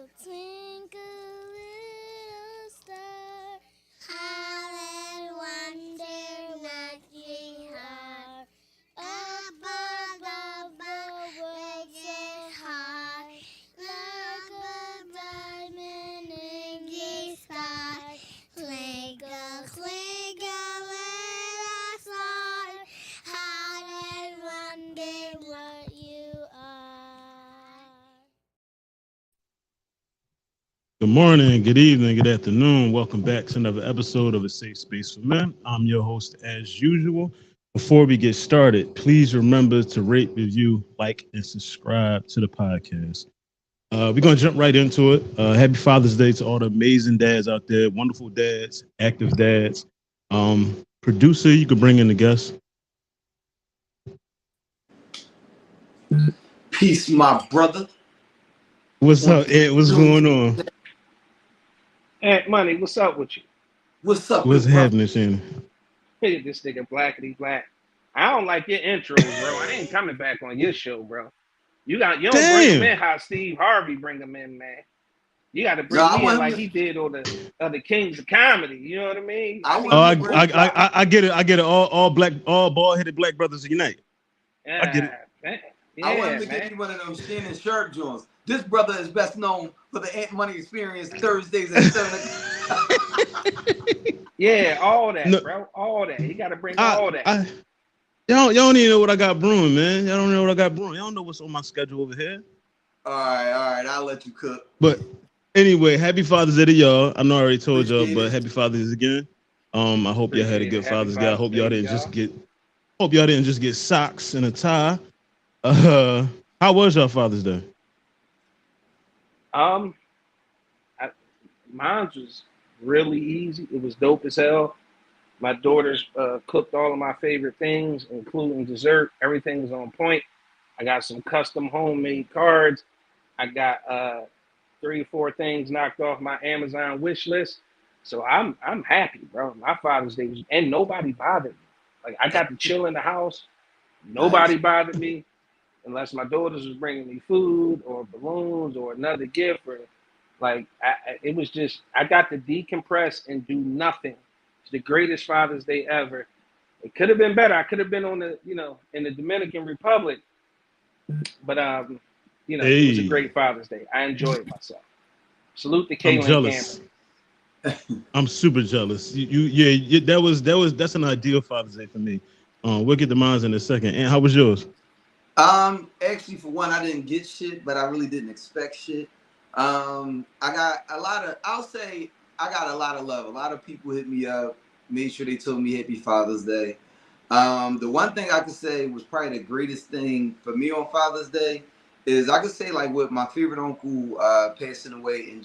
Twinkle, little star, how and wonder what you are. Up above the world so high, like a diamond in the sky. Twinkle, twinkle, little star, how and wonder what you are. Good morning, good evening, good afternoon. Welcome back to another episode of A Safe Space for Men. I'm your host as usual. Before we get started, please remember to rate, review, like, and subscribe to the podcast. We're going to jump right into it. Happy Father's Day to all the amazing dads out there, wonderful dads, active dads. Producer, you could bring in the guests. Peace, my brother. What's up, Ed? What's going on? Aunt Money, what's up with you? What's up, What's good brother? happening, Shannon? Hey, this nigga blackity black. I don't like your intros, bro. I ain't coming back on your show, bro. You don't bring him Damn. in how Steve Harvey bring him in, man. You got to No, bring I me in want like him he to. did on the Kings of Comedy. You know what I mean? I I want Oh, need him I, to some bring. I, food drop. I get it. I get it. All black, all bald headed black brothers unite. I get Yeah, it. man. I want him Yeah, to give man. you one of those Shannon Sharp joints. This brother is best known for the Ant Money Experience Thursdays at 7 o'clock. Yeah, all that, No, bro. All that. He got to bring I, all that. I, y'all don't even know what I got brewing, man. Y'all don't know what I got brewing. Y'all don't know what's on my schedule over here. All right. I'll let you cook. But anyway, happy Father's Day to y'all. I know I already told y'all, Appreciate but it. happy Father's Day again. I hope y'all had a Appreciate it. good Happy Father's Day. I Father's hope y'all Day to didn't just y'all. get. Hope y'all didn't just get socks and a tie. Uh, how was y'all Father's Day? Um, I, mine was really easy. It was dope as hell. My daughters cooked all of my favorite things, including dessert. Everything was on point. I got some custom homemade cards. I got 3 or 4 things knocked off my Amazon wish list. So I'm happy, bro. My Father's Day was, and nobody bothered me. Like I got to chill in the house. Nice. Nobody bothered me unless my daughters was bringing me food or balloons or another gift or like it was just I got to decompress and do nothing. It's the greatest Father's Day ever. It could have been better. I could have been on the in the Dominican Republic, but it was a Hey, great Father's Day. I enjoyed myself. Salute to I'm Kaylin Campbell. jealous. I'm super jealous. Yeah, that's an ideal Father's Day for me. We'll get the mines in a second. And how was yours? Actually, for one, I didn't get shit, but I really didn't expect shit. I got a lot of. I'll say I got a lot of love. A lot of people hit me up, made sure they told me Happy Father's Day. The one thing I could say was probably the greatest thing for me on Father's Day is I could say like with my favorite uncle passing away in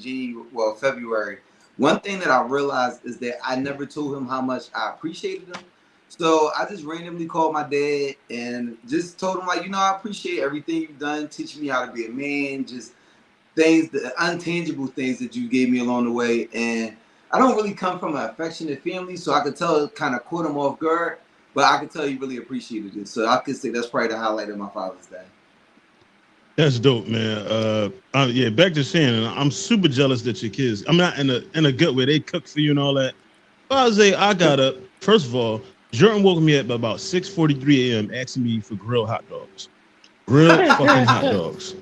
February. One thing that I realized is that I never told him how much I appreciated him. So I just randomly called my dad and just told him like, I appreciate everything you've done, teaching me how to be a man, just things, the untangible things that you gave me along the way. And I don't really come from an affectionate family, so I could tell it kind of caught him off guard, but I could tell he really appreciated it. So I could say that's probably the highlight of my Father's Day. That's dope, man. Yeah, back to Shannon. I'm super jealous that your kids. I'm not in a good way. They cook for you and all that. Father's Day, I got up. First of all, Jordan woke me up about 6:43 a.m. asking me for grilled hot dogs. Grilled fucking hot dogs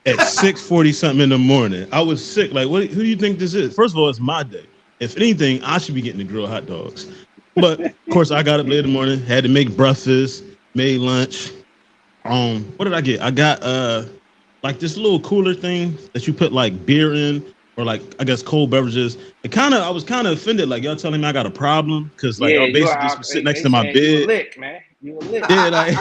at 6:40 something in the morning. I was sick. Like, what? Who do you think this is? First of all, it's my day. If anything, I should be getting the grilled hot dogs. But of course, I got up late in the morning, had to make breakfast, made lunch. What did I get? I got like this little cooler thing that you put like beer in or like I guess cold beverages. I was kind of offended. Like y'all telling me I got a problem because like Yeah, y'all you basically are. just sit next They to my saying you a bed. lick, man. You a lick. Yeah, like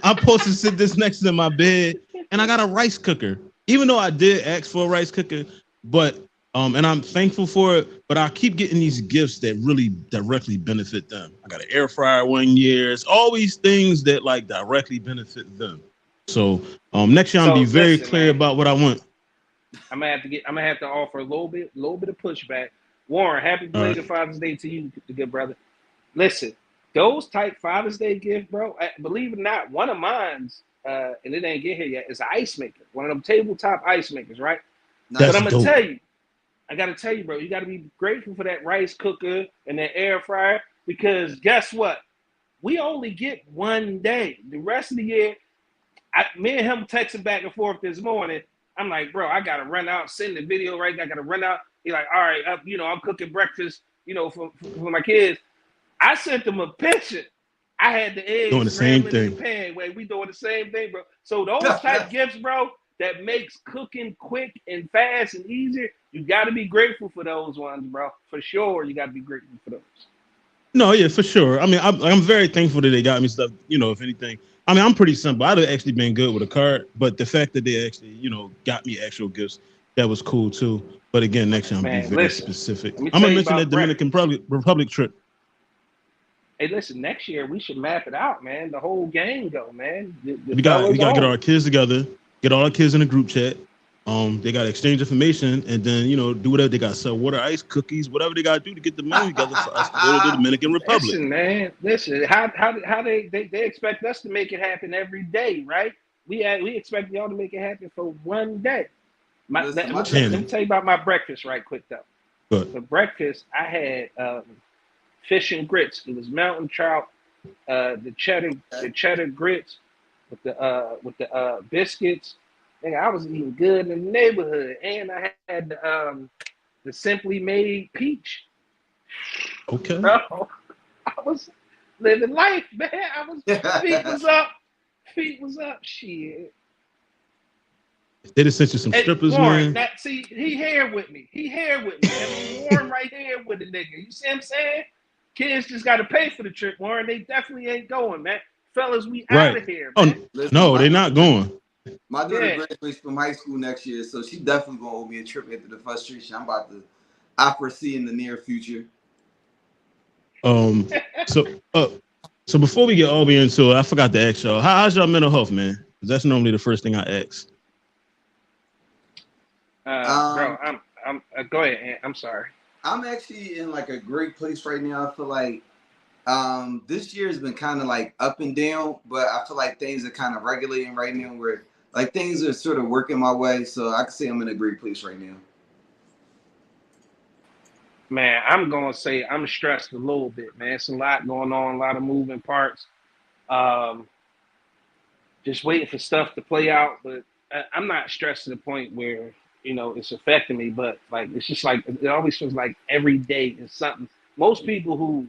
I'm supposed to sit this next to my bed, and I got a rice cooker. Even though I did ask for a rice cooker, but and I'm thankful for it. But I keep getting these gifts that really directly benefit them. I got an air fryer 1 year. It's always things that like directly benefit them. So next year I'm gonna be So very listen, clear man. about what I want. I'm gonna have to offer a little bit of pushback. Warren, happy All right. belated Father's Day to you, the good brother. Listen, those type Father's Day gift, bro. Believe it or not, one of mine's, and it ain't get here yet, is an ice maker. One of them tabletop ice makers, right? That's But I'm gonna dope. tell you, I gotta tell you, bro, you gotta be grateful for that rice cooker and that air fryer because guess what? We only get one day. The rest of the year, me and him texting back and forth this morning. I'm like, bro, I gotta run out, send the video right now. I gotta run out. He's like, all right, I'm cooking breakfast, for my kids. I sent him a picture. I had the eggs Doing the same scrambling in the thing. pan. Wait, we doing the same thing, bro. So those type gifts, bro, that makes cooking quick and fast and easier. You got to be grateful for those ones, bro. For sure, you got to be grateful for those. No, yeah, for sure. I mean, I'm very thankful that they got me stuff. If anything, I mean, I'm pretty simple. I'd have actually been good with a card, but the fact that they actually, got me actual gifts, that was cool too. But again, next year I'm gonna be Man, very listen, specific. let me I'm tell gonna you mention that about Dominican Republic trip. Hey, listen, next year we should map it out, man. The whole gang go, man. The We got we fellas got to get on. our kids together, get all our kids in a group chat. They got to exchange information and then do whatever they got to sell, water, ice, cookies, whatever they got to do to get the money together for us to go to the Dominican Republic. Listen, man. Listen, how they expect us to make it happen every day, right? We expect y'all to make it happen for one day. Listen, Let me tell you about my breakfast right quick though. But For breakfast, I had fish and grits. It was mountain trout, the cheddar grits with the biscuits. Nigga, I was eating good in the neighborhood, and I had the Simply Made peach. okay, Bro, I was living life, man. Feet was up, shit. they just sent you some Hey, strippers, Warren, man. he here with me. And Warren right here with the nigga. You see what I'm saying? Kids just got to pay for the trip, Warren. They definitely ain't going, man. Fellas, we out Right? of here, Oh man. listen, no, they're not going. my daughter Yeah. graduates from high school next year, so she definitely gonna owe me a trip into the frustration I foresee in the near future. Um, so so before we get all the way into it, I forgot to ask y'all, how's y'all mental health, man? 'Cause that's normally the first thing I ask. Bro, I'm go ahead, Ant. I'm sorry. I'm actually in like a great place right now. I feel like this year has been kind of like up and down, but I feel like things are kind of regulating right now where like things are sort of working my way. So I can say I'm in a great place right now. Man, I'm gonna say I'm stressed a little bit, man. It's a lot going on, a lot of moving parts. Um, just waiting for stuff to play out, but I'm not stressed to the point where it's affecting me. But like it's just like it always feels like every day is something. Most people who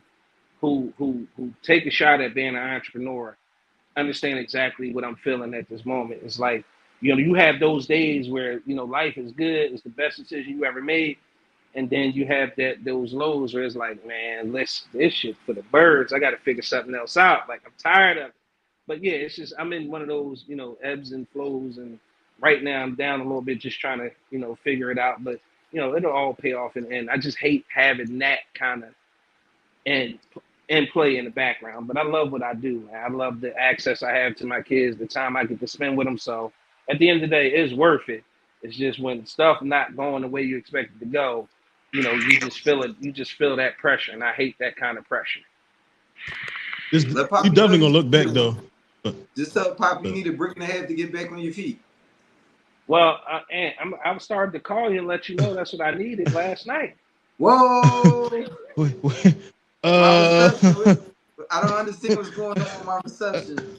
take a shot at being an entrepreneur understand exactly what I'm feeling at this moment. It's like you have those days where life is good, it's the best decision you ever made, and then you have those lows where it's like, man, listen, this shit for the birds. I got to figure something else out. Like I'm tired of it. But yeah, it's just I'm in one of those ebbs and flows, and right now I'm down a little bit, just trying to figure it out. But it'll all pay off in the end. I just hate having that kind of and play in the background. But I love what I do, man. I love the access I have to my kids, the time I get to spend with them. So at the end of the day, it's worth it. It's just when stuff not going the way you expect it to go, you just feel it. You just feel that pressure, and I hate that kind of pressure. You definitely gonna look back though. Just tell Pop you need a brick and a half to get back on your feet. Well, and I'm starting to call you and let you know that's what I needed last night. Whoa! Wait. I don't understand what's going on with my reception.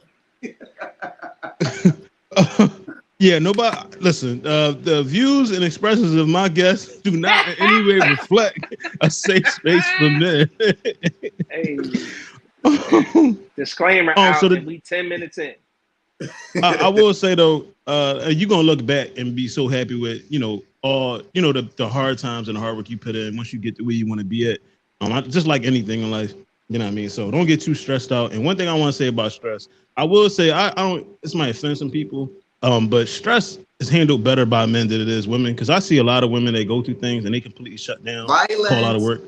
Yeah, nobody. Listen, the views and expressions of my guests do not in any way reflect a safe space for men. Hey, disclaimer out, so and we 10 minutes in. I will say though, you're gonna look back and be so happy with all the hard times and the hard work you put in once you get to where you want to be at. Just like anything in life, you know what I mean. So don't get too stressed out. And one thing I want to say about stress, I will say I don't. This might offend some people, but stress is handled better by men than it is women. Because I see a lot of women that go through things and they completely shut down, Violence. call out of work.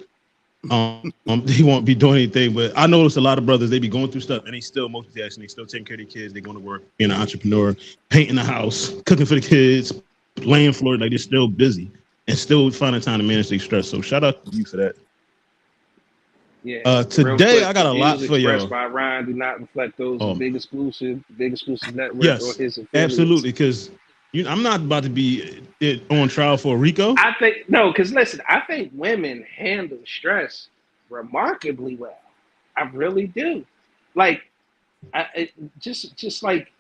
They won't be doing anything, but I notice a lot of brothers, they be going through stuff and they still multitasking, they still taking care of their kids, they going to work, being an entrepreneur, painting the house, cooking for the kids, laying floor, like they're still busy and still finding time to manage their stress. So shout out to you for that. Yeah. Today I got a lot for y'all. By Ryan do not reflect those of Big Exclusive Network Yes, or his affiliates. absolutely, because I'm not about to be on trial for Rico. I think no, because listen, I think women handle stress remarkably well. I really do. Like, just like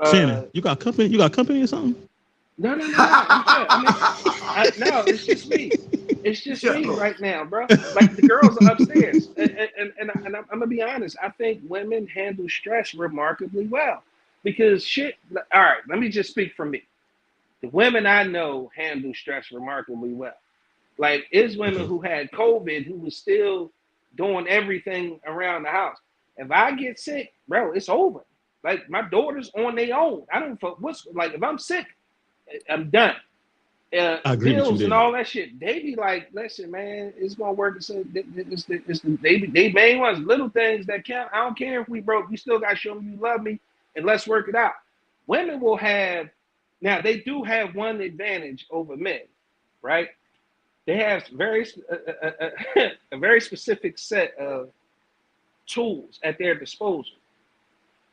uh, Shannon, you got company? You got company or something? no. I'm good. I mean, no, it's just me. It's just me Yo. right now, bro. Like the girls are upstairs, and I'm gonna be honest. I think women handle stress remarkably well because shit. All right, let me just speak for me. The women I know handle stress remarkably well. Like, it's women Okay. who had COVID who was still doing everything around the house. If I get sick, bro, it's over. Like, my daughter's on their own. I don't fuck what's like if I'm sick, I'm done. I agree with you Bills and there. all that shit. They be like, listen, man, it's gonna work. They main ones, little things that count. I don't care if we broke. You still gotta show me you love me, and let's work it out. Women will have now. They do have one advantage over men, right? They have a very specific set of tools at their disposal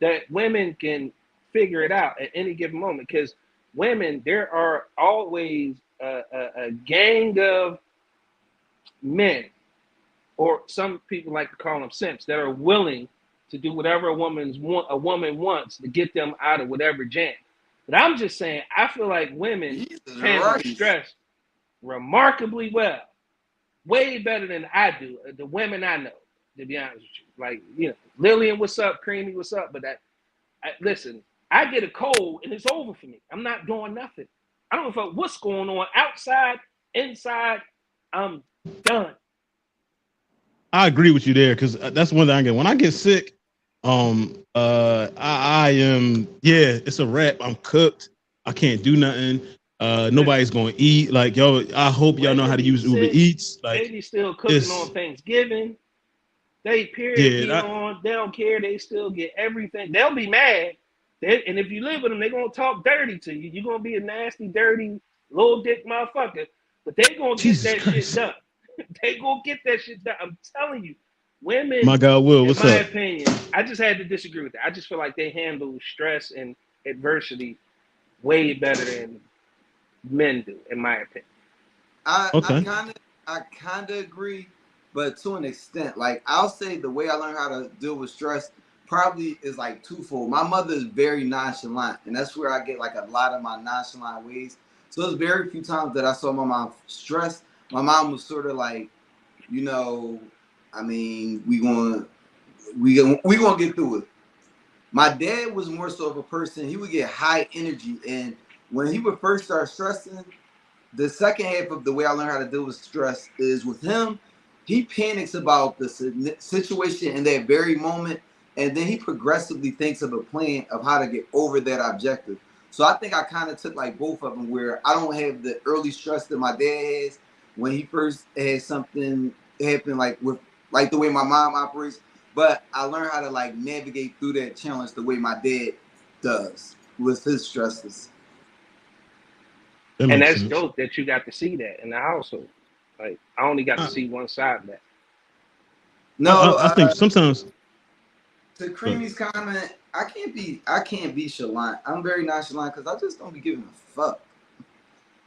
that women can figure it out at any given moment. Because women, there are always a gang of men, or some people like to call them simps, that are willing to do whatever a woman wants to get them out of whatever jam. But I'm just saying, I feel like women Jesus handle Christ. stress remarkably well, way better than I do. The women I know, to be honest with you, like, Lillian, what's up? Creamy, what's up? But listen, I get a cold and it's over for me. I'm not doing nothing. I don't know what's going on outside, inside. I'm done. I agree with you there because that's one thing I get when I get sick. I am it's a wrap. I'm cooked. I can't do nothing. Nobody's gonna eat. Like, yo, I hope y'all know how Women to be use Uber sick. Eats. They Like, be still cooking on it's Thanksgiving. They period yeah. be on. They don't care. They still get everything. They'll be mad. And if you live with them, they're gonna talk dirty to you. You're gonna be a nasty, dirty, little dick motherfucker. But they gonna get Jesus that shit Christ. done. They gonna get that shit done. I'm telling you, My women, God, Will, in what's my up? opinion, I just had to disagree with that. I just feel like they handle stress and adversity way better than men do, in my opinion. I I Okay. kind of I kind of agree, but to an extent. Like, I'll say the way I learned how to deal with stress probably is like twofold. My mother is very nonchalant, and that's where I get like a lot of my nonchalant ways. So there's very few times that I saw my mom stressed. My mom was sort of like, you know, I mean, we gonna get through it. My dad was more so of a person. He would get high energy, and when he would first start stressing, the second half of the way I learned how to deal with stress is with him. He panics about the situation in that very moment, and then he progressively thinks of a plan of how to get over that objective. So I think I kind of took like both of them, where I don't have the early stress that my dad has when he first had something happen, like with like the way my mom operates. But I learned how to like navigate through that challenge the way my dad does with his stresses. That And makes that's sense. dope that you got to see that in the household. Like, I only got to I, see one side of that. No, I think sometimes. to Creamy's comment, I can't be chalant. I'm very nonchalant because I just don't be giving a fuck.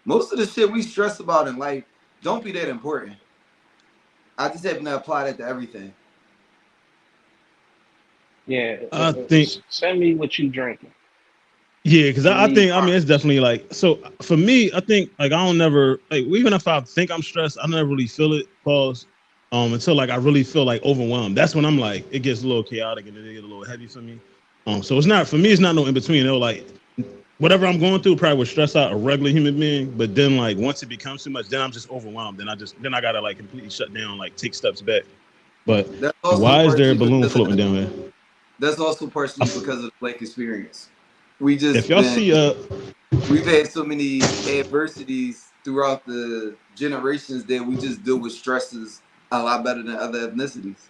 Most of the shit we stress about in life don't be that important. I just happen to apply that to everything. Yeah, I think send me what you drinking. yeah, because I'm gonna I need think I mean it's props. definitely like so for me. I think like I don't never like even if I think I'm stressed, I never really feel it. Pause. Until like I really feel like overwhelmed. That's when I'm like it gets a little chaotic and it get a little heavy for me. So it's not for me. It's not no in between. They're like whatever I'm going through probably would stress out a regular human being. But then like once it becomes too much, then I'm just overwhelmed. Then I gotta like completely shut down, like take steps back. But That's also why is there a partially balloon because of floating that. down there? That's also partially because of the Blake experience. We If just y'all been see we've had so many adversities throughout the generations that we just deal with stresses a lot better than other ethnicities.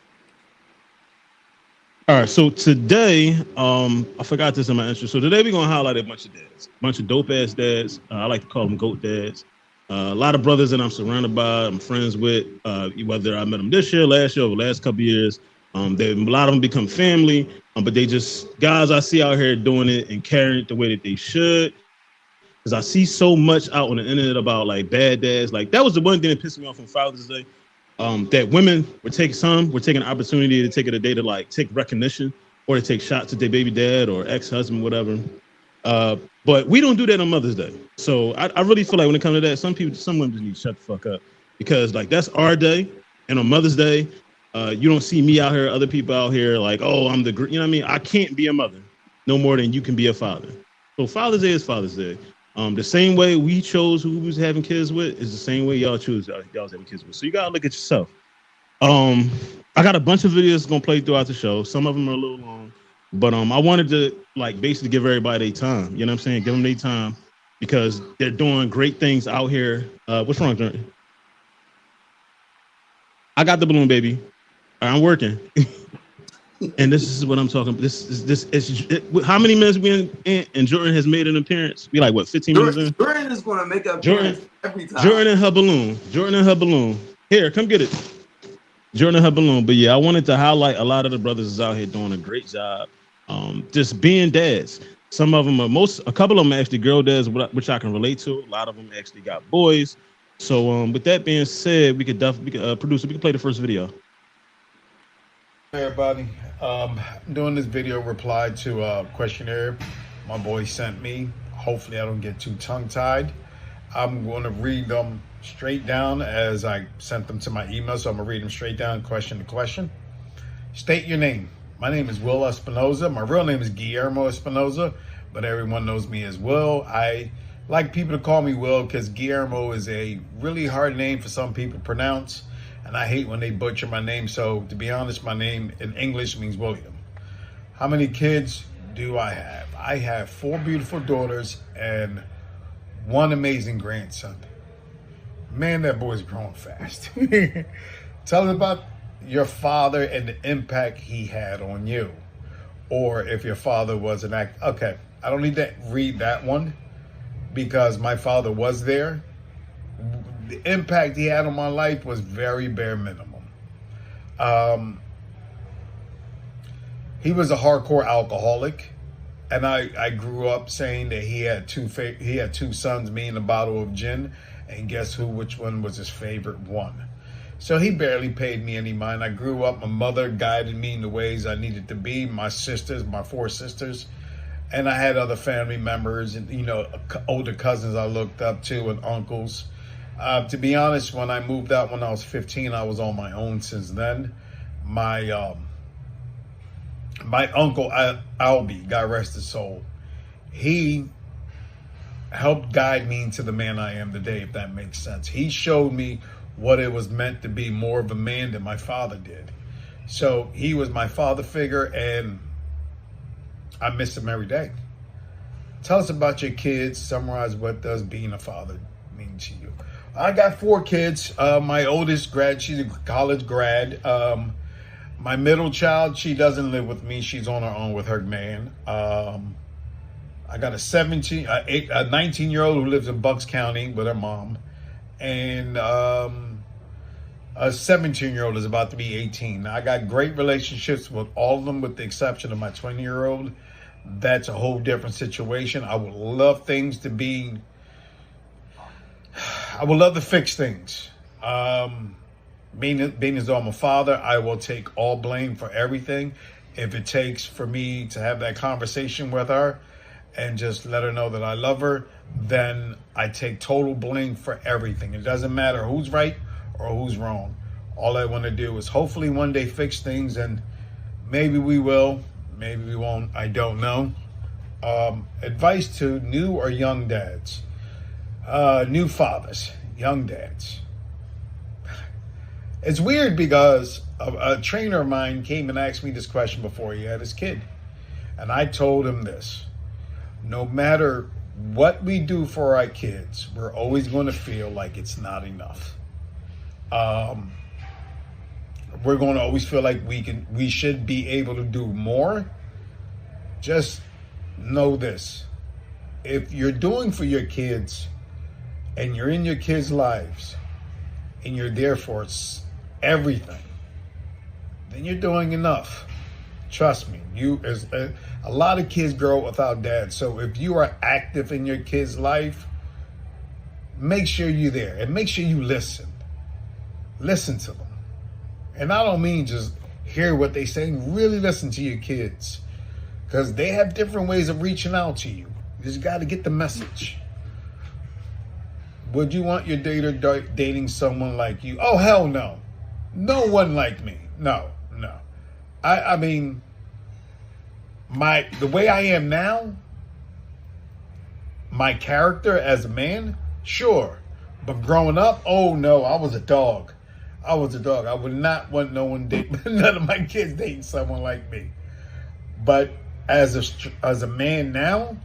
all right, so today, I forgot this in my intro. So today we're gonna highlight a bunch of dads, a bunch of dope ass dads. I like to call them goat dads. A lot of brothers that I'm surrounded by, I'm friends with. Whether I met them this year, last year, or the last couple of years, a lot of them become family. But they just guys I see out here doing it and carrying it the way that they should. because I see so much out on the internet about like bad dads. Like that was the one thing that pissed me off on Father's Day. That women were taking an opportunity to take it a day to like take recognition or to take shots at their baby dad or ex-husband, whatever. But we don't do that on Mother's Day. So I really feel like when it comes to that, some women just need to shut the fuck up because like that's our day. And on Mother's Day, you don't see me out here, other people out here like, oh, you know what I mean? I can't be a mother no more than you can be a father. So Father's Day is Father's Day. The same way we chose who we was having kids with is the same way y'all choose y'all's having kids with. So you gotta look at yourself. I got a bunch of videos gonna play throughout the show. Some of them are a little long, but I wanted to like basically give everybody their time. You know what I'm saying? Give them their time because they're doing great things out here. What's wrong, Jordan? I got the balloon, baby. I'm working. And this is what I'm talking about. How many minutes we in? And Jordan has made an appearance. We like what, 15 minutes in? Jordan is going to make an appearance every time. Jordan and her balloon. Here, come get it. Jordan and her balloon. But yeah, I wanted to highlight a lot of the brothers is out here doing a great job. Just being dads. Some of them a couple of them are actually girl dads, which I can relate to. A lot of them actually got boys. So with that being said, we could play the first video. Hey everybody, I'm doing this video reply to a questionnaire my boy sent me. Hopefully I don't get too tongue-tied. I'm going to read them straight down as I sent them to my email, so I'm going to read them straight down, question to question. State your name. My name is Will Espinoza. My real name is Guillermo Espinoza, but everyone knows me as Will. I like people to call me Will because Guillermo is a really hard name for some people to pronounce. And I hate when they butcher my name. So to be honest, my name in English means William. How many kids do I have? I have 4 beautiful daughters and 1 amazing grandson. Man, that boy's growing fast. Tell us about your father and the impact he had on you. Or if your father was an actor. Okay, I don't need to read that one because my father was there. The impact he had on my life was very bare minimum. He was a hardcore alcoholic, and I grew up saying that he had two sons, me and a bottle of gin, and guess which one was his favorite one. So he barely paid me any mind. I grew up, my mother guided me in the ways I needed to be, my 4 sisters, and I had other family members and older cousins I looked up to and uncles. To be honest, when I moved out when I was 15, I was on my own since then. My uncle, Albie, God rest his soul, he helped guide me into the man I am today, if that makes sense. He showed me what it was meant to be more of a man than my father did. So he was my father figure, and I miss him every day. Tell us about your kids. Summarize what does being a father mean to you. I got 4 kids. My oldest she's a college grad. My middle child, she doesn't live with me. She's on her own with her man. I got a 19-year-old who lives in Bucks County with her mom. And a 17-year-old is about to be 18. Now, I got great relationships with all of them with the exception of my 20-year-old. That's a whole different situation. I would love to fix things. Being as though I'm a father, I will take all blame for everything. If it takes for me to have that conversation with her and just let her know that I love her, then I take total blame for everything. It doesn't matter who's right or who's wrong. All I want to do is hopefully one day fix things, and maybe we will, maybe we won't, I don't know. Advice to new or young dads. New fathers, young dads. It's weird because a trainer of mine came and asked me this question before he had his kid. And I told him this: no matter what we do for our kids, we're always going to feel like it's not enough. We're going to always feel like we should be able to do more. Just know this: if you're doing for your kids and you're in your kids' lives and you're there for everything, then you're doing enough. Trust me, a lot of kids grow up without dads. So if you are active in your kid's life, make sure you're there and make sure you listen. Listen to them. And I don't mean just hear what they say. Really listen to your kids, because they have different ways of reaching out to you. You just got to get the message. Would you want your dater dating someone like you? Oh, hell no. No one like me. No. I mean, the way I am now, my character as a man, sure. But growing up, oh no, I was a dog. I would not want none of my kids dating someone like me. But as a man now,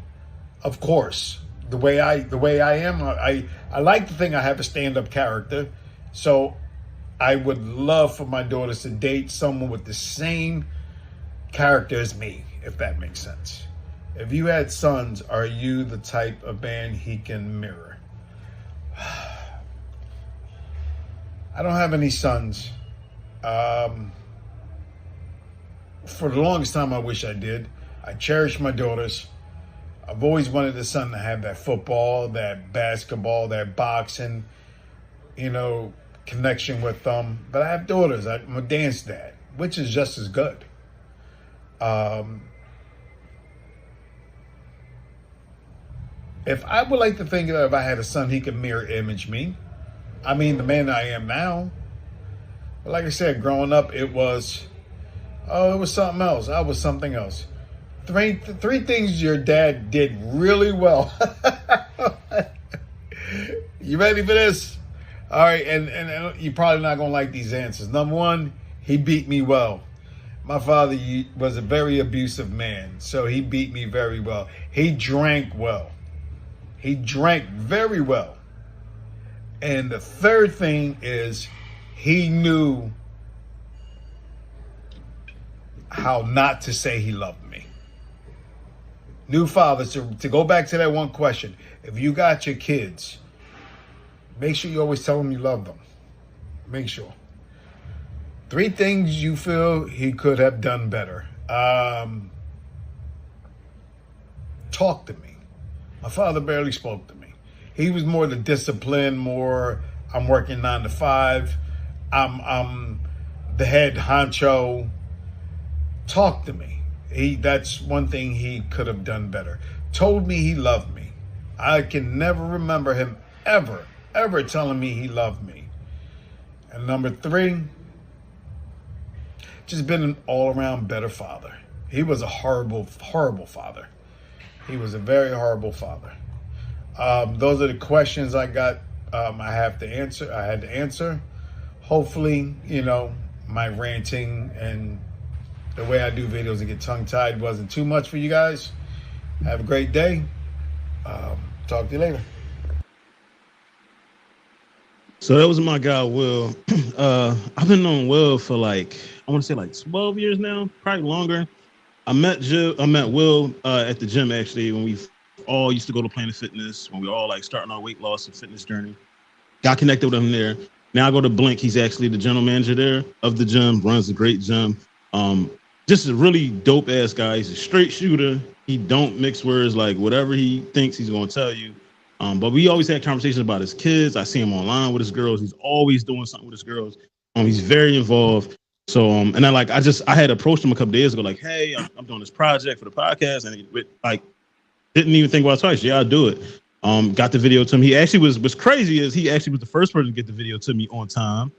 of course, the way I am, I like to think I have a stand-up character. So I would love for my daughters to date someone with the same character as me, if that makes sense. If you had sons, are you the type of man he can mirror? I don't have any sons. For the longest time, I wish I did. I cherish my daughters. I've always wanted the son to have that football, that basketball, that boxing, connection with them. But I have daughters. I'm a dance dad, which is just as good. If I would like to think that if I had a son, he could mirror image me. I mean, the man I am now. But like I said, growing up, it was something else. I was something else. Three things your dad did really well. You ready for this? All right, and you're probably not gonna like these answers. Number one, he beat me well. My father was a very abusive man, so he beat me very well. He drank well. He drank very well. And the third thing is he knew how not to say he loved me. New fathers, to go back to that one question, if you got your kids, make sure you always tell them you love them. Make sure. 3 things you feel he could have done better. Talk to me. My father barely spoke to me. He was more the discipline, I'm working 9 to 5. I'm the head honcho. Talk to me. That's one thing he could have done better. Told me he loved me. I can never remember him ever telling me he loved me. And number 3, just been an all-around better father. He was a horrible father. He was a very horrible father. Those are the questions I got. I had to answer. Hopefully, my ranting and the way I do videos and get tongue-tied wasn't too much for you guys. Have a great day. Talk to you later. So that was my guy, Will. I've been knowing Will for I want to say 12 years now, probably longer. I met Will at the gym, actually, when we all used to go to Planet Fitness, when we were all starting our weight loss and fitness journey. Got connected with him there. Now I go to Blink. He's actually the general manager there of the gym, runs a great gym. Just a really dope ass guy. He's a straight shooter. He don't mix words. Whatever he thinks, he's going to tell you. But we always had conversations about his kids. I see him online with his girls. He's always doing something with his girls. He's very involved. So, and I had approached him a couple days ago, hey, I'm doing this project for the podcast, and he didn't even think about it twice. Yeah, I'll do it. Got the video to him. He actually was crazy is he actually was the first person to get the video to me on time.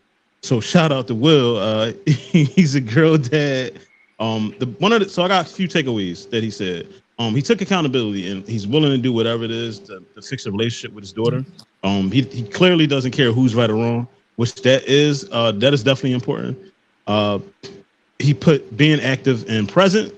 So shout out to Will. He's a girl dad. So I got a few takeaways that he said. He took accountability and he's willing to do whatever it is to fix a relationship with his daughter. He clearly doesn't care who's right or wrong, which that is definitely important. He put being active and present,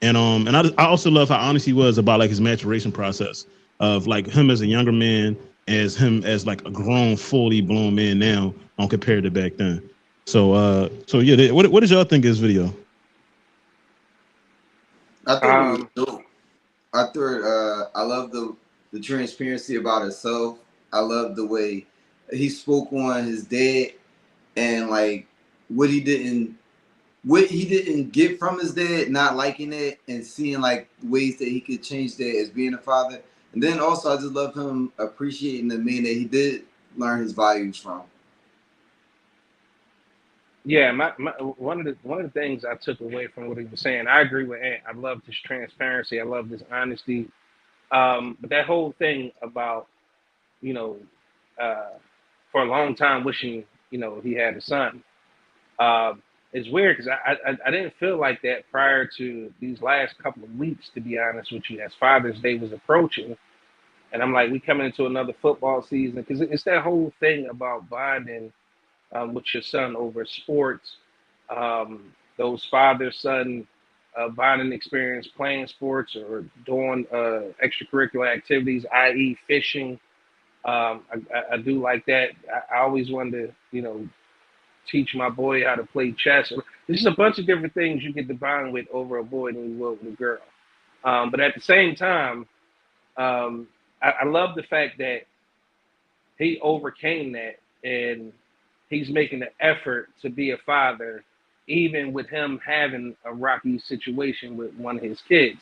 and I also love how honest he was about his maturation process of him as a younger man, as him as a grown, fully blown man now, compared to back then. So yeah, what did y'all think of this video? I thought it was dope. I thought I love the transparency about himself. I love the way he spoke on his dad and what he didn't what he didn't get from his dad, not liking it, and seeing like ways that he could change that as being a father. And then also, I just love him appreciating the man that he did learn his values from. Yeah, one of the things I took away from what he was saying, I agree with Ant. I love this transparency. I love this honesty. But that whole thing about, you know, uh, for a long time wishing, he had a son. Uh, it's weird because I didn't feel like that prior to these last couple of weeks, to be honest with you, as Father's Day was approaching. And I'm like, we coming into another football season because it's that whole thing about bonding with your son over sports, those father son bonding experience, playing sports or doing extracurricular activities, i.e., fishing. I do like that. I always wanted to, teach my boy how to play chess. There's just a bunch of different things you get to bond with over a boy than you will with a girl. But at the same time, I love the fact that he overcame that and he's making an effort to be a father, even with him having a rocky situation with one of his kids.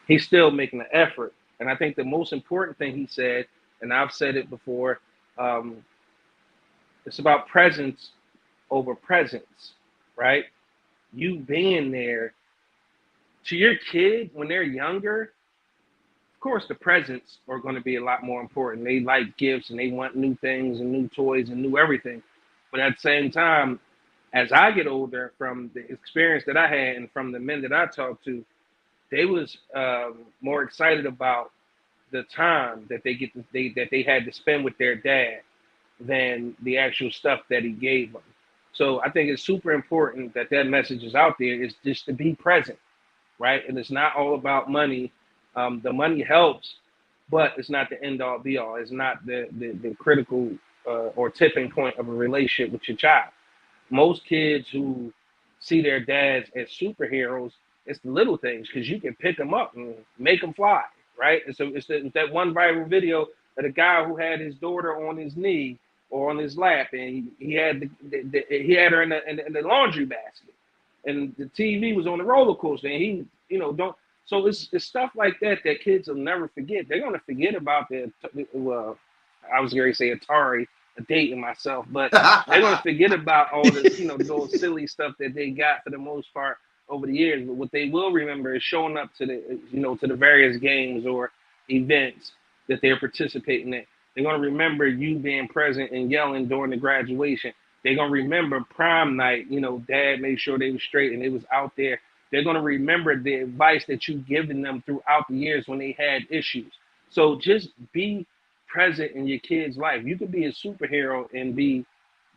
He's still making an effort. And I think the most important thing he said, and I've said it before, um, it's about presence over presence, right? You being there to your kid when they're younger. Of course, the presents are going to be a lot more important. They like gifts and they want new things and new toys and new everything. But at the same time, as I get older, from the experience that I had and from the men that I talked to, they was more excited about the time that they had to spend with their dad than the actual stuff that he gave them. So I think it's super important that that message is out there. Is just to be present, right? And it's not all about money. The money helps, but it's not the end all be all. It's not the critical or tipping point of a relationship with your child. Most kids who see their dads as superheroes, it's the little things because you can pick them up and make them fly, right? And so it's that one viral video of a guy who had his daughter on his knee or on his lap, and he had he had her in the laundry basket, and the TV was on the roller coaster, and he don't. So it's stuff like that that kids will never forget. They're gonna forget about the well, I was going to say Atari, dating myself, but they're gonna forget about all this, those silly stuff that they got for the most part over the years. But what they will remember is showing up to the various games or events that they're participating in. They're gonna remember you being present and yelling during the graduation. They're gonna remember prom night. Dad made sure they was straight and they was out there. They're gonna remember the advice that you've given them throughout the years when they had issues. So just be present in your kid's life. You could be a superhero and be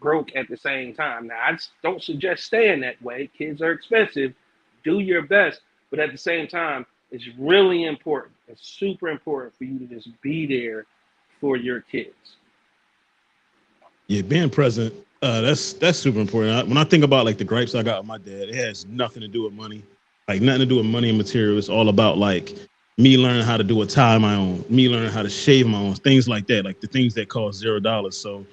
broke at the same time. Now, I don't suggest staying that way. Kids are expensive. Do your best, but at the same time, it's really important. It's super important for you to just be there for your kids. Yeah, being present. That's super important. When I think about like the gripes I got with my dad, it has nothing to do with money. Like nothing to do with money and material. It's all about like me learning how to do a tie my own, me learning how to shave my own, things like that. Like the things that cost $0. So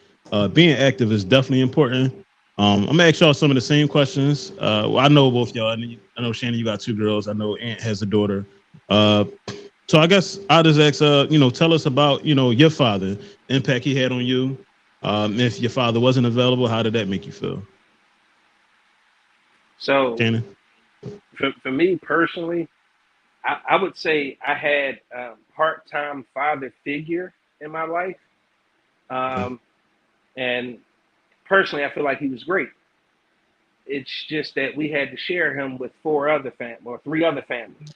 being active is definitely important. I'm gonna ask y'all some of the same questions. Well, I know both y'all. I know Shannon, you got two girls. I know Aunt has a daughter. Uh, so I guess I'll just ask, tell us about, your father, impact he had on you. If your father wasn't available, how did that make you feel, So Shannon? for me personally, I would say I had a part-time father figure in my life. Okay. Um, and personally, I feel like he was great. It's just that we had to share him with three other families.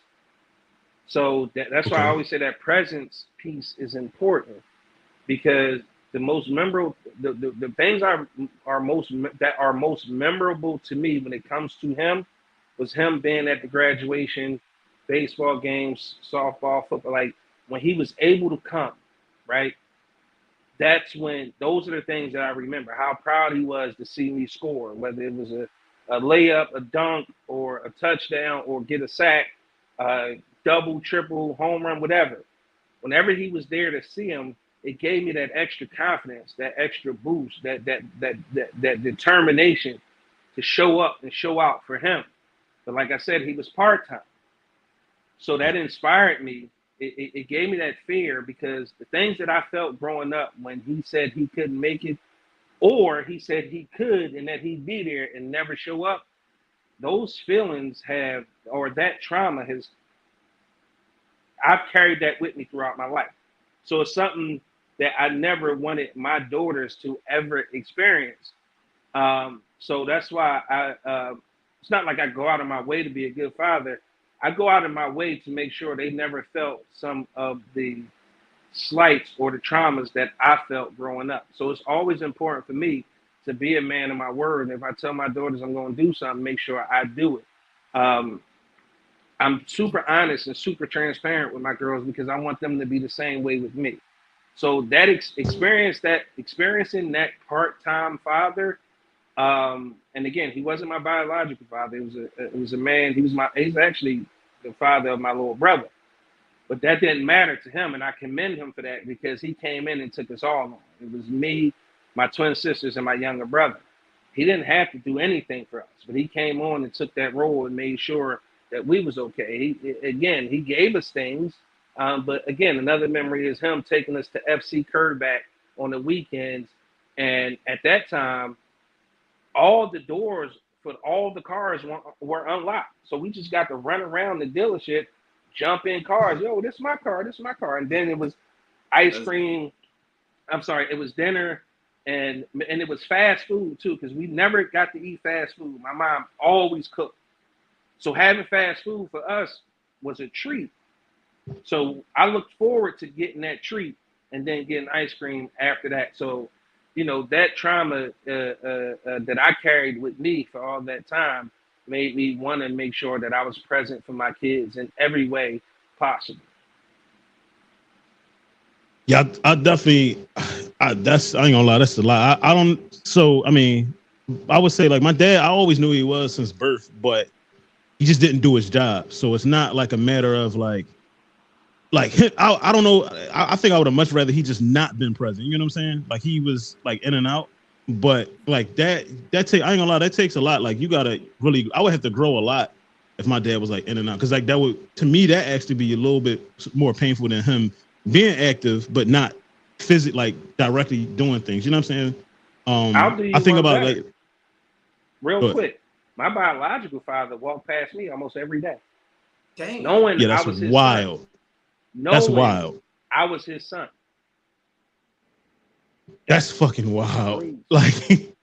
So that's why I Okay. always say that presence piece is important because the most memorable, the things that are most memorable to me when it comes to him was him being at the graduation, baseball games, softball, football. Like when he was able to come, right? That's when those are the things that I remember. How proud he was to see me score, whether it was a layup, a dunk, or a touchdown, or get a sack, uh, double, triple, home run, whatever. Whenever he was there to see him, it gave me that extra confidence, that extra boost, that determination to show up and show out for him. But like I said, he was part time. So that inspired me. It gave me that fear because the things that I felt growing up when he said he couldn't make it, or he said he could and that he'd be there and never show up, those feelings have, or that trauma has, I've carried that with me throughout my life. So it's something that I never wanted my daughters to ever experience. So that's why it's not like I go out of my way to be a good father. I go out of my way to make sure they never felt some of the slights or the traumas that I felt growing up. So it's always important for me to be a man of my word. If I tell my daughters I'm going to do something, make sure I do it. Um, I'm super honest and super transparent with my girls because I want them to be the same way with me. So that experiencing that part-time father, and again, he wasn't my biological father. It was a man. He's actually the father of my little brother. But that didn't matter to him, and I commend him for that because he came in and took us all on. It was me, my twin sisters, and my younger brother. He didn't have to do anything for us, but he came on and took that role and made sure that we was okay. He gave us things, but again, another memory is him taking us to FC Curveback on the weekends, and at that time, all the doors for all the cars were unlocked. So we just got to run around the dealership, jump in cars. Yo, this is my car. This is my car. And then it was ice cream. I'm sorry, it was dinner, and it was fast food too, because we never got to eat fast food. My mom always cooked. So having fast food for us was a treat. So I looked forward to getting that treat and then getting ice cream after that. So, that trauma that I carried with me for all that time made me want to make sure that I was present for my kids in every way possible. Yeah, I definitely. I ain't gonna lie. That's a lie. I don't. So I mean, I would say like my dad. I always knew he was since birth, but he just didn't do his job. So it's not like a matter of like I don't know. I think I would have much rather he just not been present. You know what I'm saying? Like he was like in and out. But like that take I ain't gonna lie, that takes a lot. Like you gotta really I would have to grow a lot if my dad was like in and out. Cause like that would to me that actually be a little bit more painful than him being active but not physically like directly doing things. You know what I'm saying? I'll do I you think one about better, like real but quick. My biological father walked past me almost every day, Damn. knowing yeah, I that's was his son, wild. That's knowing wild. I was his son. That's That's fucking wild. crazy. Like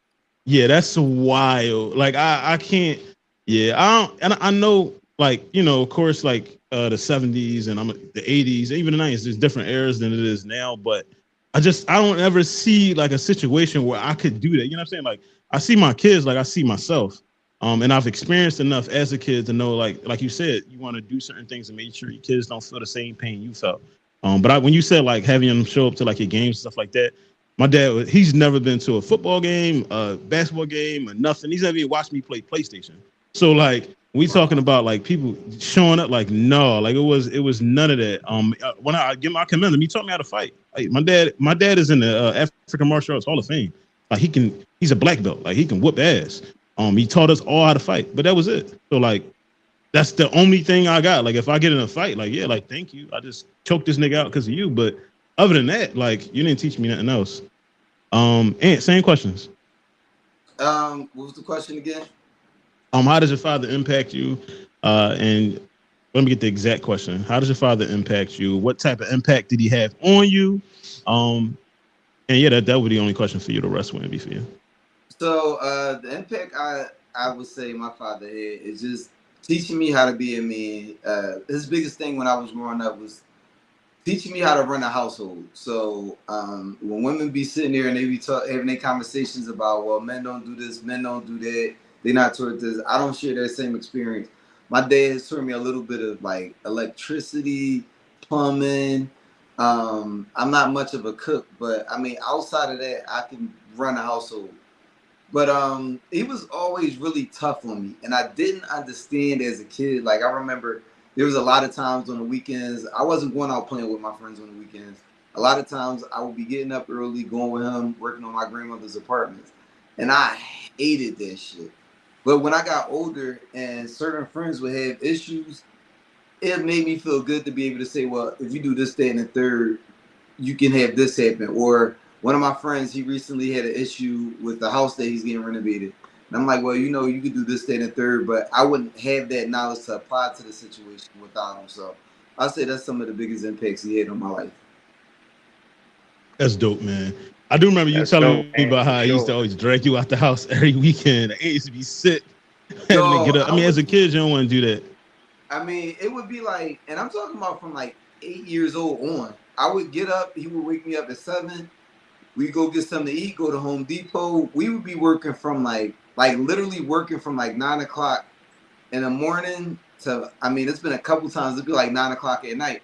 yeah, that's wild. Like I can't. Yeah, I don't. And I know, like of course, like the '70s and the '80s, even the '90s. There's different eras than it is now, but I don't ever see like a situation where I could do that. You know what I'm saying? Like I see my kids, like I see myself. And I've experienced enough as a kid to know, like you said, you want to do certain things and make sure your kids don't feel the same pain you felt. When you said like having them show up to like your games and stuff like that, my dad, he's never been to a football game, a basketball game, or nothing. He's never even watched me play PlayStation. So like we talking Wow. about like people showing up, like no, like it was none of that. When I give him my commend him, he taught me how to fight. Like my dad is in the African Martial Arts Hall of Fame. Like he's a black belt. Like he can whoop ass. He taught us all how to fight, but that was it. So like that's the only thing I got. Like if I get in a fight, like yeah, like thank you. I just choked this nigga out because of you. But other than that, like you didn't teach me nothing else. And same questions. What was the question again? How does your father impact you? And let me get the exact question. How does your father impact you? What type of impact did he have on you? Um, and yeah, that would be the only question for you. The rest wouldn't be for you. So the impact I would say my father had is just teaching me how to be a man. His biggest thing when I was growing up was teaching me how to run a household. So when women be sitting there and they be having their conversations about, well, men don't do this, men don't do that, they're not toward this. I don't share that same experience. My dad has taught me a little bit of like electricity, plumbing. I'm not much of a cook, but I mean, outside of that, I can run a household. But he was always really tough on me, and I didn't understand as a kid. Like I remember, there was a lot of times on the weekends I wasn't going out playing with my friends on the weekends. A lot of times I would be getting up early, going with him, working on my grandmother's apartments, and I hated that shit. But when I got older and certain friends would have issues, it made me feel good to be able to say, well, if you do this, day, and the third, you can have this happen. Or one of my friends, he recently had an issue with the house that he's getting renovated. And I'm like, well, you know, you could do this, day, and the third, but I wouldn't have that knowledge to apply to the situation without him. So I say that's some of the biggest impacts he had on my life. That's dope, man. I do remember you That's telling me dope, about man, how for he used to sure. always drag you out the house every weekend. I used to be sick having to Yo, get up. I I mean, as a was, kid, you don't want to do that. I mean, it would be like, and I'm talking about from like 8 years old on. I would get up, he would wake me up at 7. We go get something to eat, go to Home Depot. We would be working from like literally working from like 9 o'clock in the morning to, I mean, it's been a couple times, it'd be like 9 o'clock at night.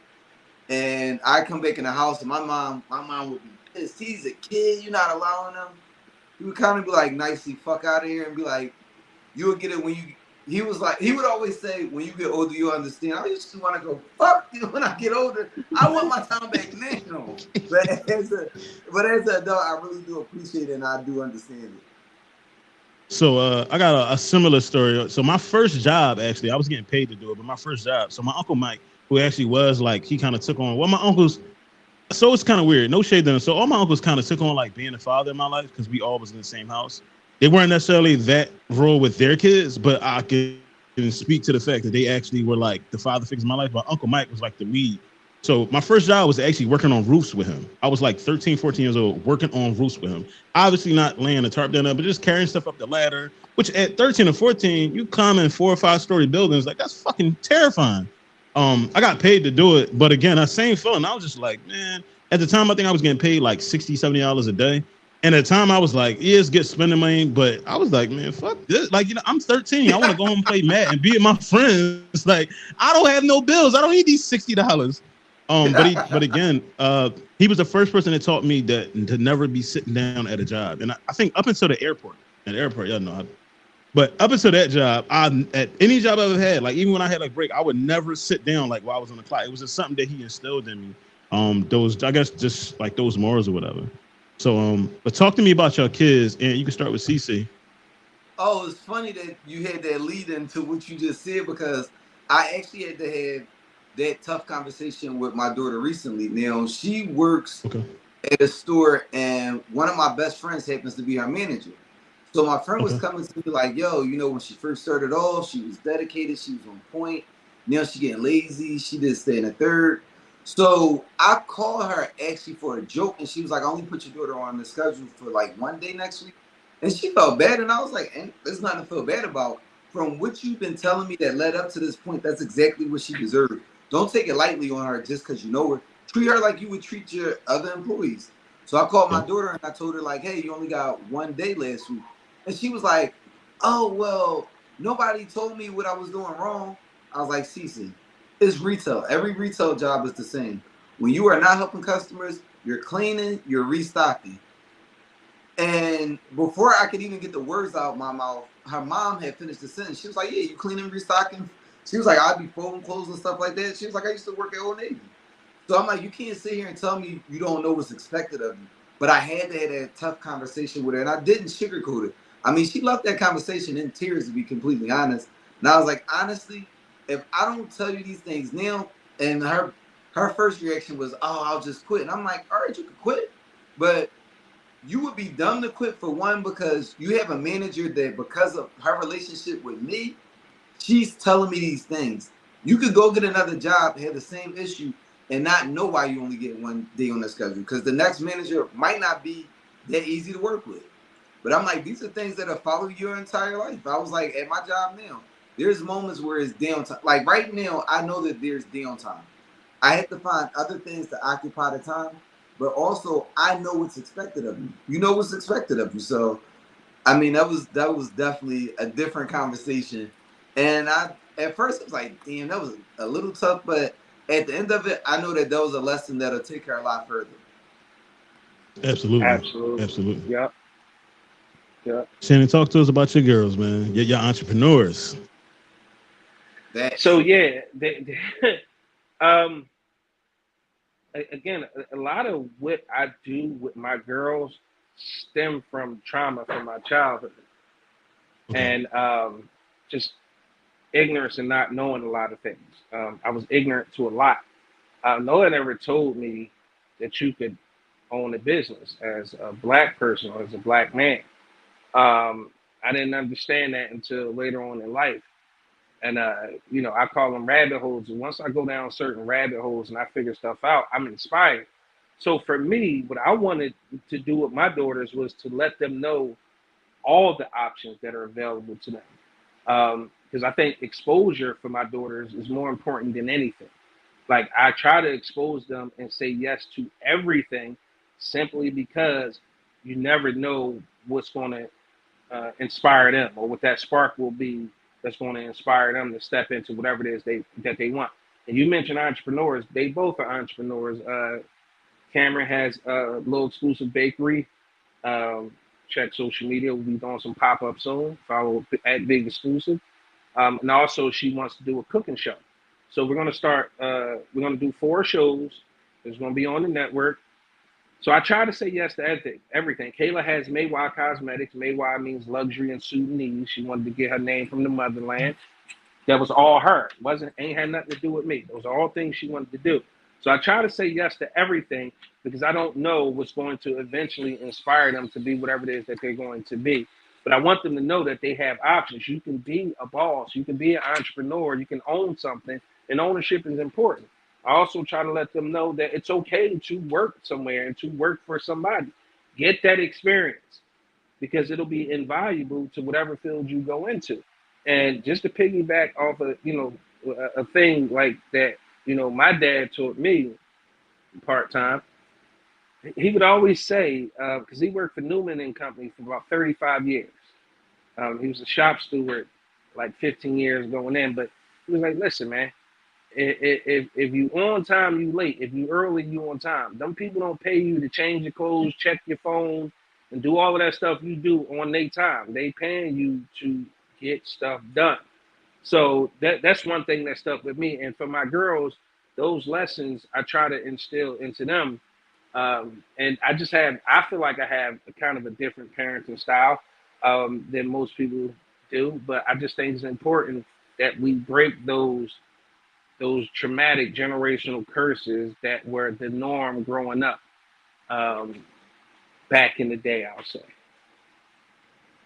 And I come back in the house and my mom would be pissed. He's a kid, you're not allowing him. He would kind of be like nicely fuck out of here and be like, you would get it when you. He was like, he would always say, when you get older, you understand. I used to want to go fuck you when I get older. I want my time back now. But as an adult, I really do appreciate it and I do understand it. So I got a similar story. So my first job, actually, I was getting paid to do it, but my first job. So my uncle Mike, who actually was like, he kind of took on. Well, my uncles. So it's kind of weird. No shade to them. So all my uncles kind of took on like being a father in my life because we all was in the same house. They weren't necessarily that role with their kids, but I can speak to the fact that they actually were like the father figures in my life. My uncle Mike was like the lead. So my first job was actually working on roofs with him. I was like 13, 14 years old, working on roofs with him. Obviously not laying the tarp down there, but just carrying stuff up the ladder, which at 13 or 14, you climb in 4 or 5 story buildings. Like that's fucking terrifying. I got paid to do it, but again, that same feeling, I was just like, man, at the time, I think I was getting paid like 60, $70 a day. And at the time, I was like, yeah, it's good spending money. But I was like, man, fuck this. Like, I'm 13. I want to go home and play Matt and be with my friends. Like, I don't have no bills. I don't need these $60. But again, he was the first person that taught me that to never be sitting down at a job. And I think up until the airport, y'all know, but up until that job, I at any job I ever had, like even when I had a break, I would never sit down like while I was on the clock. It was just something that he instilled in me. Those I guess just like those morals or whatever. So but talk to me about your kids, and you can start with CC. Oh, it's funny that you had that lead into what you just said because I actually had to have that tough conversation with my daughter recently. Now, she works Okay. at a store, and one of my best friends happens to be her manager. So my friend was Okay. coming to me like, "Yo, you know, when she first started off, she was dedicated, she was on point. Now she getting lazy. She did stay in a third." So I called her actually for a joke, and she was like, "I only put your daughter on the schedule for like one day next week," and she felt bad, and I was like, "And there's nothing to feel bad about. From what you've been telling me that led up to this point, that's exactly what she deserved. Don't take it lightly on her just because you know her. Treat her like you would treat your other employees." So I called my Yep. daughter and I told her like, "Hey, you only got one day last week," and she was like, "Oh well, nobody told me what I was doing wrong." I was like, "Cece, it's retail. Every retail job is the same. When you are not helping customers, you're cleaning, you're restocking." And before I could even get the words out my mouth, her mom had finished the sentence. She was like, "Yeah, you cleaning, restocking." She was like, "I'd be folding clothes and stuff like that." She was like, "I used to work at Old Navy." So I'm like, you can't sit here and tell me you don't know what's expected of you. But I had to have that tough conversation with her, and I didn't sugarcoat it. I mean, she left that conversation in tears, to be completely honest. And I was like, honestly, if I don't tell you these things now, and her first reaction was, "Oh, I'll just quit." And I'm like, all right, you can quit, but you would be dumb to quit for one because you have a manager that because of her relationship with me, she's telling me these things. You could go get another job, have the same issue, and not know why you only get one day on the schedule because the next manager might not be that easy to work with. But I'm like, these are things that have followed your entire life. I was like, at my job now, there's moments where it's downtime. Like right now, I know that there's downtime. I have to find other things to occupy the time, but also I know what's expected of you. You know what's expected of you. So I mean, that was definitely a different conversation. And I at first I was like, damn, that was a little tough, but at the end of it, I know that was a lesson that'll take her a lot further. Absolutely. Absolutely. Absolutely. Yep. Yep. Shannon, talk to us about your girls, man. You're entrepreneurs. That So too. yeah, um, again, a lot of what I do with my girls stem from trauma from my childhood. Okay. and just ignorance and not knowing a lot of things. I was ignorant to a lot. No one ever told me that you could own a business as a black person or as a black man. I didn't understand that until later on in life. And I call them rabbit holes. And once I go down certain rabbit holes and I figure stuff out, I'm inspired. So for me, what I wanted to do with my daughters was to let them know all the options that are available to them. Because I think exposure for my daughters is more important than anything. Like I try to expose them and say yes to everything, simply because you never know what's going to inspire them, or what that spark will be that's going to inspire them to step into whatever it is they want. And you mentioned entrepreneurs; they both are entrepreneurs. Cameron has a little exclusive bakery. Um, Check social media; we'll be doing some pop up soon. Follow at Big Exclusive. And also, she wants to do a cooking show. So we're going to start. We're going to do 4 shows. It's going to be on the network. So I try to say yes to everything. Everything. Kayla has Maywa Cosmetics. Maywa means luxury in Sudanese. She wanted to get her name from the motherland. That was all her. Wasn't ain't had nothing to do with me. Those are all things she wanted to do. So I try to say yes to everything because I don't know what's going to eventually inspire them to be whatever it is that they're going to be. But I want them to know that they have options. You can be a boss. You can be an entrepreneur. You can own something, and ownership is important. I also try to let them know that it's okay to work somewhere and to work for somebody. Get that experience because it'll be invaluable to whatever field you go into. And just to piggyback off of, a thing like that, my dad taught me part time. He would always say, because he worked for Newman and Company for about 35 years. He was a shop steward, like 15 years going in. But he was like, listen, man, if you on time, you late. If you early, you on time. Them people don't pay you to change your clothes, check your phone, and do all of that stuff you do on their time. They paying you to get stuff done. So that's one thing that stuck with me. And for my girls, those lessons I try to instill into them. And I feel like I have a kind of a different parenting style than most people do. But I just think it's important that we break those traumatic generational curses that were the norm growing up um, back in the day, I'll say.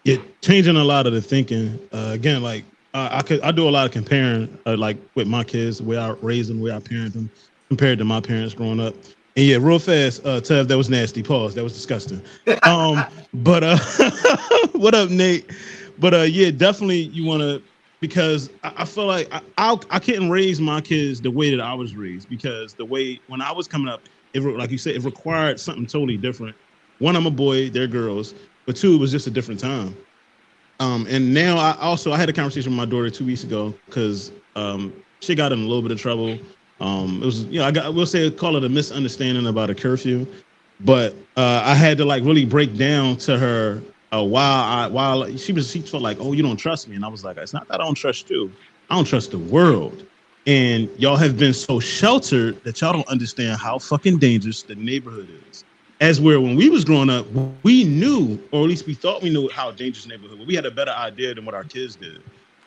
Yeah, changing a lot of the thinking. Again, like I do a lot of comparing, like with my kids, the way I raised them, the way I parent them, compared to my parents growing up. And yeah, real fast, Tev, that was nasty. Pause. That was disgusting. But what up, Nate? But yeah, definitely you want to because I feel like I couldn't raise my kids the way that I was raised because the way when I was coming up, like you said, it required something totally different. One, I'm a boy, they're girls, but two, it was just a different time. And now I had a conversation with my daughter 2 weeks ago because she got in a little bit of trouble. It was we'll say call it a misunderstanding about a curfew, but I had to like really break down to her while she felt like, oh, you don't trust me, and I was like, it's not that I don't trust you, I don't trust the world. And y'all have been so sheltered that y'all don't understand how fucking dangerous the neighborhood is. As where when we was growing up, we knew, or at least we thought we knew how dangerous neighborhood was. We had a better idea than what our kids did.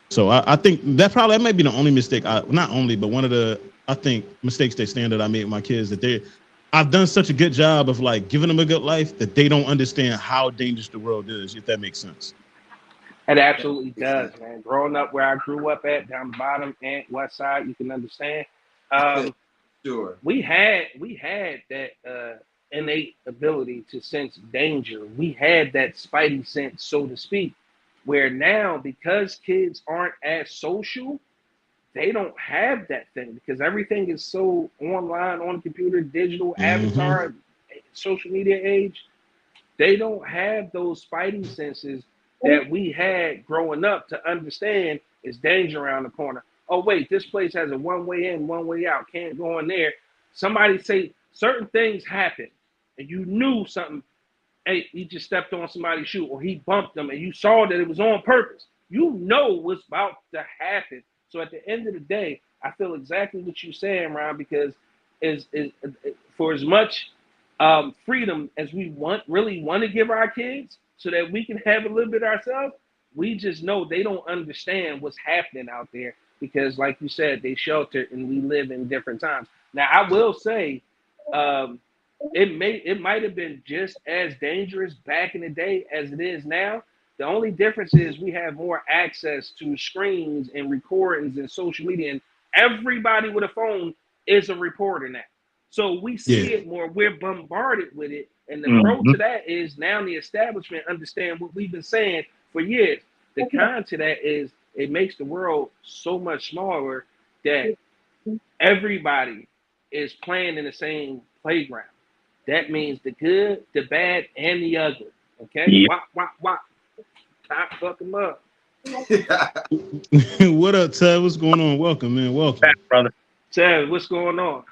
So I think that might be the only mistake. Not only, but one of the I think mistakes that stand that I made with my kids that I've done such a good job of like giving them a good life that they don't understand how dangerous the world is. If that makes sense. It absolutely does, man. Growing up where I grew up at, down the bottom and west side, you can understand. Um, Sure. we had that innate ability to sense danger. We had that spidey sense, so to speak. Where now, because kids aren't as social, they don't have that thing because everything is so online, on the computer, digital, Mm-hmm. avatar, social media age. They don't have those spidey senses that we had growing up to understand is danger around the corner. Oh wait, this place has a one way in, one way out. Can't go in there. Somebody say certain things happen, and you knew something. Hey, he just stepped on somebody's shoe, or he bumped them, and you saw that it was on purpose. You know what's about to happen. So at the end of the day, I feel exactly what you're saying, Ron, because is for as much freedom as we really want to give our kids, so that we can have a little bit ourselves. we just know they don't understand what's happening out there because, like you said, they sheltered and we live in different times. Now, I will say, um, it might have been just as dangerous back in the day as it is now. The only difference is we have more access to screens and recordings and social media, and everybody with a phone is a reporter now. So we Yeah. see it more. We're bombarded with it, and the pro Mhm. to that is now the establishment understand what we've been saying for years. The con to that is it makes the world so much smaller that everybody is playing in the same playground. That means the good, the bad, and the ugly. Okay? Yeah, Wop, wop, wop. Time to fuck them up. What up, Ted? What's going on? Welcome, man. Welcome. brother. Chad, what's going on?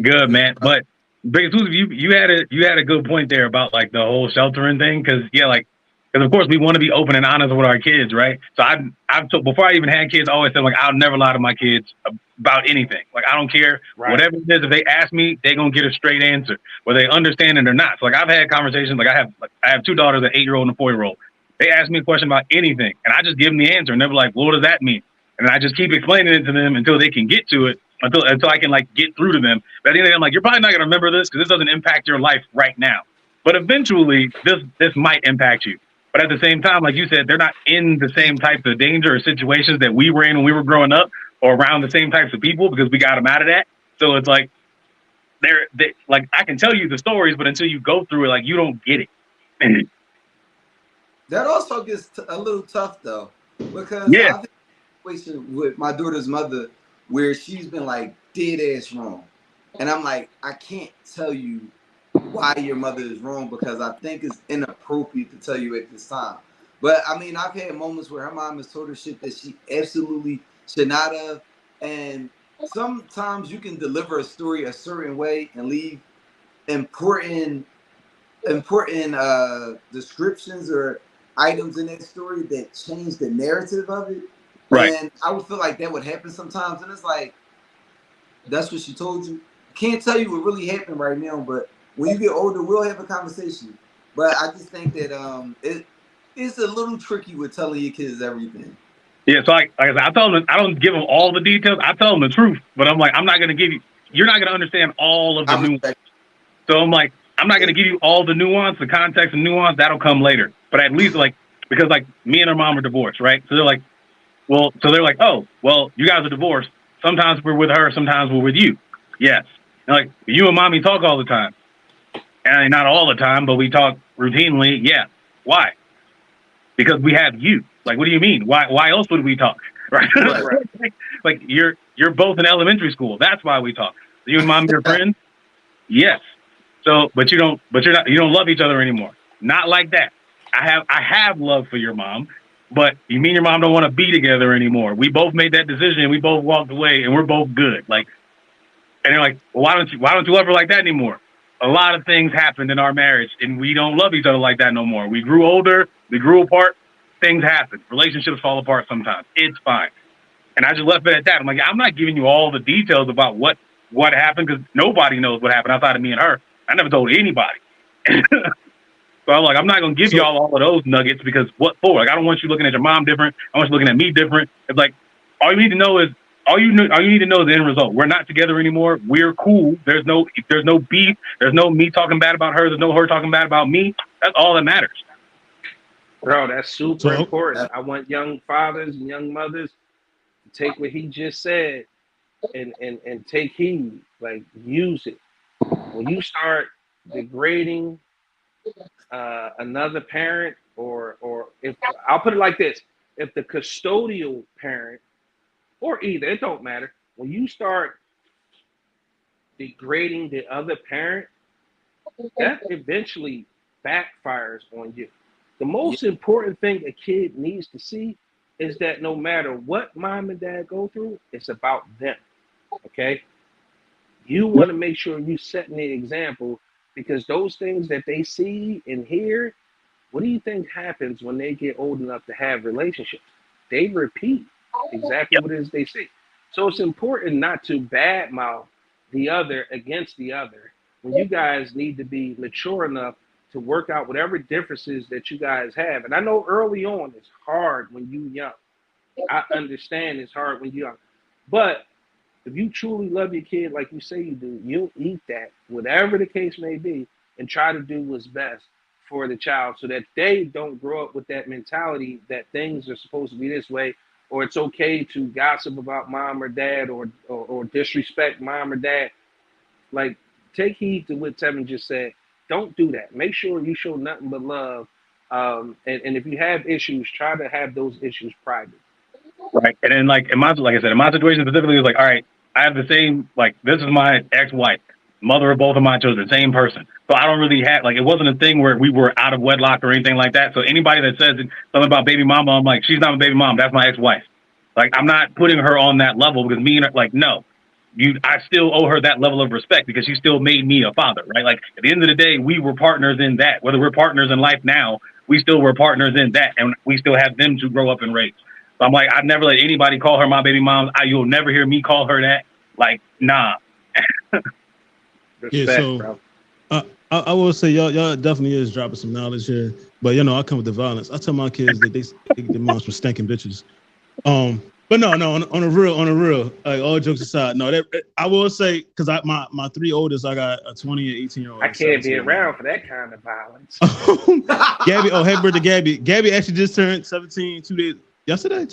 Good, man. But Big Exclusive, you had a good point there about like the whole sheltering thing, because yeah, like because of course we want to be open and honest with our kids, right? So I've told, before I even had kids, I always said like I'll never lie to my kids about anything. Like I don't care Right. whatever it is. If they ask me, they gonna get a straight answer, whether they understand it or not. So like I've had conversations. Like I have two daughters, an 8-year-old and a 4-year-old. They ask me a question about anything, and I just give them the answer, and they're like, well, "What does that mean?" And I just keep explaining it to them until they can get to it, until I can like get through to them. But at the end of the day, I'm like, you're probably not gonna remember this because this doesn't impact your life right now. But eventually, this might impact you. But at the same time, like you said, they're not in the same types of danger or situations that we were in when we were growing up, or around the same types of people because we got them out of that. So it's like they like I can tell you the stories, but until you go through it, like you don't get it. That also gets a little tough though, because Yeah, I've been in a situation with my daughter's mother where she's been like dead ass wrong, and I'm like, I can't tell you why your mother is wrong because I think it's inappropriate to tell you at this time. But I mean, I've had moments where her mom has told her shit that she absolutely should not have, and sometimes you can deliver a story a certain way and leave important descriptions or items in that story that change the narrative of it. right. And I would feel like that would happen sometimes. And it's like, that's what she told you. Can't tell you what really happened right now, but when you get older, we'll have a conversation. But I just think that it's a little tricky with telling your kids everything. Yeah, so like I said, I tell them I don't give them all the details. I tell them the truth, but I'm like I'm not gonna give you. You're not gonna understand all of the I nuance. respect So I'm like I'm not gonna give you all the nuance, the context and nuance. That'll come later. But at least like because like me and her mom are divorced, right? So they're like, well, so they're like, oh, well, you guys are divorced. Sometimes we're with her, sometimes we're with you. Yes. And like you and mommy talk all the time, and not all the time, but we talk routinely. Yeah. Why? Because we have you. Like, what do you mean? Why else would we talk? Right? right. Right. Like you're both in elementary school. That's why we talk. You and mom are friends? Yes. So you don't love each other anymore. Not like that. I have love for your mom, but you mean your mom don't want to be together anymore. We both made that decision, we both walked away and we're both good. Like and they're like, well, why don't you love her like that anymore? A lot of things happened in our marriage and we don't love each other like that no more. We grew older, we grew apart, things happen. Relationships fall apart sometimes. It's fine. And I just left it at that. I'm like, I'm not giving you all the details about what happened because nobody knows what happened outside of me and her. I never told anybody. So I'm like, I'm not gonna give So y'all all of those nuggets because what for? Like, I don't want you looking at your mom different. I want you looking at me different. It's like all you need to know is all you need to know is the end result. We're not together anymore. We're cool. There's no beef. There's no me talking bad about her. There's no her talking bad about me. That's all that matters. Bro, that's super so important. I want young fathers and young mothers to take what he just said and take heed. Like, use it. When you start degrading another parent, or if I'll put it like this, if the custodial parent or either, it don't matter. When you start degrading the other parent, that eventually backfires on you. The Yeah. most important thing a kid needs to see is that no matter what mom and dad go through, it's about them. Okay? You want to make sure you setting the example because those things that they see and hear, what do you think happens when they get old enough to have relationships? They repeat exactly Yep. what it is they see. So it's important not to badmouth the other against the other when you guys need to be mature enough to work out whatever differences that you guys have. And I know early on it's hard when you young. I understand it's hard when you're young. But if you truly love your kid like you say you do, you'll eat that, whatever the case may be, and try to do what's best for the child so that they don't grow up with that mentality that things are supposed to be this way, or it's okay to gossip about mom or dad, or disrespect mom or dad. Like, take heed to what Tevin just said. Don't do that. Make sure you show nothing but love. And if you have issues, try to have those issues private. Right. And then like like I said, in my situation specifically, it was like, all right, I have the same, like, this is my ex-wife, mother of both of my children, same person. So I don't really have, like, it wasn't a thing where we were out of wedlock or anything like that. So anybody that says something about baby mama, I'm like, she's not my baby mom. That's my ex-wife. Like, I'm not putting her on that level because me and her, like, no, I still owe her that level of respect because she still made me a father, right? Like, at the end of the day, we were partners in that. Whether we're partners in life now, we still were partners in that, and we still have them to grow up and raise. So I'm like, I'd never let anybody call her my baby mom. You'll never hear me call her that. Like, nah. Respect, Yeah, so bro. I will say y'all definitely is dropping some knowledge here, but I come with the violence. I tell my kids that they their moms from stinking bitches. But no, on a real, like, all jokes aside, no, that I will say, because my three oldest, I got a 20 and 18-year-old. I can't be around for that kind of violence. Gabby, happy birthday, Gabby. Gabby actually just turned 17 2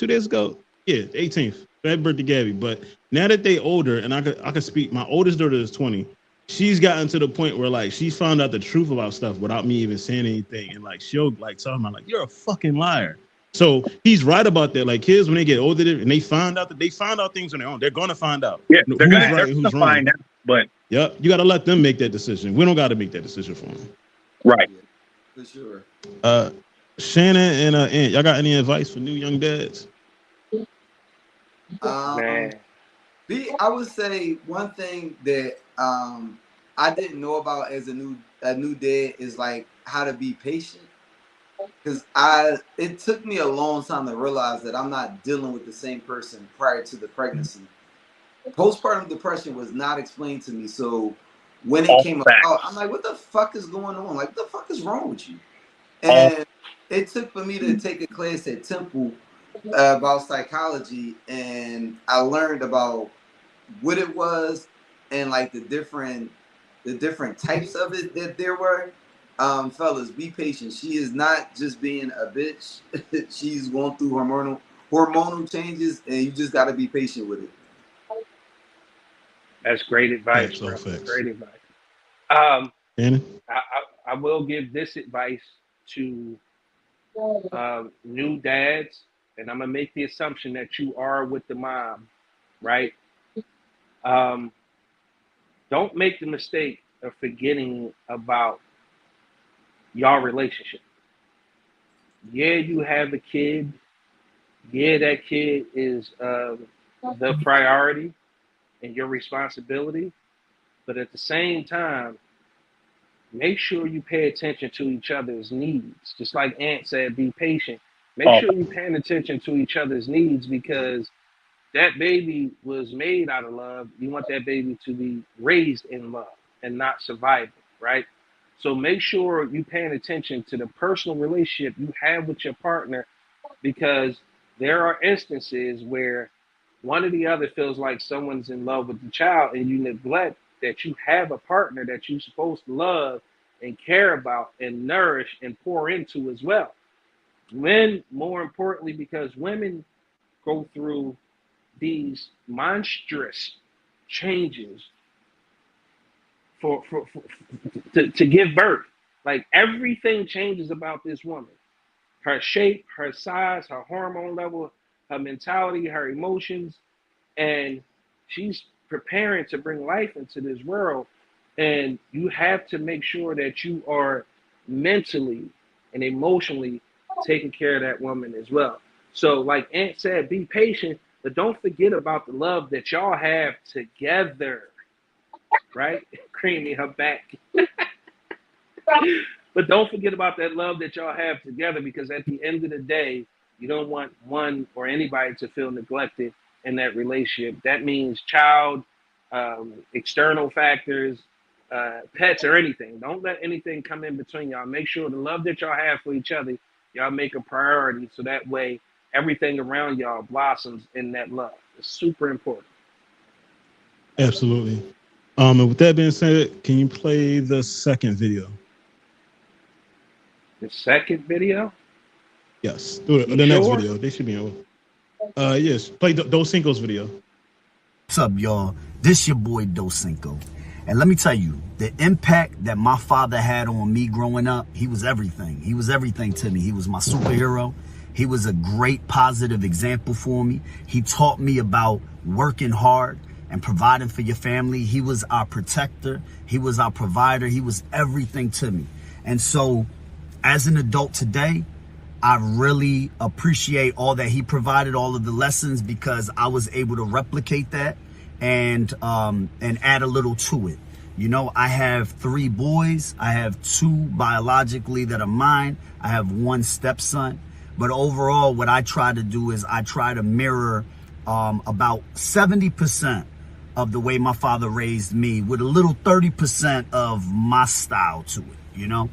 days ago. Yeah, 18th. Happy birthday, Gabby. But now that they older, and I could speak, my oldest daughter is 20. She's gotten to the point where, like, she's found out the truth about stuff without me even saying anything, and like she'll like tell me, like, you're a fucking liar. So he's right about that. Like, kids, when they get older and they find out things on their own, they're gonna find out. Yeah, who's they're right gonna and who's wrong. find out, but Yep, you got to let them make that decision. We don't got to make that decision for them. Right. Yeah, for sure. Shannon and Ant, y'all got any advice for new young dads? Man. I would say one thing that I didn't know about as a new dad is like how to be patient. Because it took me a long time to realize that I'm not dealing with the same person prior to the pregnancy. Postpartum depression was not explained to me. So when it came about, I'm like, what the fuck is going on? Like, what the fuck is wrong with you? And it took for me to take a class at Temple about psychology, and I learned about what it was and like the different types of it that there were. Fellas, be patient. She is not just being a bitch. She's going through hormonal changes, and you just got to be patient with it. That's great advice, Facts, bro. facts. Great advice. Anna? I will give this advice to new dads, and I'm gonna make the assumption that you are with the mom, right? Don't make the mistake of forgetting about your relationship. Yeah, you have a kid. Yeah, that kid is the priority and your responsibility. But at the same time, make sure you pay attention to each other's needs. Just like Ant said, be patient. Make sure you're paying attention to each other's needs, because that baby was made out of love. You want that baby to be raised in love and not survival, right? So make sure you're paying attention to the personal relationship you have with your partner, because there are instances where one or the other feels like someone's in love with the child, and you neglect that you have a partner that you're supposed to love and care about and nourish and pour into as well. Men, more importantly, because women go through these monstrous changes to give birth. Like, everything changes about this woman. Her shape, her size, her hormone level, her mentality, her emotions, and she's preparing to bring life into this world. And you have to make sure that you are mentally and emotionally taking care of that woman as well. So, like Ant said, be patient, but don't forget about the love that y'all have together, right? Creamy her back. But don't forget about that love that y'all have together, because at the end of the day, you don't want one or anybody to feel neglected in that relationship. That means external factors, pets or anything. Don't let anything come in between y'all. Make sure the love that y'all have for each other, y'all make a priority, so that way everything around y'all blossoms in that love. It's super important. Absolutely. And with that being said, can you play the second video? The second video, Yes, you the next sure? video. They should be on. Yes, play Dos Cinco's video. What's up, y'all? This your boy Docinco. And let me tell you, the impact that my father had on me growing up, he was everything. He was everything to me. He was my superhero. He was a great positive example for me. He taught me about working hard and providing for your family. He was our protector. He was our provider. He was everything to me. And so as an adult today, I really appreciate all that he provided, all of the lessons, because I was able to replicate that and add a little to it. You know, I have 3 boys. I have 2 biologically that are mine. I have 1 stepson. But overall, what I try to do is I try to mirror about 70% of the way my father raised me, with a little 30% of my style to it, you know?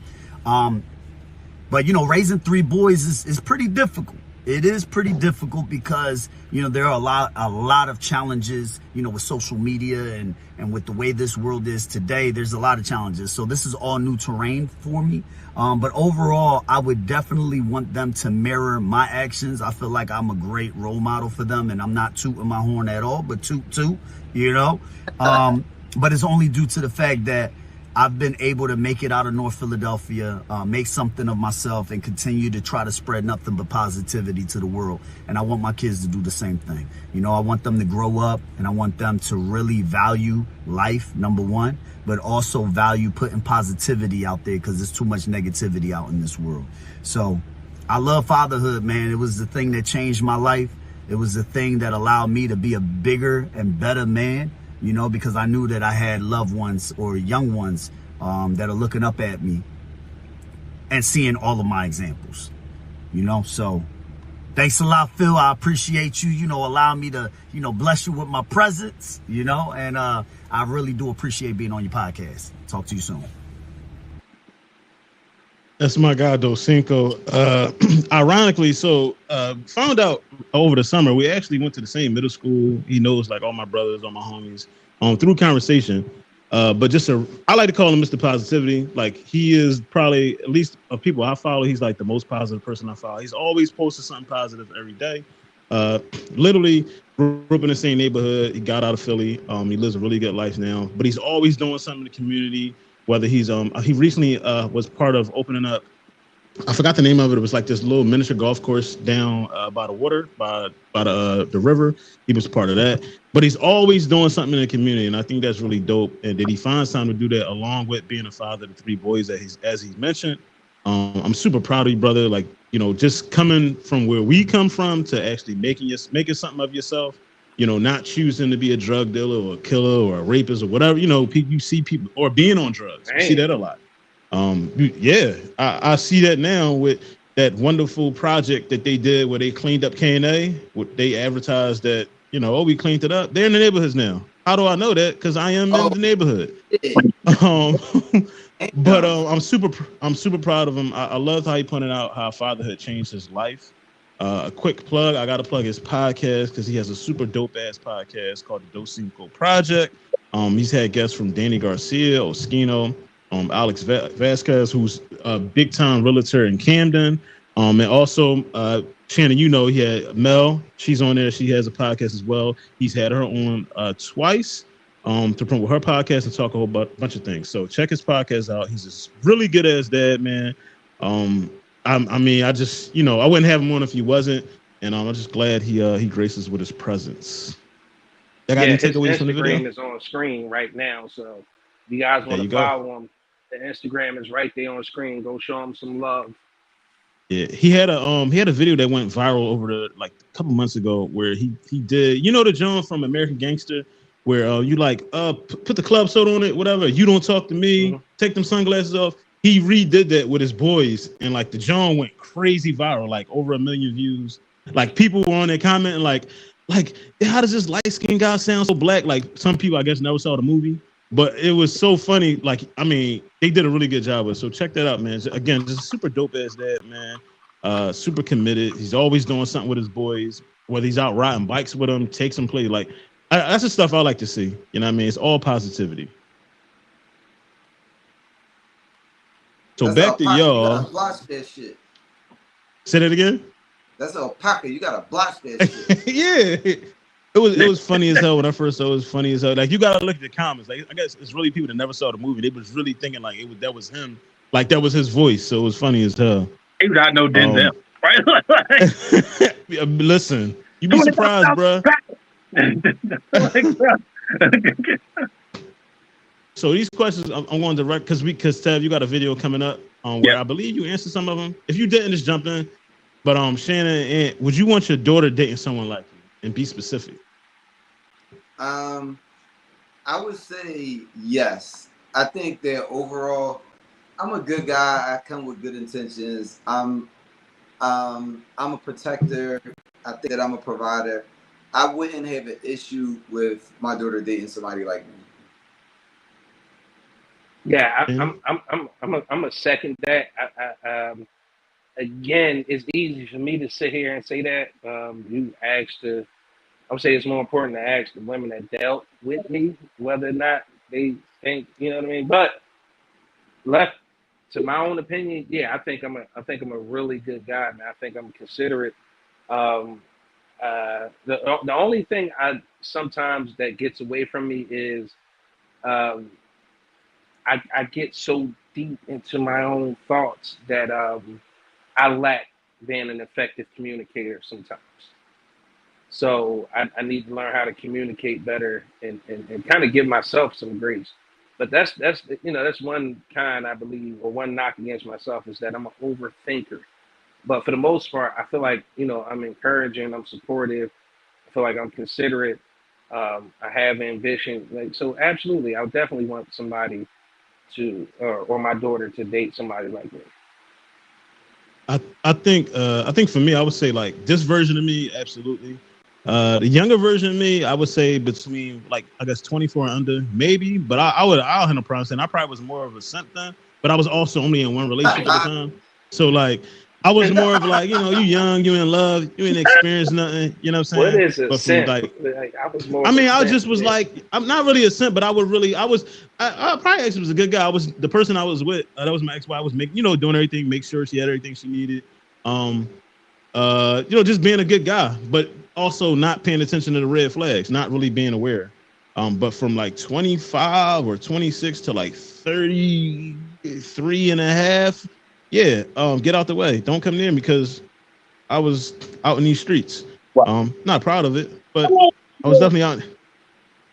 But, you know, raising 3 boys is pretty difficult. It is pretty difficult because, you know, there are a lot of challenges, you know, with social media and with the way this world is today. There's a lot of challenges. So this is all new terrain for me. But overall, I would definitely want them to mirror my actions. I feel like I'm a great role model for them, and I'm not tooting my horn at all, but toot, you know. But it's only due to the fact that I've been able to make it out of North Philadelphia, make something of myself, and continue to try to spread nothing but positivity to the world. And I want my kids to do the same thing. You know, I want them to grow up, and I want them to really value life, number one, but also value putting positivity out there, because there's too much negativity out in this world. So I love fatherhood, man. It was the thing that changed my life. It was the thing that allowed me to be a bigger and better man. You know, because I knew that I had loved ones or young ones that are looking up at me and seeing all of my examples, you know. So thanks a lot, Phil. I appreciate you, you know, allowing me to, you know, bless you with my presence, you know, and I really do appreciate being on your podcast. Talk to you soon. That's my guy, Dos Cinco. Ironically, so found out over the summer, we actually went to the same middle school. He knows like all my brothers, all my homies, through conversation. But I like to call him Mr. Positivity. Like, he is probably, at least of people I follow, he's like the most positive person I follow. He's always posting something positive every day. Literally grew up in the same neighborhood. He got out of Philly. He lives a really good life now, but he's always doing something in the community. Whether he's he recently was part of opening up, I forgot the name of it. It was like this little miniature golf course down by the water, by the river. He was part of that. But he's always doing something in the community, and I think that's really dope. And did he find time to do that along with being a father to 3 boys that as he's mentioned. I'm super proud of you, brother. Like, you know, just coming from where we come from to actually making something of yourself. You know, not choosing to be a drug dealer or a killer or a rapist or whatever. You know, you see people, or being on drugs. You see that a lot. Yeah, I see that now with that wonderful project that they did where they cleaned up K&A. They advertised that, you know, we cleaned it up. They're in the neighborhoods now. How do I know that? Because I am in the neighborhood. But I'm super proud of him. I love how he pointed out how fatherhood changed his life. A quick plug, I got to plug his podcast because he has a super dope ass podcast called the Dos Cinco Project. He's had guests from Danny Garcia, Oskino, Alex Vasquez, who's a big time realtor in Camden. And also, Shannon, you know, he had Mel. She's on there. She has a podcast as well. He's had her on twice to promote her podcast and talk a whole bunch of things. So check his podcast out. He's a really good ass dad, man. I mean, I just, you know, I wouldn't have him on if he wasn't, and I'm just glad he graces with his presence. Yeah, his Instagram is on screen right now, so if you guys want to follow him, the Instagram is right there on screen. Go show him some love. Yeah, he had a video that went viral over a couple months ago where he did, you know, the John from American Gangster, where you like put the club soda on it, whatever. You don't talk to me. Take them sunglasses off. He redid that with his boys, and like the John went crazy viral, like over 1 million views. Like, people were on there commenting like, how does this light skinned guy sound so black? Like, some people I guess never saw the movie, But it was so funny. Like, I mean, they did a really good job with it. So check that out, man. Again, just a super dope ass dad, man. Super committed. He's always doing something with his boys, whether he's out riding bikes with them, takes them play. Like, that's the stuff I like to see. You know what I mean? It's all positivity. So That's back to alpaca. You gotta y'all. blotch that shit. Say that again. That's alpaca. You gotta blotch that shit. Yeah. It was funny as hell when I first saw it. It was funny as hell. Like, you gotta look at the comments. Like, I guess it's really people that never saw the movie. They was really thinking like that was him, like that was his voice. So it was funny as hell. He was not no Denzel, Um, right? listen, you'd be surprised, bro. Like, So these questions I'm going direct because Tev, you got a video coming up where yeah. I believe you answered some of them. If you didn't, just jump in. But Shannon, would you want your daughter dating someone like you? And be specific. I would say yes. I think that overall, I'm a good guy. I come with good intentions. I'm a protector. I think that I'm a provider. I wouldn't have an issue with my daughter dating somebody like me. Yeah, Shannon? I'm a second that. Again, it's easy for me to sit here and say that. You asked the, I would say it's more important to ask the women that dealt with me whether or not they think, you know what I mean. But left to my own opinion, yeah, I think I'm a really good guy, man. I think I'm considerate. Um, the only thing I sometimes that gets away from me is um, I get so deep into my own thoughts that I lack being an effective communicator sometimes. So I need to learn how to communicate better and kind of give myself some grace. But that's that's one kind I believe, or one knock against myself, is that I'm an overthinker. But for the most part, I feel like I'm encouraging, I'm supportive, I feel like I'm considerate, I have ambition. Like, so absolutely, I would definitely want somebody or my daughter to date somebody like me. I think for me, I would say like this version of me, absolutely. The younger version of me, I would say between like I guess 24 and under, maybe. But I'll have no problem saying I probably was more of a simp then, but I was also only in one relationship at the time. So like I was more of like, you young, you in love, you ain't experienced nothing, you know what I'm What saying? is a But from simp? like Like, I was more I of a mean, I simp. just was Yeah. like, I'm not really a simp, but I probably actually was a good guy. I was the person I was with. That was my ex-wife. I was making, doing everything, make sure she had everything she needed. Um, just being a good guy, but also not paying attention to the red flags, not really being aware. But from like 25 or 26 to like 33 and a half, yeah, get out the way. Don't come near me because I was out in these streets. Well, Not proud of it, but I was definitely out.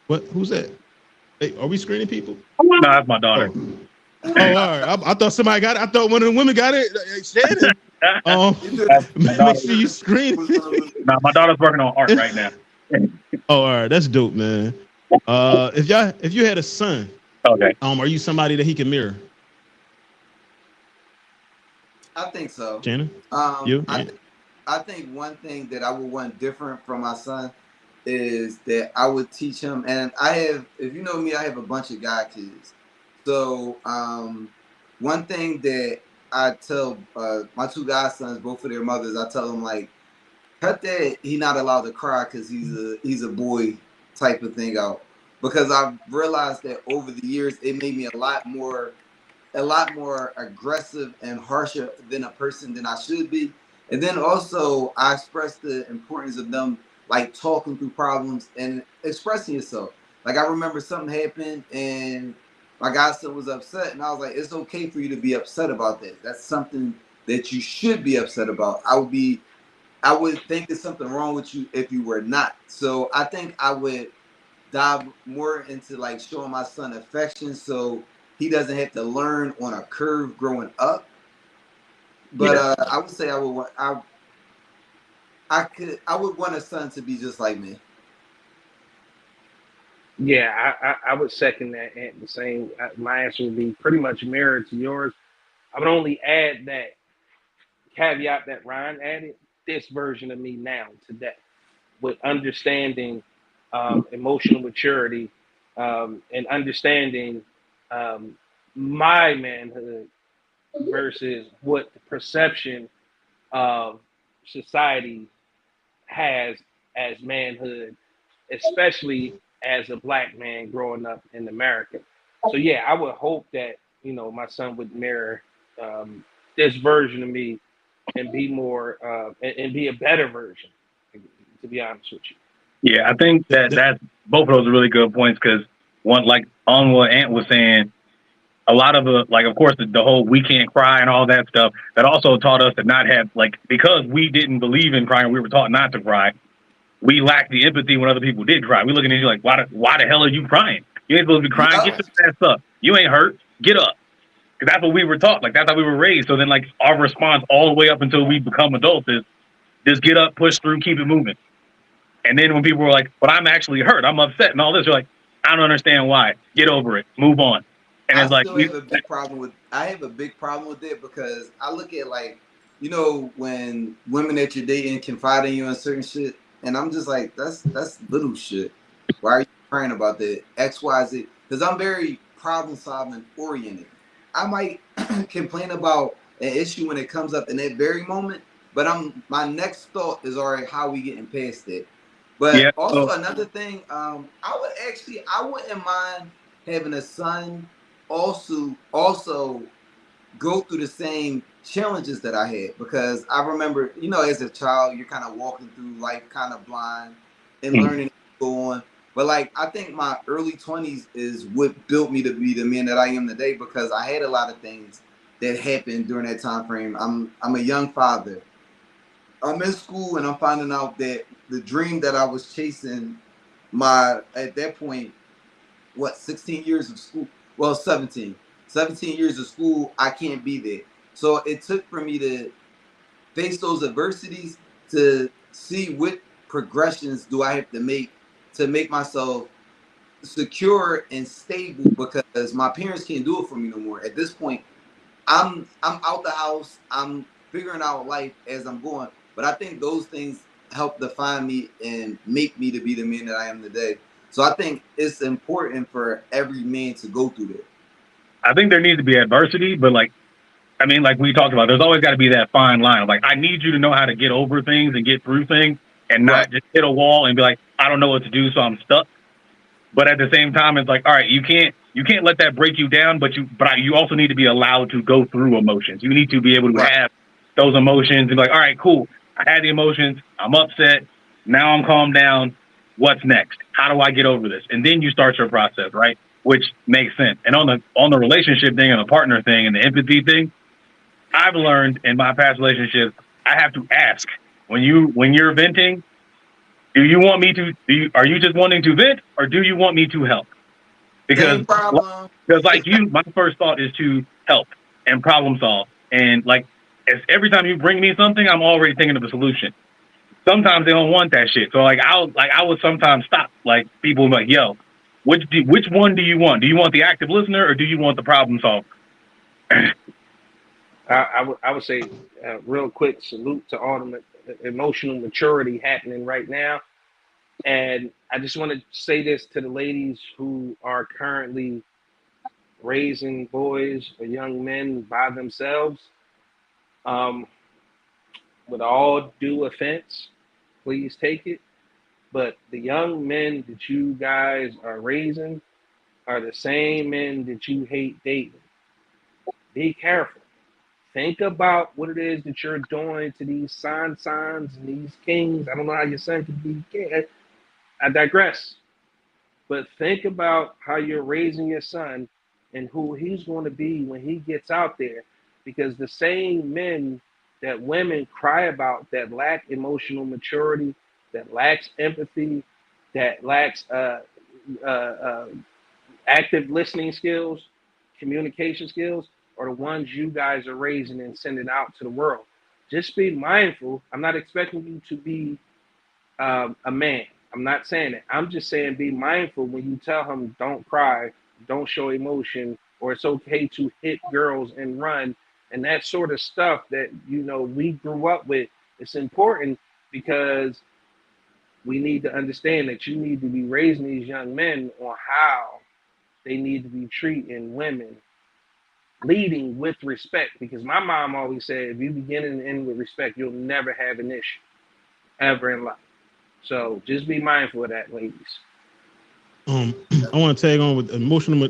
What? Who's that? Hey, are we screening people? no, that's my daughter. Oh, all right. I thought somebody got it. I thought one of the women got it. Hey, Shannon. Um, That's my make daughter. sure you screen. No, my daughter's working on art right now. Oh, all right. That's dope, man. If you had a son, Okay. are you somebody that he can mirror? I think so. Shannon, Um, you? I th- I think one thing that I would want different from my son is that I would teach him, and if you know me, I have a bunch of guy kids. So one thing that I tell my two godsons, both of their mothers, I tell them like, cut that he not allowed to cry because he's a boy type of thing out. Because I've realized that over the years, it made me a lot more aggressive and harsher than a person than I should be. And then also I express the importance of them like talking through problems and expressing yourself. Like I remember something happened and my godson was upset and I was like, it's okay for you to be upset about that. That's something that you should be upset about. I would think there's something wrong with you if you were not. So I think I would dive more into like showing my son affection so he doesn't have to learn on a curve growing up. But Yeah. I would say I would want a son to be just like me. Yeah, I would second that. And the same, my answer would be pretty much mirrored to yours. I would only add that caveat that Ryan added, this version of me now, today, with understanding, emotional maturity, and understanding my manhood versus what the perception of society has as manhood, especially as a black man growing up in America. So yeah, I would hope that my son would mirror this version of me and be more and be a better version. To be honest with you. Yeah, I think that both of those are really good points because one, like on what Ant was saying, a lot of the like, of course, the whole we can't cry and all that stuff. That also taught us to not have like because we didn't believe in crying, we were taught not to cry. We lacked the empathy when other people did cry. We looking at you like, why the hell are you crying? You ain't supposed to be crying. Get Yup. your ass up. You ain't hurt. Get up. Because that's what we were taught. Like that's how we were raised. So then, like our response all the way up until we become adults is just get up, push through, keep it moving. And then when people were like, "But I'm actually hurt. I'm upset," and all this, you're like, "I don't understand why. Get over it. Move on." And I it's like, still have a big problem with. I have a big problem with it because I look at like, when women that you're dating confide in you on certain shit, and I'm just like, that's little shit. Why are you crying about that? X, Y, Z. Because I'm very problem solving oriented. I might complain about an issue when it comes up in that very moment, but my next thought is already how we getting past it. yeah. But also So another thing, I wouldn't mind having a son also go through the same challenges that I had because I remember, as a child, you're kind of walking through life kind of blind and learning to go on. But like I think my early 20s is what built me to be the man that I am today because I had a lot of things that happened during that time frame. I'm a young father. I'm in school and I'm finding out that the dream that I was chasing at that point, 16 years of school, well, 17 years of school, I can't be there. So it took for me to face those adversities to see what progressions do I have to make myself secure and stable because my parents can't do it for me no more. At this point, I'm out the house. I'm figuring out life as I'm going. But I think those things help define me and make me to be the man that I am today. So I think it's important for every man to go through that. I think there needs to be adversity, but like, I mean, like we talked about, there's always got to be that fine line. Like, I need you to know how to get over things and get through things, and Right. not just hit a wall and be like, I don't know what to do, so I'm stuck. But at the same time, it's like, all right, you can't let that break you down, but you also need to be allowed to go through emotions. You need to be able to Right. have those emotions and be like, all right, cool. I had the emotions. I'm upset. Now I'm calmed down. What's next? How do I get over this? And then you start your process, right? Which makes sense. And on the relationship thing and the partner thing and the empathy thing, I've learned in my past relationships, I have to ask when you're venting, do you want me to? Are you just wanting to vent, or do you want me to help? Because Same problem. like you, my first thought is to help and problem solve. And like, every time you bring me something, I'm already thinking of a solution. Sometimes they don't want that shit. So like, I would sometimes stop like people like, yo, which one do you want? Do you want the active listener or do you want the problem solver? I would say real quick salute to all the emotional maturity happening right now. And I just want to say this to the ladies who are currently raising boys or young men by themselves. Um, with all due offense, please take it. But the young men that you guys are raising are the same men that you hate dating. Be careful. Think about what it is that you're doing to these signs and these kings. I don't know how your son could be king. I digress. But think about how you're raising your son and who he's going to be when he gets out there. Because the same men that women cry about that lack emotional maturity, that lacks empathy, that lacks uh, uh, active listening skills, communication skills, are the ones you guys are raising and sending out to the world. Just be mindful. I'm not expecting you to be a man. I'm not saying it. I'm just saying be mindful when you tell him don't cry, don't show emotion, or it's okay to hit girls and run and that sort of stuff that we grew up with. It's important because we need to understand that you need to be raising these young men on how they need to be treating women, leading with respect. Because my mom always said, if you begin and end with respect, you'll never have an issue ever in life. So just be mindful of that, ladies. I want to tag on with emotional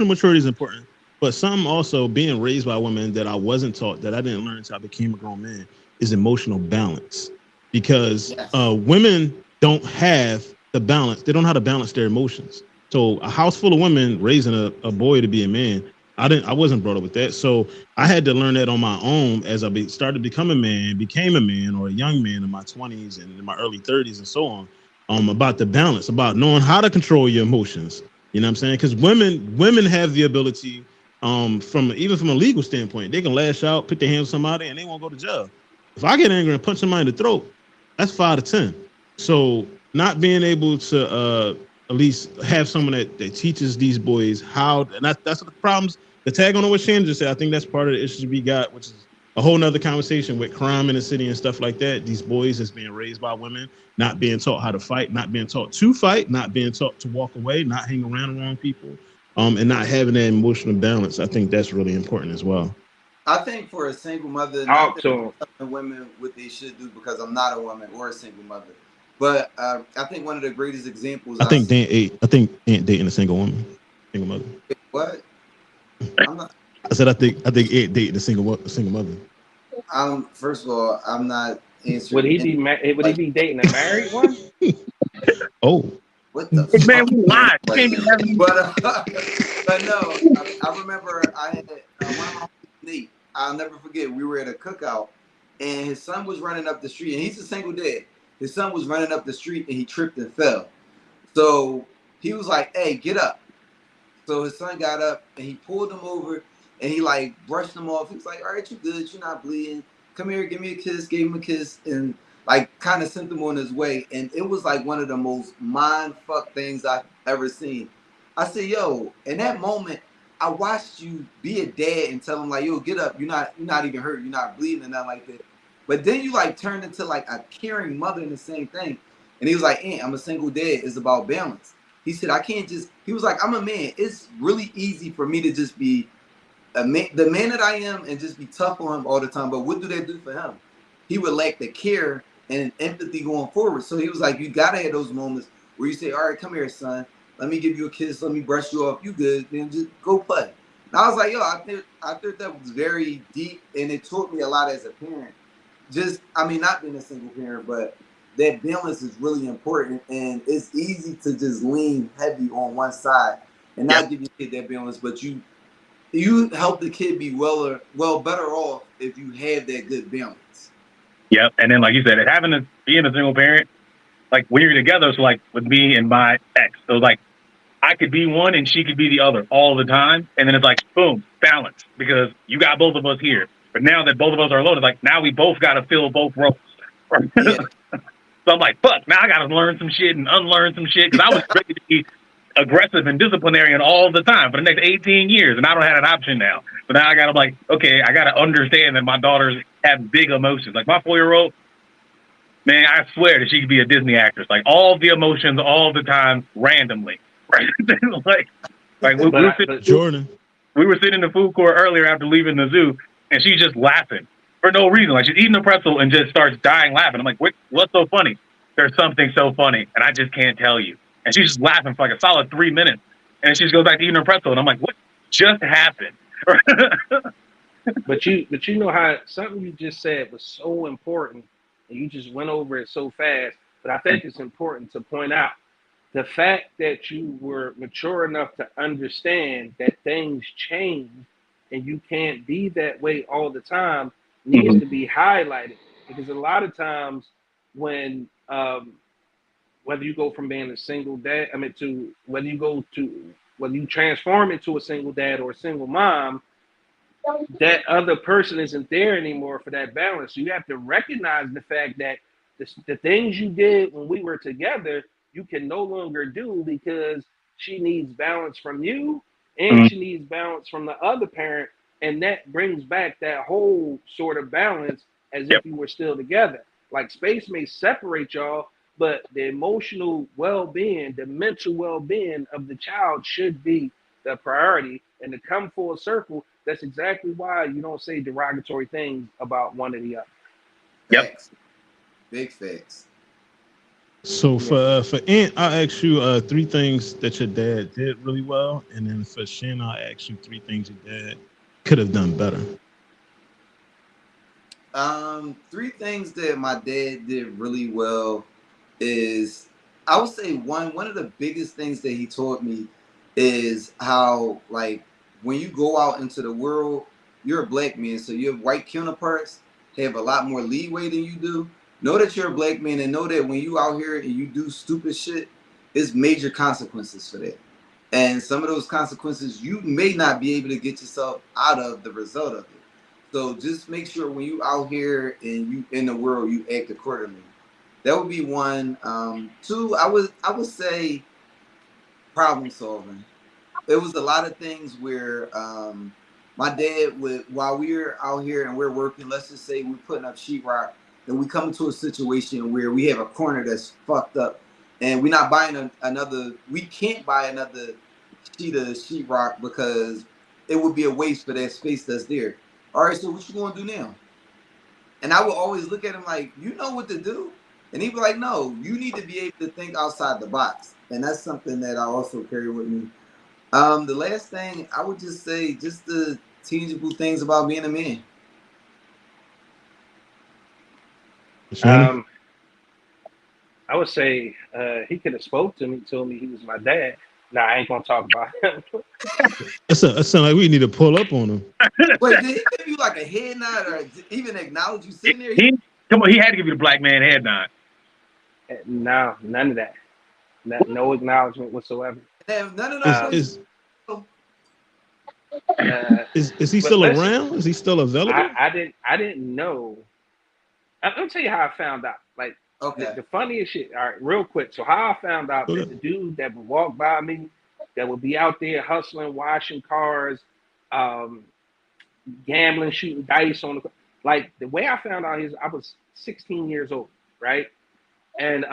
maturity is important, but something also being raised by women that I wasn't taught, that I didn't learn until I became a grown man, is emotional balance. Because Yes. women don't have the balance; they don't know how to balance their emotions. So a house full of women raising a boy to be a man, I wasn't brought up with that. So I had to learn that on my own as started to become a man, became a man or a young man in my 20s and in my early 30s and so on, about the balance, about knowing how to control your emotions. You know what I'm saying? Because women have the ability, from even from a legal standpoint, they can lash out, put their hands on somebody, and they won't go to jail. If I get angry and punch somebody in the throat, that's 5 to 10. So not being able to at least have someone that teaches these boys how, and that's what the problems. The tag on what Shannon just said, I think that's part of the issues we got, which is a whole nother conversation with crime in the city and stuff like that. These boys is being raised by women, not being taught how to fight, not being taught to fight, not being taught to walk away, not hang around the wrong people, and not having that emotional balance. I think that's really important as well. I think for a single mother, not Talk that to I'm them. telling women what they should do because I'm not a woman or a single mother, but I think one of the greatest examples I I think see. Dan ain't. I think Aunt dating a single woman, single mother. What? I'm not. I said I think Aunt dating a single mother. First of all, I'm not Would answering he any be would he like be dating a married one? Oh, what the Big man, fuck we kind of live. You can't be question. having. But no, I remember I had one of my homies, Nate. I'll never forget. We were at a cookout, and his son was running up the street, and he's a single dad. His son was running up the street, and he tripped and fell. So he was like, "Hey, get up." So his son got up and he pulled him over and he like brushed him off. He was like, "All right, you good? You're not bleeding. Come here, give me a kiss." Gave him a kiss and like kind of sent him on his way. And it was like one of the most mind fuck things I've ever seen. I said, "Yo," in that moment, I watched you be a dad and tell him like, "Yo, get up. You're not even hurt. You're not bleeding and nothing like that." But then you like turned into like a caring mother in the same thing. And he was like, I'm a single dad. It's about balance. He said, I can't just, he was like, I'm a man. It's really easy for me to just be the man that I am and just be tough on him all the time. But what do they do for him? He would lack the care and empathy going forward. So he was like, you got to have those moments where you say, all right, come here, son. Let me give you a kiss. Let me brush you off. You good. Then just go play. And I was like, yo, I thought that was very deep. And it taught me a lot as a parent. Just, I mean, not being a single parent, but that balance is really important. And it's easy to just lean heavy on one side and Yep. not give your kid that balance. But you help the kid be well better off if you have that good balance. Yep. And then, like you said, being a single parent, like when you're together, so like with me and my ex, so like I could be one and she could be the other all the time. And then it's like, boom, balance because you got both of us here. But now that both of us are alone, it's like now we both got to fill both roles. Right? Yeah. So I'm like, fuck, now I got to learn some shit and unlearn some shit because I was ready to be aggressive and disciplinarian all the time for the next 18 years. And I don't have an option now. So now I got to like, okay, I got to understand that my daughters have big emotions. Like my 4-year-old, man, I swear that she could be a Disney actress. Like all the emotions, all the time, randomly. Right? like But but Jordan. we were sitting in the food court earlier after leaving the zoo, and she's just laughing for no reason. Like she's eating a pretzel and just starts dying laughing. I'm like, what's so funny? There's something so funny, and I just can't tell you. And she's just laughing for like a solid 3 minutes, and she just goes back to eating her pretzel, and I'm like, what just happened? but you know how something you just said was so important, and you just went over it so fast. But I think it's important to point out the fact that you were mature enough to understand that things change and you can't be that way all the time needs Mhm. to be highlighted because a lot of times when whether you go from being a single dad, I mean, to whether you transform into a single dad or a single mom, that other person isn't there anymore for that balance. So you have to recognize the fact that the things you did when we were together, you can no longer do because she needs balance from you and Mhm. she needs balance from the other parent. And that brings back that whole sort of balance as Yep. if you were still together. Like space may separate y'all, but the emotional well-being, the mental well-being of the child should be the priority. And to come full circle, that's exactly why you don't say derogatory things about one or the other. Yep. Facts. Big facts. So Yeah. for Ant, I'll ask you three things that your dad did really well, and then for Shin, I'll ask you three things your dad could have done better. Three things that my dad did really well is, I would say, one of the biggest things that he taught me is how, like, when you go out into the world, you're a black man, so your white counterparts have a lot more leeway than you do. Know that you're a black man and know that when you out here and you do stupid shit, it's major consequences for that. And some of those consequences you may not be able to get yourself out of the result of it. So just make sure when you out here and you in the world, you act accordingly. That would be one. Two, I would say problem solving. There was a lot of things where my dad would, while we're out here and we're working, let's just say we're putting up sheetrock, and we come into a situation where we have a corner that's fucked up, and we're not buying another. We can't buy another sheet of sheetrock because it would be a waste for that space that's there. All right, so what you gonna do now? And I would always look at him like, you know what to do? And he'd be like, no, you need to be able to think outside the box. And that's something that I also carry with me. The last thing I would just say, just the tangible things about being a man. Shannon? Um, I would say he could have spoke to me, told me he was my dad. Nah, I ain't gonna talk about him. That sound like we need to pull up on him. Wait, did he give you like a head nod or even acknowledge you sitting there? He come on, he had to give you the black man head nod. No, none of that. No acknowledgement whatsoever. None of those Is Um, things. is uh, is he but still listen, around? Is he still available? I didn't know. I'm gonna tell you how I found out. Like Okay. the funniest shit. All right, real quick. So how I found out Go that the ahead. dude that would walk by me, that would be out there hustling, washing cars, um, gambling, shooting dice on the, like the way I found out is I was 16 years old, right? And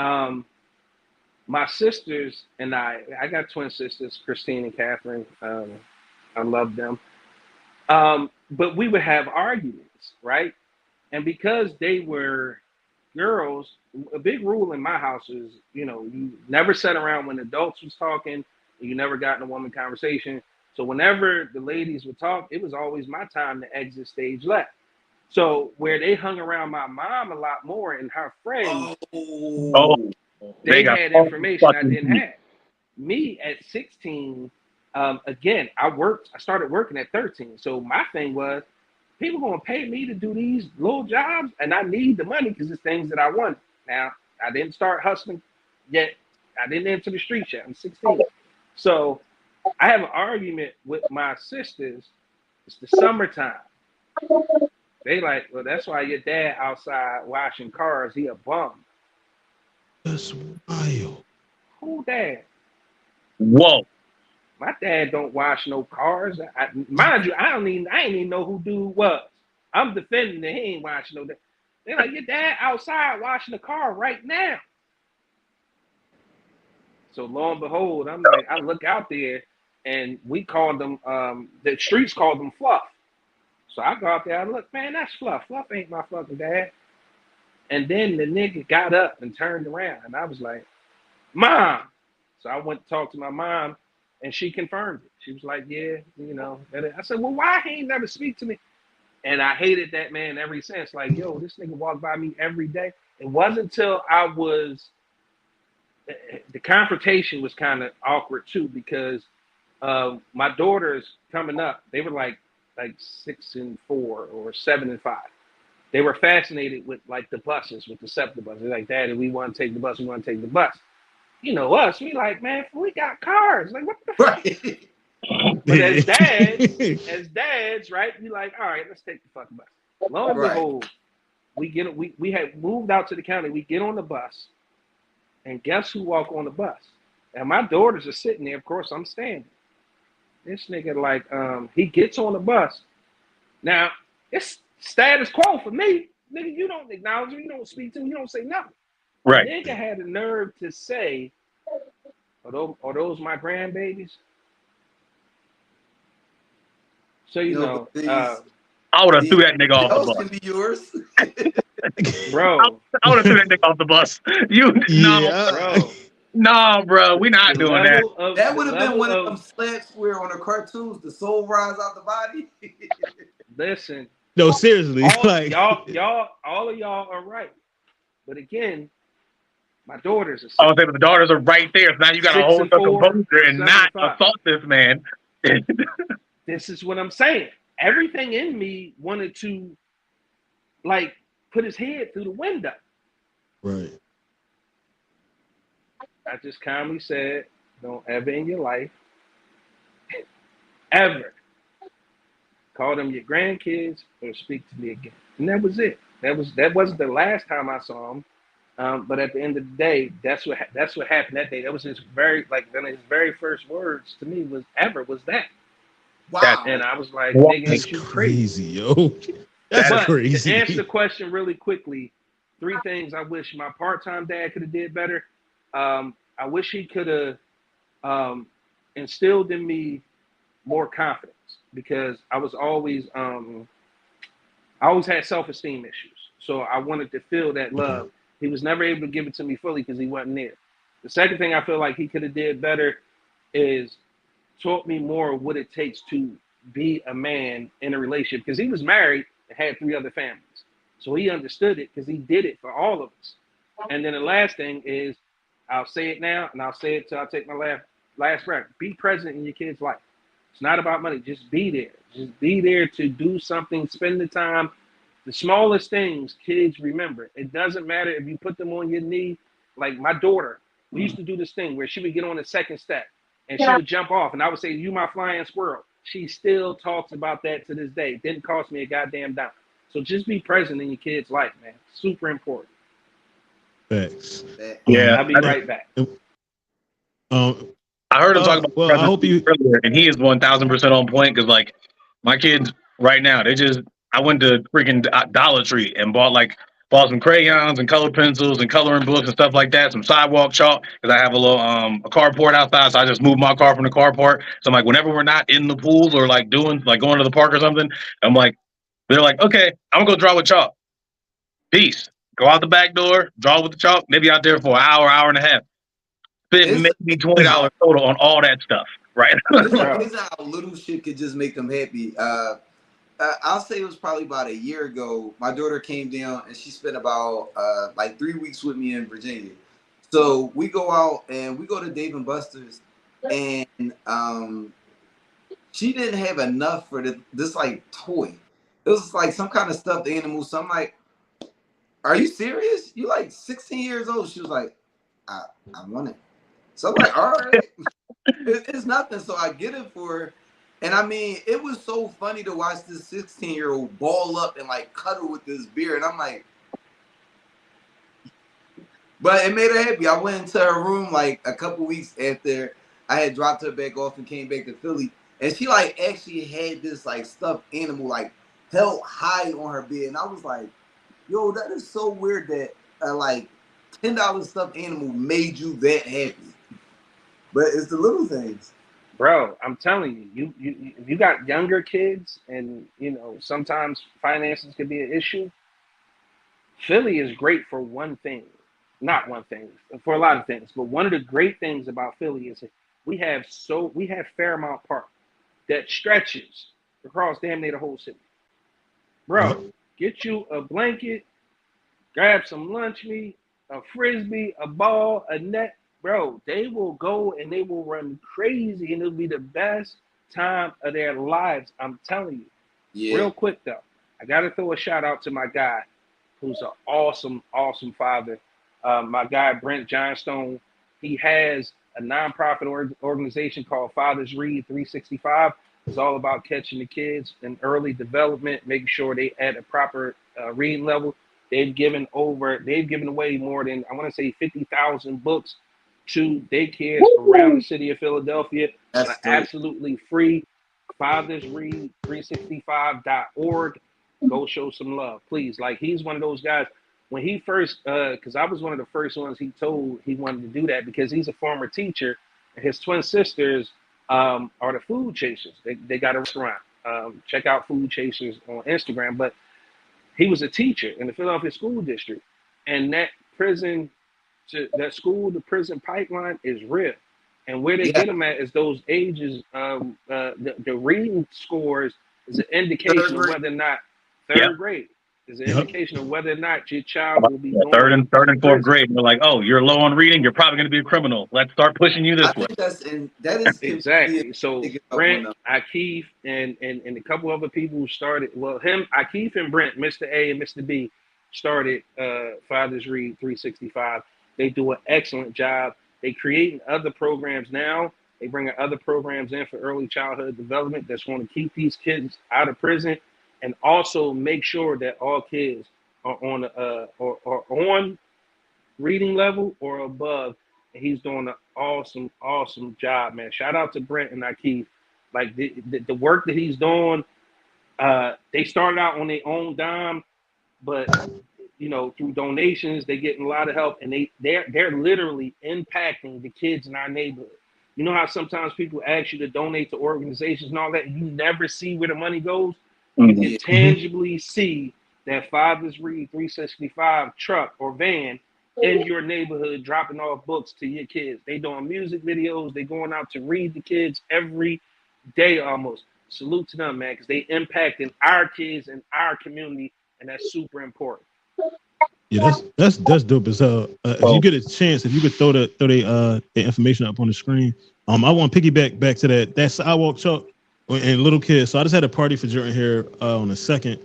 my sisters and I got twin sisters, Christine and Catherine. I love them. But we would have arguments, right? And because they were girls, a big rule in my house is, you never sat around when adults was talking, and you never got in a woman conversation. So whenever the ladies would talk, it was always my time to exit stage left. So where they hung around my mom a lot more and her friends, Oh, Oh. they they got had all the information I fucking didn't heat. have. Me at 16, again, I started working at 13. So my thing was, people gonna pay me to do these little jobs, and I need the money because it's things that I want. Now, I didn't start hustling yet. I didn't enter the street yet. I'm 16. So I have an argument with my sisters. It's the summertime. They like, well, that's why your dad outside washing cars. He a bum. That's wild. Who dad? Whoa. My dad don't wash no cars. Mind you, I ain't even know who dude was. I'm defending that he ain't washing no. They're like, your dad outside washing the car right now. So lo and behold, I'm like, I look out there, and we called them. The streets called them Fluff. So I go out there. I look, man, that's Fluff. Fluff ain't my fucking dad. And then the nigga got up and turned around, and I was like, Mom. So I went to talk to my mom, and she confirmed it. She was like, yeah, I said, well, why he ain't never speak to me? And I hated that man ever since. Like, yo, this nigga walked by me every day. It wasn't until the confrontation was kind of awkward too, because my daughters coming up, they were like 6 and 4 or 7 and 5. They were fascinated with like the buses, with the SEPTA buses. They're like, Daddy, we want to take the bus. We want to take the bus. Us, we like, man, we got cars. Like, what the fuck? Right. But as dads, right? We like, all right, let's take the fucking bus. Lo and Right. behold, we had moved out to the county. We get on the bus, and guess who walk on the bus? And my daughters are sitting there. Of course, I'm standing. This nigga like, he gets on the bus. Now it's status quo for me, nigga. You don't acknowledge me. You don't speak to me. You don't say nothing. Right. Nigga had the nerve to say, are those my grandbabies? So You know, but these I would have these threw that nigga off the those bus. can be yours. bro, I would have threw that nigga off the bus. Yeah. bro, No, bro, we not doing that. That the would have been level one of them of slab square on the cartoons. The soul rise out the body. listen, No, seriously. all Like, all of y'all are right. But again, my daughters are I was saying, but the daughters are right there. So now you got to six hold and the four, composure and 7 and not 5. assault this man. This is what I'm saying. Everything in me wanted to like put his head through the window. right. I just calmly said, don't ever in your life, ever call them your grandkids or speak to me again. And that was it. That wasn't the last time I saw him. But at the end of the day, that's what happened that day. That was his one of his very first words to me was that. That's Wow. And I was like, what nigga, That's ain't you crazy? crazy, yo. That's that But to answer the crazy. question really quickly, 3 things I wish my part-time dad could have did better. I wish he could have instilled in me more confidence because I always had self-esteem issues. So I wanted to feel that Okay. love. He was never able to give it to me fully because he wasn't there. The second thing I feel like he could have did better is taught me more of what it takes to be a man in a relationship because he was married and had 3 other families. So he understood it because he did it for all of us. And then the last thing is I'll say it now and I'll say it till I take my last breath. Be present in your kid's life. It's not about money. Just be there. Just be there to do something, spend the time. The smallest things kids remember. It doesn't matter if you put them on your knee. Like my daughter, we used to do this thing where she would get on the second step and she would jump off, and I would say, "You my flying squirrel." She still talks about that to this day. It didn't cost me a goddamn dime. So just be present in your kid's life, man. Super important. Facts. That- yeah. I'll be right back. Um, I heard him talk about well, I presence hope you. earlier, and he is 1000% on point because, like, my kids right now, I went to freaking Dollar Tree and bought some crayons and color pencils and coloring books and stuff like that, some sidewalk chalk because I have a little a carport outside, so I just moved my car from the carport. So I'm like, whenever we're not in the pool or like going to the park or something, I'm like, they're like, okay, I'm gonna go draw with chalk. Peace. Go out the back door, draw with the chalk, maybe out there for an hour, hour and a half. Spend It's maybe $20 total on all that stuff, right? it's Bro, amazing how little shit could just make them happy. I'll say it was probably about a year ago. My daughter came down and she spent about like 3 weeks with me in Virginia. So we go out and we go to Dave and Buster's, and she didn't have enough for this like toy. It was like some kind of stuffed animal. So I'm like, "Are you serious? You like 16 years old?" She was like, "I want it." So I'm like, "All right." It's nothing. So I get it for her. And I mean, it was so funny to watch this 16-year-old ball up and like cuddle with this beer. And I'm like, but it made her happy. I went into her room like a couple weeks after I had dropped her back off and came back to Philly. And she like actually had this like stuffed animal like held high on her bed. And I was like, yo, that is so weird that like $10 stuffed animal made you that happy. But it's the little things. bro, I'm telling you, if you got younger kids and sometimes finances could be an issue, Philly is great for one thing. Not one thing, for a lot of things. But one of the great things about Philly is that we have Fairmount Park that stretches across damn near the whole city. Yep. Bro, get you a blanket, grab some lunch meat, a frisbee, a ball, a net. Bro, they will go and they will run crazy and it'll be the best time of their lives. I'm telling you. Yeah. Real quick though, I gotta throw a shout out to my guy, who's an awesome, awesome father. My guy Brent Johnstone. He has a nonprofit organization called Fathers Read 365. It's all about catching the kids in early development, making sure they at a proper reading level. They've given away more than I want to say 50,000 books to daycares around the city of Philadelphia on That's dope. absolutely free. FathersRead365.org. Go show some love, please. Like he's one of those guys. when he first, because I was one of the first ones he told he wanted to do that because he's a former teacher, and his twin sisters are the food chasers. They got a restaurant. Check out Food Chasers on Instagram. But he was a teacher in the Philadelphia School District, and that prison, that school to prison pipeline is real. And where they Yeah, get them at is those ages. The reading scores is an third indication of grade. whether or not Yep. third grade is an Yep. indication of whether or not your child will be Yeah, going third to and fourth prison. grade. They're like, oh, you're low on reading. You're probably going to be a criminal. Let's start pushing you I this way. think that is completely Exactly. So to give up on Brent, them. Akeef, and a couple other people who started. Well, Akeef and Brent, Mr. A and Mr. B, started Fathers Read 365. They do an excellent job. They creating other programs now. They bringing other programs in for early childhood development that's going to keep these kids out of prison, and also make sure that all kids are on or on reading level or above. And he's doing an awesome job, man. Shout out to Brent and Akeef. Like the work that he's doing, they started out on their own dime, but through donations, they getting a lot of help, and they're literally impacting the kids in our neighborhood. You know how sometimes people ask you to donate to organizations and all that, and you never see where the money goes? You Mhm. can Yeah. tangibly see that Fathers Read 365 truck or van in your neighborhood dropping off books to your kids. They doing music videos. They going out to read the kids every day almost. Salute to them, man, because they impacting our kids and our community, and that's super important. Yeah, that's dope as hell. If you Well, get a chance, if you could throw the information up on the screen. I want to piggyback back to that sidewalk chalk and little kids. So I just had a party for Jordan here on the second.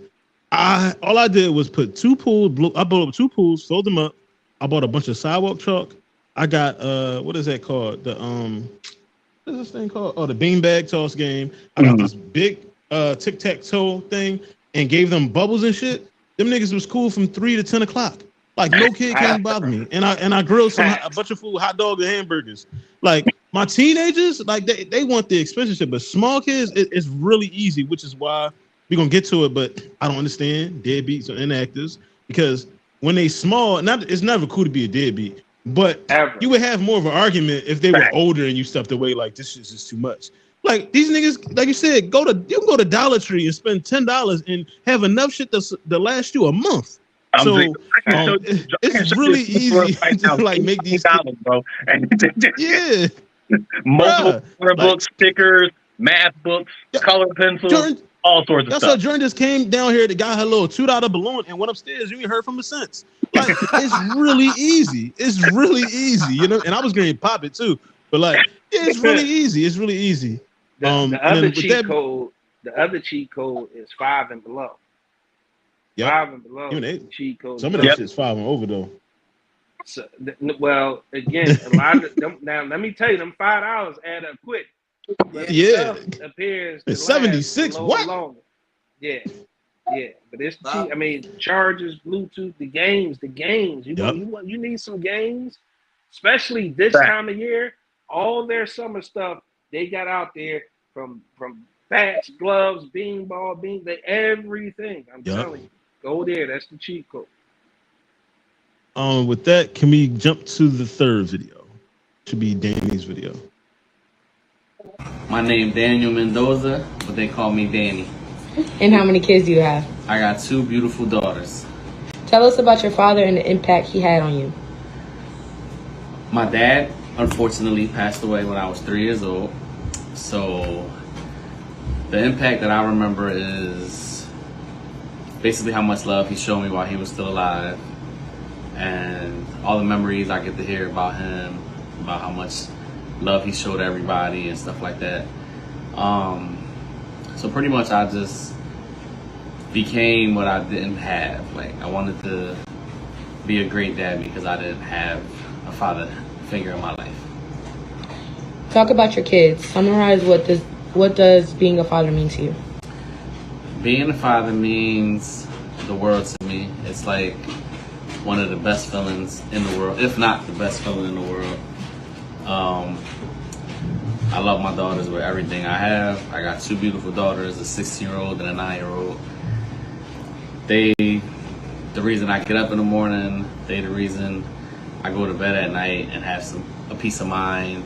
All I did was put two pools. I bought up two pools, filled them up. I bought a bunch of sidewalk chalk. I got what is that called? What is this thing called? Oh, the beanbag toss game. I got mhm. this big tic-tac-toe thing and gave them bubbles and shit. Them niggas was cool from 3 to 10 o'clock. Like no kid came bother me. And I grilled a bunch of food, hot dogs and hamburgers. Like my teenagers, like they want the expensive shit, but small kids, it's really easy, which is why we're gonna get to it. But I don't understand deadbeats or inactives because when they small, it's never cool to be a deadbeat. But Ever. you would have more of an argument if they were older and you stepped away like this is just too much. Like these niggas, like you said, you can go to Dollar Tree and spend $10 and have enough shit to last you a month. I'm So saying, it's really easy right now, to like make these $18, bro. And yeah, multiple bruh. color Like books, stickers, math books, color pencils, Jordan, all sorts of that's how stuff. Jordan just came down here. The guy had a little $2 balloon and went upstairs. You ain't heard from him since. Like it's really easy. It's really easy, And I was going to pop it too, but like it's really easy. It's really easy. The And other then with cheat that, code, the other cheat code is 5 and below. yep. 5 and below. Even they- Cheat code. Some of that shit's 5 and over though. So, well, again, a lot of them. Now, let me tell you, them $5 add up quick. But Yeah. stuff appears to It's last 76. a little What? longer. Yeah, but it's cheap. I mean, chargers, Bluetooth, the games. Yep. You need some games, especially this time of year. All their summer stuff they got out there from bats, gloves, beanball, everything. I'm telling you, go there. That's the cheat code. With that, can we jump to the third video? Should be Danny's video. My name Daniel Mendoza, but they call me Danny. And how many kids do you have? I got 2 beautiful daughters. Tell us about your father and the impact he had on you. My dad, unfortunately, passed away when I was 3 years old. So the impact that I remember is basically how much love he showed me while he was still alive. And all the memories I get to hear about him, about how much love he showed everybody and stuff like that. So pretty much I just became what I didn't have. Like I wanted to be a great dad because I didn't have a father figure in my life. Talk about your kids. Summarize what does being a father mean to you? Being a father means the world to me. It's like one of the best feelings in the world, if not the best feeling in the world. I love my daughters with everything I have. I got 2 beautiful daughters, a 16-year-old and a 9-year-old. They the reason I get up in the morning. They the reason I go to bed at night and have a peace of mind.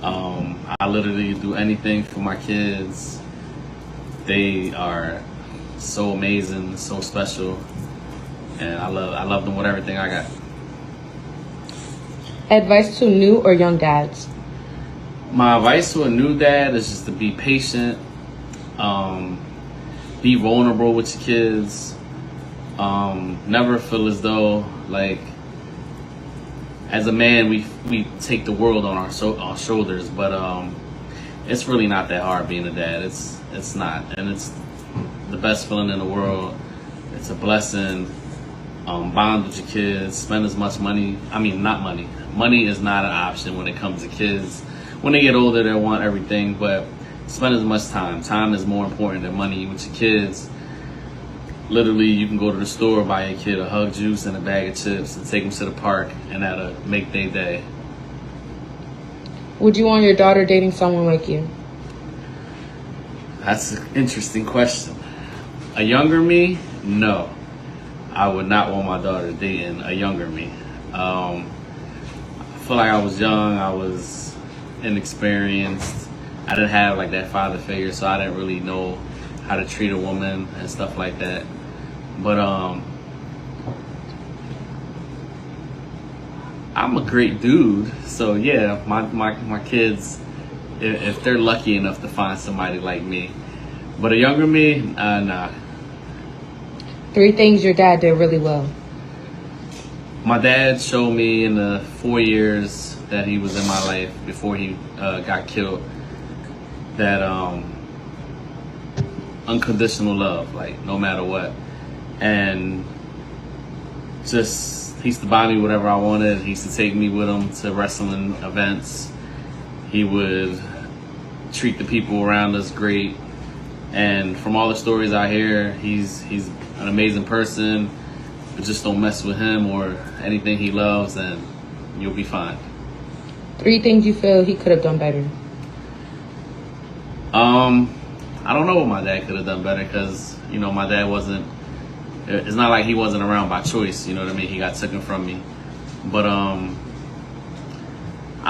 I literally do anything for my kids. They are so amazing, so special, and I love them with everything I got. Advice to new or young dads? My advice to a new dad is just to be patient, be vulnerable with your kids, never feel as though like as a man we take the world on our shoulders, but it's really not that hard being a dad. It's not, and it's the best feeling in the world. It's a blessing. Bond with your kids, spend as much money. I mean, not money. Money is not an option when it comes to kids. When they get older, they want everything, but spend as much time. Time is more important than money with your kids. Literally, you can go to the store, buy a kid a hug juice and a bag of chips and take them to the park, and that'll make their day. Would you want your daughter dating someone like you? That's an interesting question. A younger me? No. I would not want my daughter dating a younger me. I feel like I was young, I was inexperienced. I didn't have like that father figure, so I didn't really know how to treat a woman and stuff like that. But I'm a great dude, so yeah, my kids, if they're lucky enough to find somebody like me. But a younger me, nah. 3 things your dad did really well. My dad showed me in the 4 years that he was in my life before he got killed that unconditional love, like no matter what. And just, he used to buy me whatever I wanted. He used to take me with him to wrestling events. He would treat the people around us great. And from all the stories I hear, he's an amazing person. But just don't mess with him or anything he loves, and you'll be fine. 3 things you feel he could have done better. I don't know what my dad could have done better, because my dad wasn't. It's not like he wasn't around by choice. You know what I mean? He got taken from me. But I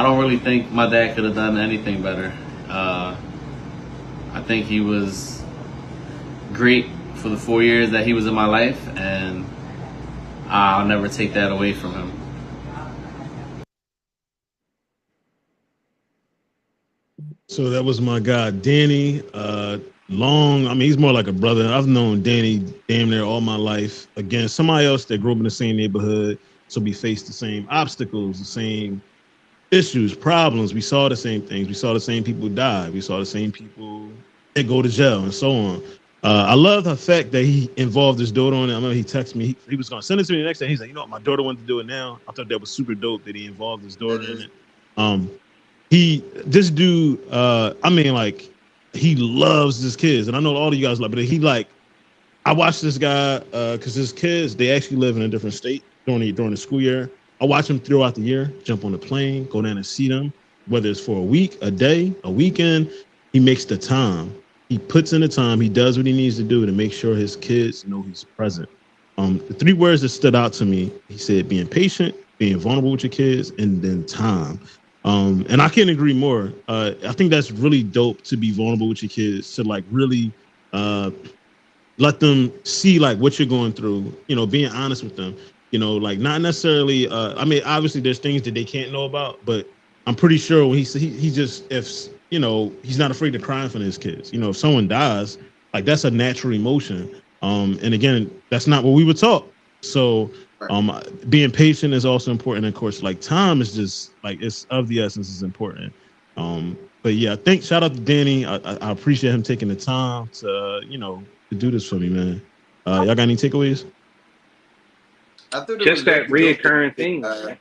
don't really think my dad could have done anything better. I think he was great for the 4 years that he was in my life, and I'll never take that away from him. So that was my guy, Danny. He's more like a brother. I've known Danny damn near all my life. Again, somebody else that grew up in the same neighborhood, so we faced the same obstacles, the same issues, problems. We saw the same things. We saw the same people die. We saw the same people that go to jail and so on. I love the fact that he involved his daughter on it. I remember he texted me. He was going to send it to me the next day. He's like, my daughter wanted to do it now. I thought that was super dope that he involved his daughter in it. This dude, he loves his kids, and I know all of you guys love, but I watched this guy because his kids, they actually live in a different state during the school year. I watch him throughout the year, jump on the plane, go down and see them, whether it's for a week, a day, a weekend. He makes the time. He puts in the time. He does what he needs to do to make sure his kids know he's present. The 3 words that stood out to me, he said, being patient, being vulnerable with your kids, and then time. And I can't agree more. I think that's really dope to be vulnerable with your kids, to like really let them see like what you're going through, being honest with them, like not necessarily, obviously there's things that they can't know about, but I'm pretty sure when he just, if, he's not afraid to cry in front of his kids. If someone dies, like that's a natural emotion. And again, that's not what we were taught. So being patient is also important. Of course, like time is just like, it's of the essence, is important. But yeah, shout out to Danny. I appreciate him taking the time to, to do this for me, man. Y'all got any takeaways? I thought just that reoccurring thing. Oh,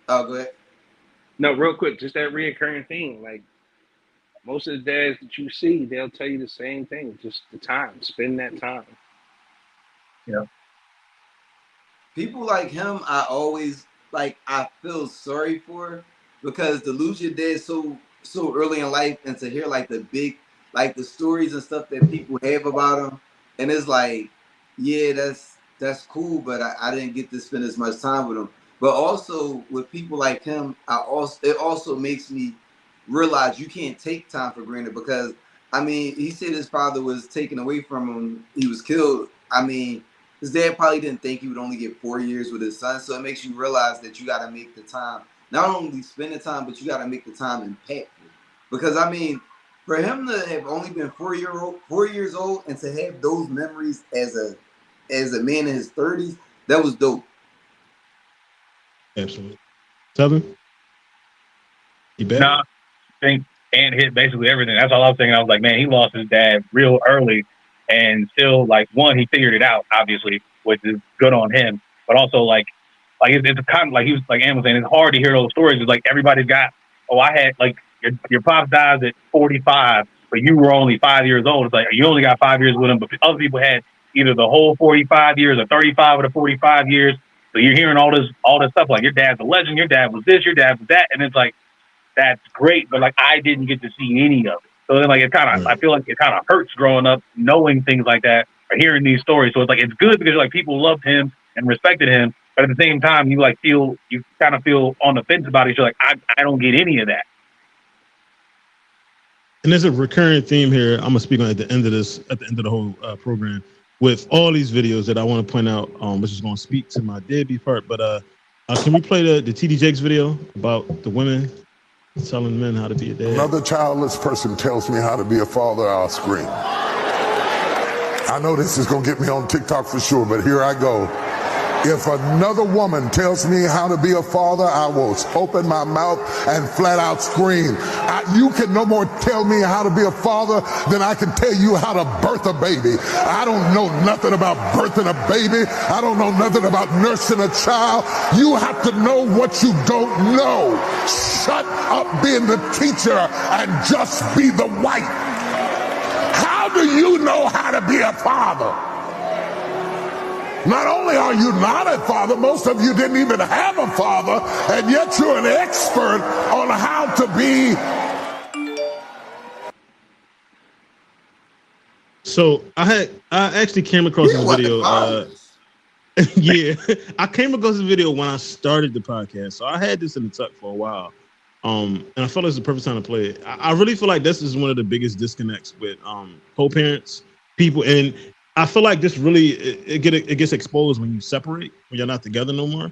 go ahead. No, real quick, just that reoccurring thing. Like most of the dads that you see, they'll tell you the same thing. Just the time, spend that time. People like him, I always I feel sorry for, because to lose your dad so early in life, and to hear like the stories and stuff that people have about him, and it's like, yeah, that's cool, but I didn't get to spend as much time with him. But also with people like him, it also makes me realize you can't take time for granted, because I mean, he said his father was taken away from him. He was killed. I mean, his dad probably didn't think he would only get 4 years with his son. So it makes you realize that you got to make the time, not only spend the time, but you got to make the time impactful. Because I mean, for him to have only been 4 years old, and to have those memories as a man in his 30s, that was dope. Absolutely. Southern, you bet. Nah, I think and hit basically everything. That's all I was thinking. I was like, man, he lost his dad real early, and still, like, one, he figured it out, obviously, which is good on him. But also, it's kind of like he was like Ann was saying, it's hard to hear those stories. It's like everybody's got, oh, I had like your pops dies at 45, but you were only 5 years old. It's like you only got 5 years with him, but other people had either the whole 45 years or 35 of the 45 years. So you're hearing all this stuff like your dad's a legend, your dad was this, your dad was that, and it's like, that's great, but like I didn't get to see any of it. So then, like, it kind of, I feel like it kind of hurts growing up knowing things like that or hearing these stories. So it's like it's good because like people loved him and respected him, but at the same time, you kind of feel on the fence about it. You're like, I don't get any of that. And there's a recurring theme here. I'm gonna speak on at the end of the whole program with all these videos that I want to point out, which is going to speak to my deadbeat part. But can we play the TD Jakes video about the women telling men how to be a dad? Another childless person tells me how to be a father, I'll scream. I know this is gonna get me on TikTok for sure, but here I go. If another woman tells me how to be a father, I will open my mouth and flat out scream. You can no more tell me how to be a father than I can tell you how to birth a baby. I don't know nothing about birthing a baby. I don't know nothing about nursing a child. You have to know what you don't know. Shut up being the teacher and just be the wife. How do you know how to be a father? Not only are you not a father, most of you didn't even have a father, and yet you're an expert on how to be. So I actually came across this video. Yeah, I came across this video when I started the podcast. So I had this in the tuck for a while. And I felt it's the perfect time to play it. I really feel like this is one of the biggest disconnects with co-parents, people, and I feel like this really it gets exposed when you separate, when you're not together no more.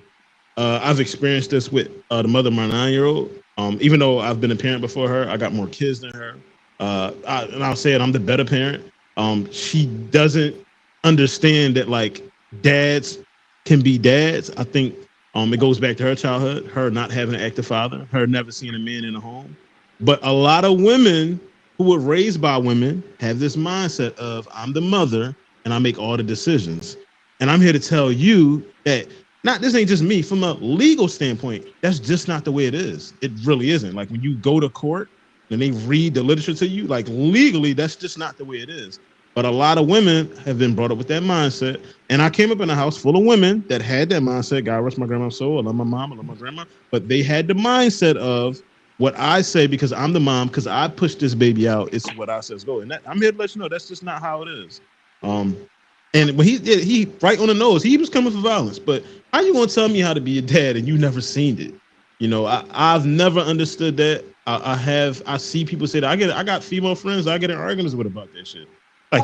I've experienced this with the mother of my 9-year-old. Even though I've been a parent before her, I got more kids than her. And I'll say it, I'm the better parent. She doesn't understand that like dads can be dads. I think it goes back to her childhood, her not having an active father, her never seeing a man in a home. But a lot of women who were raised by women have this mindset of I'm the mother and I make all the decisions. And I'm here to tell you that this ain't just me. From a legal standpoint, that's just not the way it is. It really isn't. Like when you go to court and they read the literature to you, like legally, that's just not the way it is. But a lot of women have been brought up with that mindset. And I came up in a house full of women that had that mindset. God rest my grandma's soul. I love my mom. I love my grandma. But they had the mindset of what I say because I'm the mom, because I pushed this baby out. It's what I says go. And I'm here to let you know that's just not how it is. And when he right on the nose, he was coming for violence. But how you gonna tell me how to be a dad and you never seen it? You know, I've never understood that. I see people say that. I got female friends I get in arguments with about that shit. Like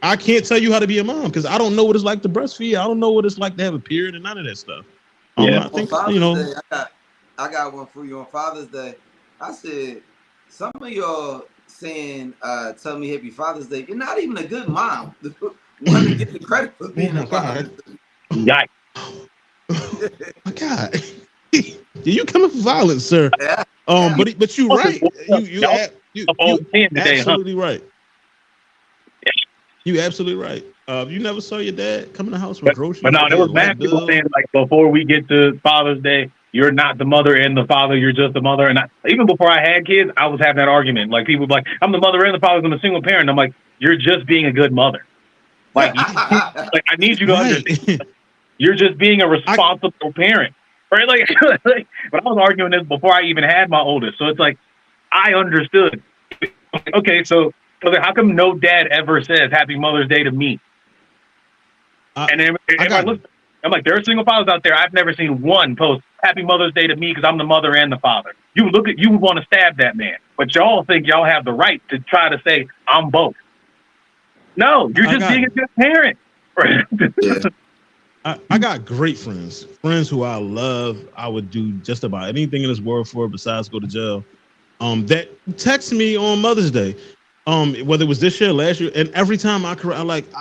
I can't tell you how to be a mom because I don't know what it's like to breastfeed. I don't know what it's like to have a period and none of that stuff. Yeah. I think Day, I got one for you on Father's Day. I said some of y'all saying tell me happy Father's Day. You're not even a good mom. Want to get the credit for being a father. Yikes. My God. You coming for violence, sir. Yeah. But you're right. You absolutely right. You absolutely right. You never saw your dad come in the house with groceries. But no, there was mad people saying like before we get to Father's Day, you're not the mother and the father, you're just the mother. And even before I had kids, I was having that argument. Like people were like, I'm the mother and the father, I'm a single parent. I'm like, you're just being a good mother. Like, like I need you to understand. You're just being a responsible parent. Right? Like, but I was arguing this before I even had my oldest. So it's like, I understood. Okay, so how come no dad ever says Happy Mother's Day to me? And then if I look, I'm like, there are single fathers out there. I've never seen one post Happy Mother's Day to me because I'm the mother and the father. You look at, you would want to stab that man, but y'all think y'all have the right to try to say I'm both. No, you're just being a good parent. I got great friends who I love. I would do just about anything in this world for besides go to jail. That text me on Mother's Day, whether it was this year, last year, and every time I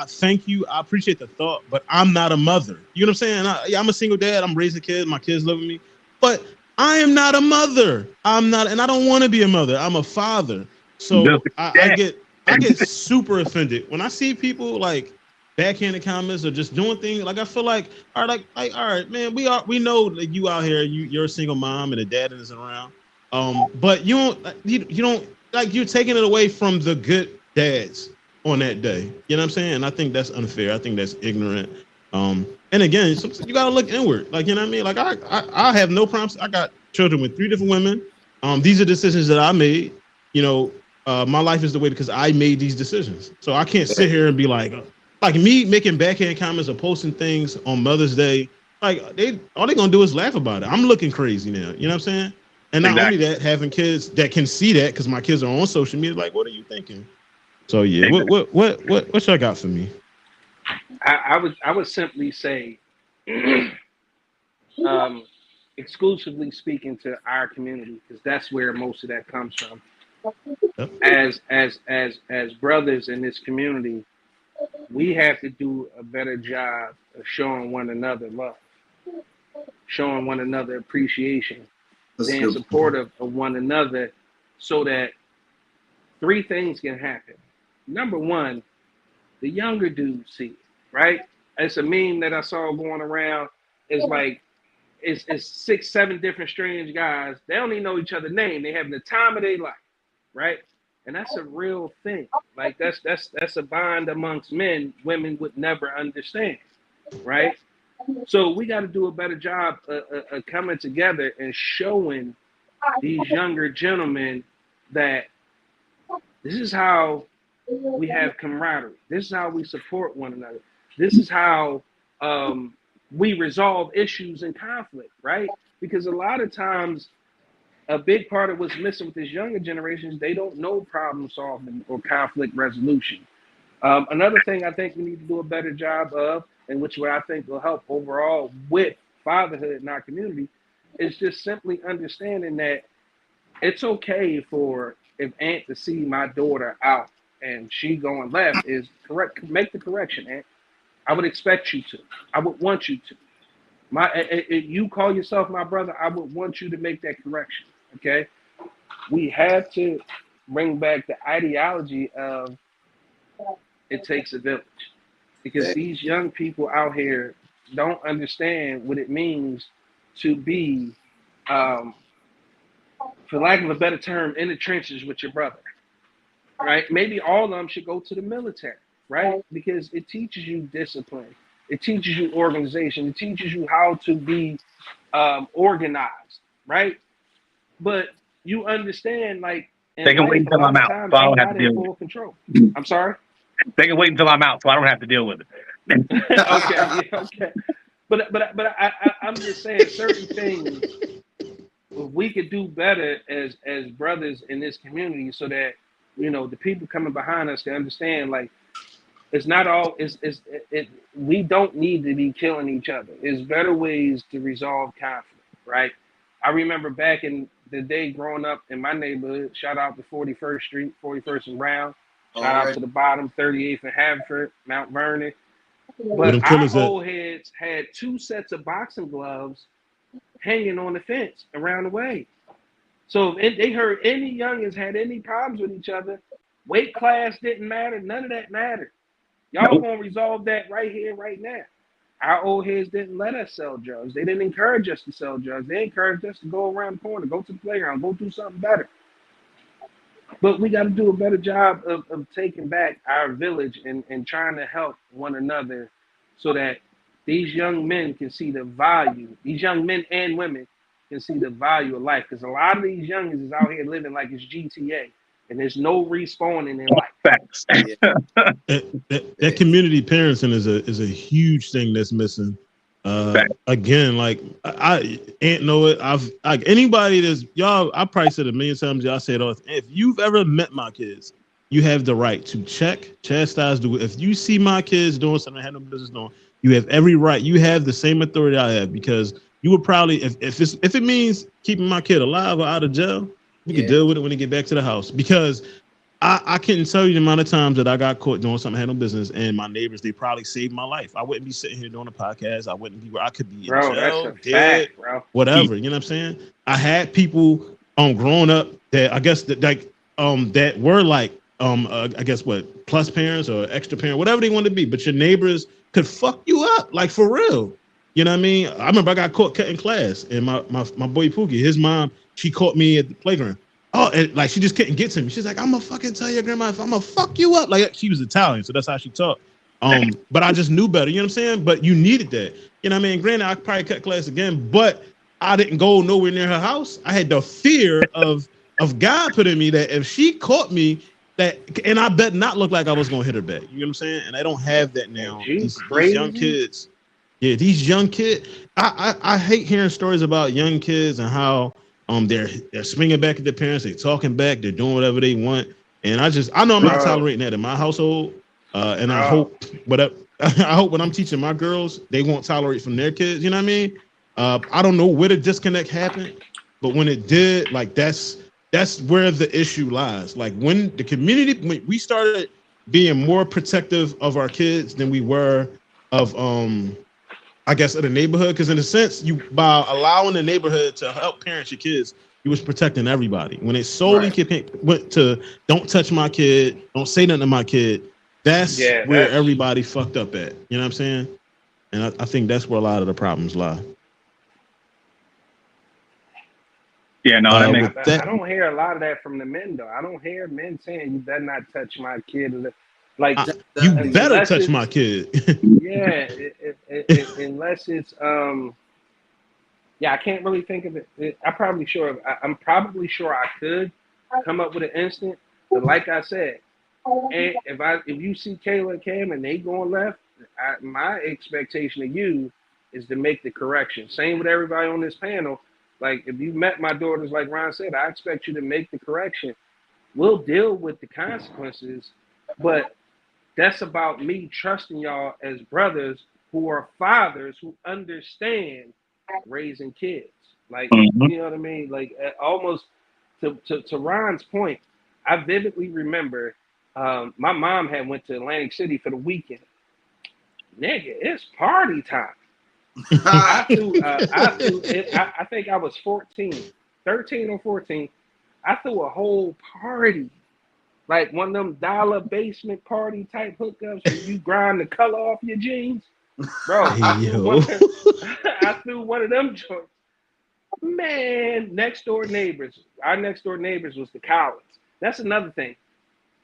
thank you, I appreciate the thought, but I'm not a mother. You know what I'm saying? I'm a single dad. I'm raising kids. My kids live with me, but I am not a mother. I'm not, and I don't want to be a mother. I'm a father. So I get super offended when I see people like backhanded comments or just doing things. Like I feel like, all right, all right, man, we know that you out here, you're a single mom and a dad isn't around. But you don't like, you're taking it away from the good dads on that day. You know what I'm saying? And I think that's unfair. I think that's ignorant. And again, you gotta look inward. Like, you know what I mean? Like I have no problems. I got children with 3 different women. These are decisions that I made. You know, my life is the way because I made these decisions. So I can't sit here and be like me making backhand comments or posting things on Mother's Day. Like all they gonna do is laugh about it. I'm looking crazy now. You know what I'm saying? And not only that, having kids that can see that because my kids are on social media, like, what are you thinking? So yeah, what y'all got for me? I would simply say, exclusively speaking to our community, because that's where most of that comes from. Yep. As brothers in this community, we have to do a better job of showing one another love, showing one another appreciation, being supportive of one another, so that 3 things can happen. Number one, the younger dudes see it, right? It's a meme that I saw going around. It's like it's 6, 7 different strange guys. They don't even know each other's name. They having the time of their life, right? And that's a real thing. Like that's a bond amongst men women would never understand, right? So we got to do a better job of coming together and showing these younger gentlemen that this is how we have camaraderie. This is how we support one another. This is how we resolve issues and conflict, right? Because a lot of times, a big part of what's missing with this younger generation is they don't know problem solving or conflict resolution. Another thing I think we need to do a better job of, and which way I think will help overall with fatherhood in our community, is just simply understanding that it's okay for if Aunt to see my daughter out and she going left is correct. Make the correction, Aunt. I would expect you to. I would want you to. You call yourself my brother. I would want you to make that correction. Okay. We have to bring back the ideology of it takes a village, because these young people out here don't understand what it means to be, for lack of a better term, in the trenches with your brother, right? Maybe all of them should go to the military, right? Because it teaches you discipline, it teaches you organization, it teaches you how to be organized, right? But you understand, like, they can wait until I'm out, so I don't have to deal with it. Control. I'm sorry. They can wait until I'm out, so I don't have to deal with it. Okay. But I'm just saying certain things we could do better as brothers in this community, so that the people coming behind us can understand, like, it's not all we don't need to be killing each other. There's better ways to resolve conflict, right? I remember back in the day growing up in my neighborhood, shout out to 41st Street, 41st and Brown, shout out to the bottom, 38th and Haverford, Mount Vernon. But our old heads had 2 sets of boxing gloves hanging on the fence around the way. So if they heard any youngins had any problems with each other, weight class didn't matter, none of that mattered. Y'all gonna resolve that right here, right now. Our old heads didn't let us sell drugs. They didn't encourage us to sell drugs. They encouraged us to go around the corner, go to the playground, go do something better. But we got to do a better job of taking back our village and trying to help one another, so that these young men can see the value. These young men and women can see the value of life. Because a lot of these youngins is out here living like it's GTA. and there's no respawning in life. Facts. That community parenting is a huge thing that's missing. Facts. Again, like I ain't know it. I've like anybody that's y'all. I probably said it a million times. Y'all say it all. If you've ever met my kids, you have the right to check, chastise, do it. If you see my kids doing something I had no business doing, you have every right. You have the same authority I have because you would probably if it means keeping my kid alive or out of jail, you can deal with it when they get back to the house because. I couldn't tell you the amount of times that I got caught doing something I had no business, and my neighbors they probably saved my life. I wouldn't be sitting here doing a podcast. I wouldn't be where I could be in Bro, that's jail, a dead, fact, bro. whatever. You know what I'm saying? I had people growing up that I guess that like that were like I guess what plus parents or extra parent, whatever they want to be, but your neighbors could fuck you up like for real. You know what I mean? I remember I got caught cutting class, and my boy Pookie, his mom, she caught me at the playground. Oh, and like she just couldn't get to me. She's like, I'm gonna fucking tell your grandma if I'm gonna fuck you up. Like she was Italian, so that's how she talked. But I just knew better, you know what I'm saying? But you needed that. You know what I mean? Granted, I probably cut class again, but I didn't go nowhere near her house. I had the fear of God put in me that if she caught me, that and I bet not look like I was gonna hit her back. You know what I'm saying? And I don't have that now. These young kids. Yeah, these young kids. I hate hearing stories about young kids and how they're swinging back at their parents, they're talking back, they're doing whatever they want, and I know I'm not tolerating that in my household, and I hope, but I hope when I'm teaching my girls, they won't tolerate from their kids. You know what I mean? I don't know where the disconnect happened, but when it did, like that's where the issue lies. Like when when we started being more protective of our kids than we were of I guess in the neighborhood, because in a sense, you by allowing the neighborhood to help parent your kids, you was protecting everybody. When it solely went to don't touch my kid, don't say nothing to my kid, that's where everybody fucked up at. You know what I'm saying? And I think that's where a lot of the problems lie. Yeah, no, that makes I don't hear a lot of that from the men though. I don't hear men saying you better not touch my kid. Like you better touch my kid. Yeah, unless it's yeah, I can't really think of it. I'm probably sure I could come up with an instant, but like I said, if you see Kayla and Cam and they going left, my expectation of you is to make the correction. Same with everybody on this panel. Like if you met my daughters, like Ron said, I expect you to make the correction. We'll deal with the consequences, but that's about me trusting y'all as brothers who are fathers who understand raising kids. Like, you know what I mean? Like almost to Ron's point, I vividly remember my mom had went to Atlantic City for the weekend. Nigga, it's party time. I think I was 13 or 14. I threw a whole party. Like one of them dollar basement party type hookups where you grind the color off your jeans. Bro, I threw one of them joints. Man, our next door neighbors was the Collins. That's another thing.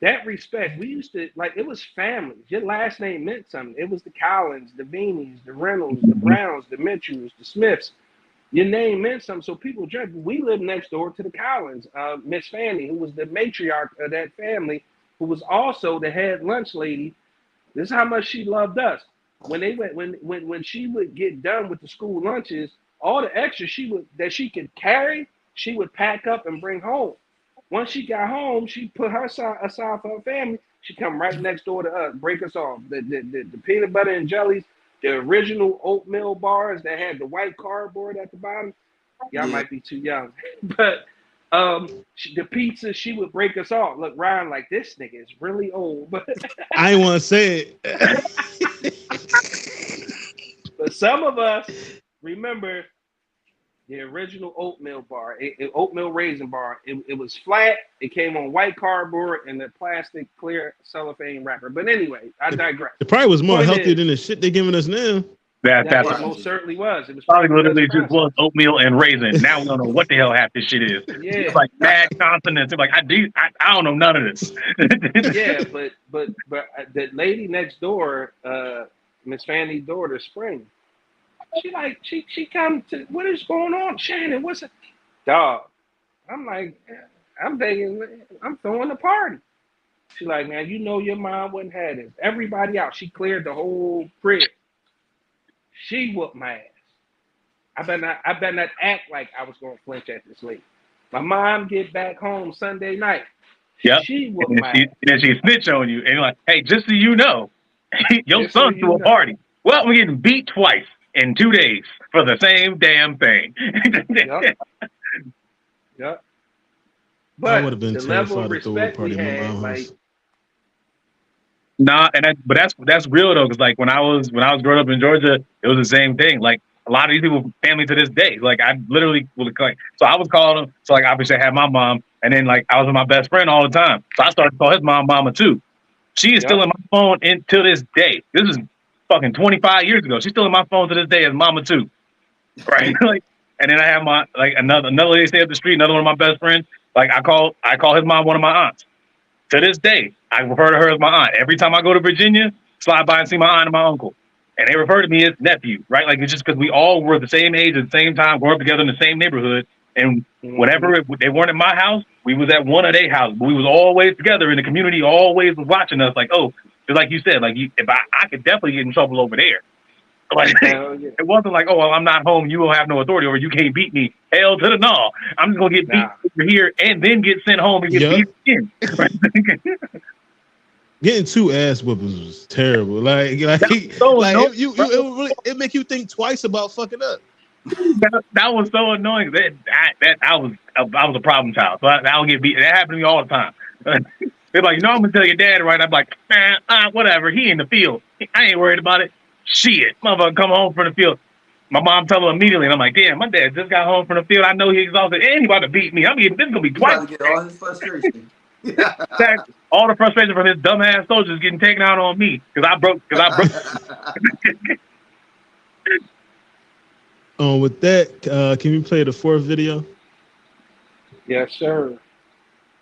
That respect, we used to, like, it was families. Your last name meant something. It was the Collins, the Beanies, the Reynolds, the Browns, the Mitchells, the Smiths. Your name meant something, so people judged. We lived next door to the Collins. Miss Fanny, who was the matriarch of that family, who was also the head lunch lady. This is how much she loved us. When she would get done with the school lunches, all the extras that she could carry, she would pack up and bring home. Once she got home, she put her aside for her family. She come right next door to us, break us off. The peanut butter and jellies, the original oatmeal bars that had the white cardboard at the bottom. Y'all might be too young, but the pizza, she would break us off. Look, Ryan, like this nigga is really old, but I ain't want to say it. But some of us remember the original oatmeal bar, oatmeal raisin bar. It was flat. It came on white cardboard and a plastic clear cellophane wrapper. But anyway, I digress. It probably was more healthier than the shit they're giving us now. That's it most certainly was. It was probably literally just was oatmeal and raisin. Now we don't know what the hell half this shit is. Yeah, it's like bad consonants. It's like I don't know none of this. Yeah, but the lady next door, Miss Fanny's daughter, Spring. She come to, what is going on, Shannon? What's it, dog? I'm like, I'm thinking, I'm throwing a party. She like, man, you know your mom wouldn't have this. Everybody out. She cleared the whole crib. She whooped my ass. I better not act like I was gonna flinch at this lady. My mom get back home Sunday night. Yep. She whooped And then my she, ass. and then she snitch on you, and you're like, hey, just so you know, your Just so son you threw a know. party. Well, we're getting beat twice in 2 days for the same damn thing. Yep. Yep. I would But have been the level of terrified to throw a respect we party at my had, mom's like, house. Nah, but that's real though, because like when I was growing up in Georgia, it was the same thing. Like a lot of these people, family to this day. Like I literally would like, so I was calling them. So like obviously I had my mom, and then like I was with my best friend all the time. So I started to call his mom mama too. She is still yep. in my phone to this day. This is fucking 25 years ago. She's still in my phone to this day as mama too. Right? Like, and then I have my like another lady stay up the street, another one of my best friends. Like I call his mom one of my aunts. To this day, I refer to her as my aunt. Every time I go to Virginia, slide by and see my aunt and my uncle. And they refer to me as nephew, right? Like it's just because we all were the same age at the same time, growing up together in the same neighborhood. And Mm-hmm. whenever they weren't at my house, we was at one of their houses. We was always together, and the community always was watching us. Like, oh, just like you said, like if I could definitely get in trouble over there. Like Hell yeah. it wasn't like, oh, well, I'm not home. You don't have no authority over. You can't beat me. Hell to the no. I'm just gonna get beat Nah. over here and then get sent home and get Yep. beat again. Right? Getting two ass whoopings was terrible. Like So like annoying, bro. it make you think twice about fucking up. That was so annoying. That I was a problem child. So I would get beat. That happened to me all the time. They're like, I'm gonna tell your dad, right? I'm like, man, whatever. He in the field. I ain't worried about it. Shit, motherfucker, come home from the field. My mom tell her immediately, and I'm like, damn, my dad just got home from the field. I know he exhausted, and he about to beat me. This is gonna be You twice. about to get all his frustration. All the frustration from his dumbass soldiers getting taken out on me because I broke. With that, can we play the fourth video? Yes, sir.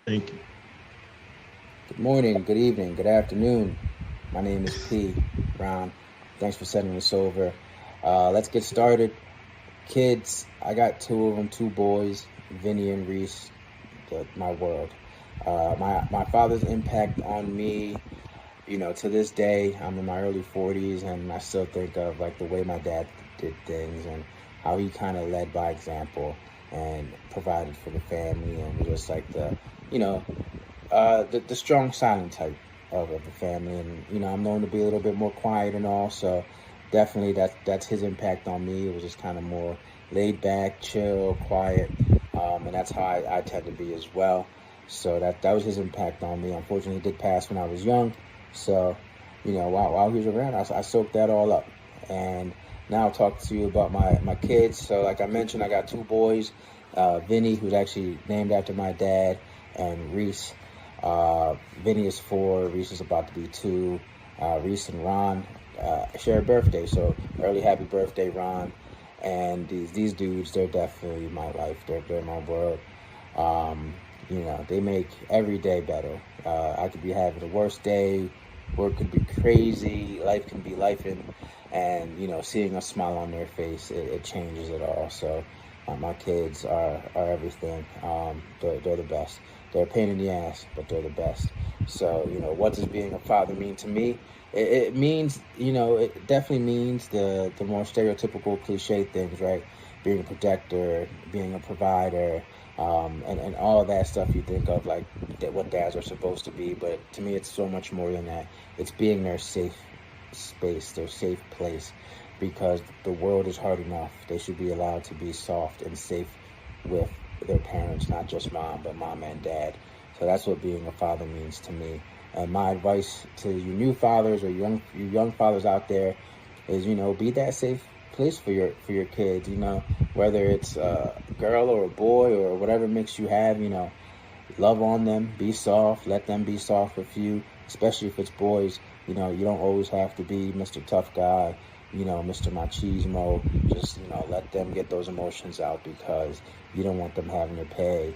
Thank you. Good morning, good evening, good afternoon. My name is P. Ron. Thanks for sending this over. Let's get started. Kids, I got two of them, two boys, Vinny and Reese, my world. My father's impact on me, to this day, I'm in my early 40s, and I still think of like the way my dad did things and how he kind of led by example and provided for the family, and was just like the strong silent type of the family. And I'm known to be a little bit more quiet and all, so definitely that's his impact on me. It was just kind of more laid back, chill, quiet, and that's how I tend to be as well. So that was his impact on me. Unfortunately, he did pass when I was young, so while he was around, I soaked that all up. And now I'll talk to you about my kids. So like I mentioned, I got two boys, Vinny, who's actually named after my dad, and Reese. Vinny is 4, Reese is about to be 2. Reese and Ron share a birthday, so early happy birthday, Ron. And these dudes, they're definitely my life. They're my world. They make every day better. I could be having the worst day, work could be crazy, life can be lifing, and seeing a smile on their face, it changes it all. So my kids are everything. They're the best. They're a pain in the ass, but they're the best. So what does being a father mean to me? It means, it definitely means the more stereotypical cliche things, right? Being a protector, being a provider, and all of that stuff you think of, like what dads are supposed to be. But to me, it's so much more than that. It's being their safe space, their safe place, because the world is hard enough. They should be allowed to be soft and safe with their parents, not just mom, but mom and dad. So that's what being a father means to me. And my advice to you new fathers or you young fathers out there is, be that safe place for your kids. Whether it's a girl or a boy or whatever mix you have, love on them, be soft, let them be soft with you, especially if it's boys. You don't always have to be Mr. Tough Guy, Mr. Machismo. Just, let them get those emotions out, because you don't want them having to pay,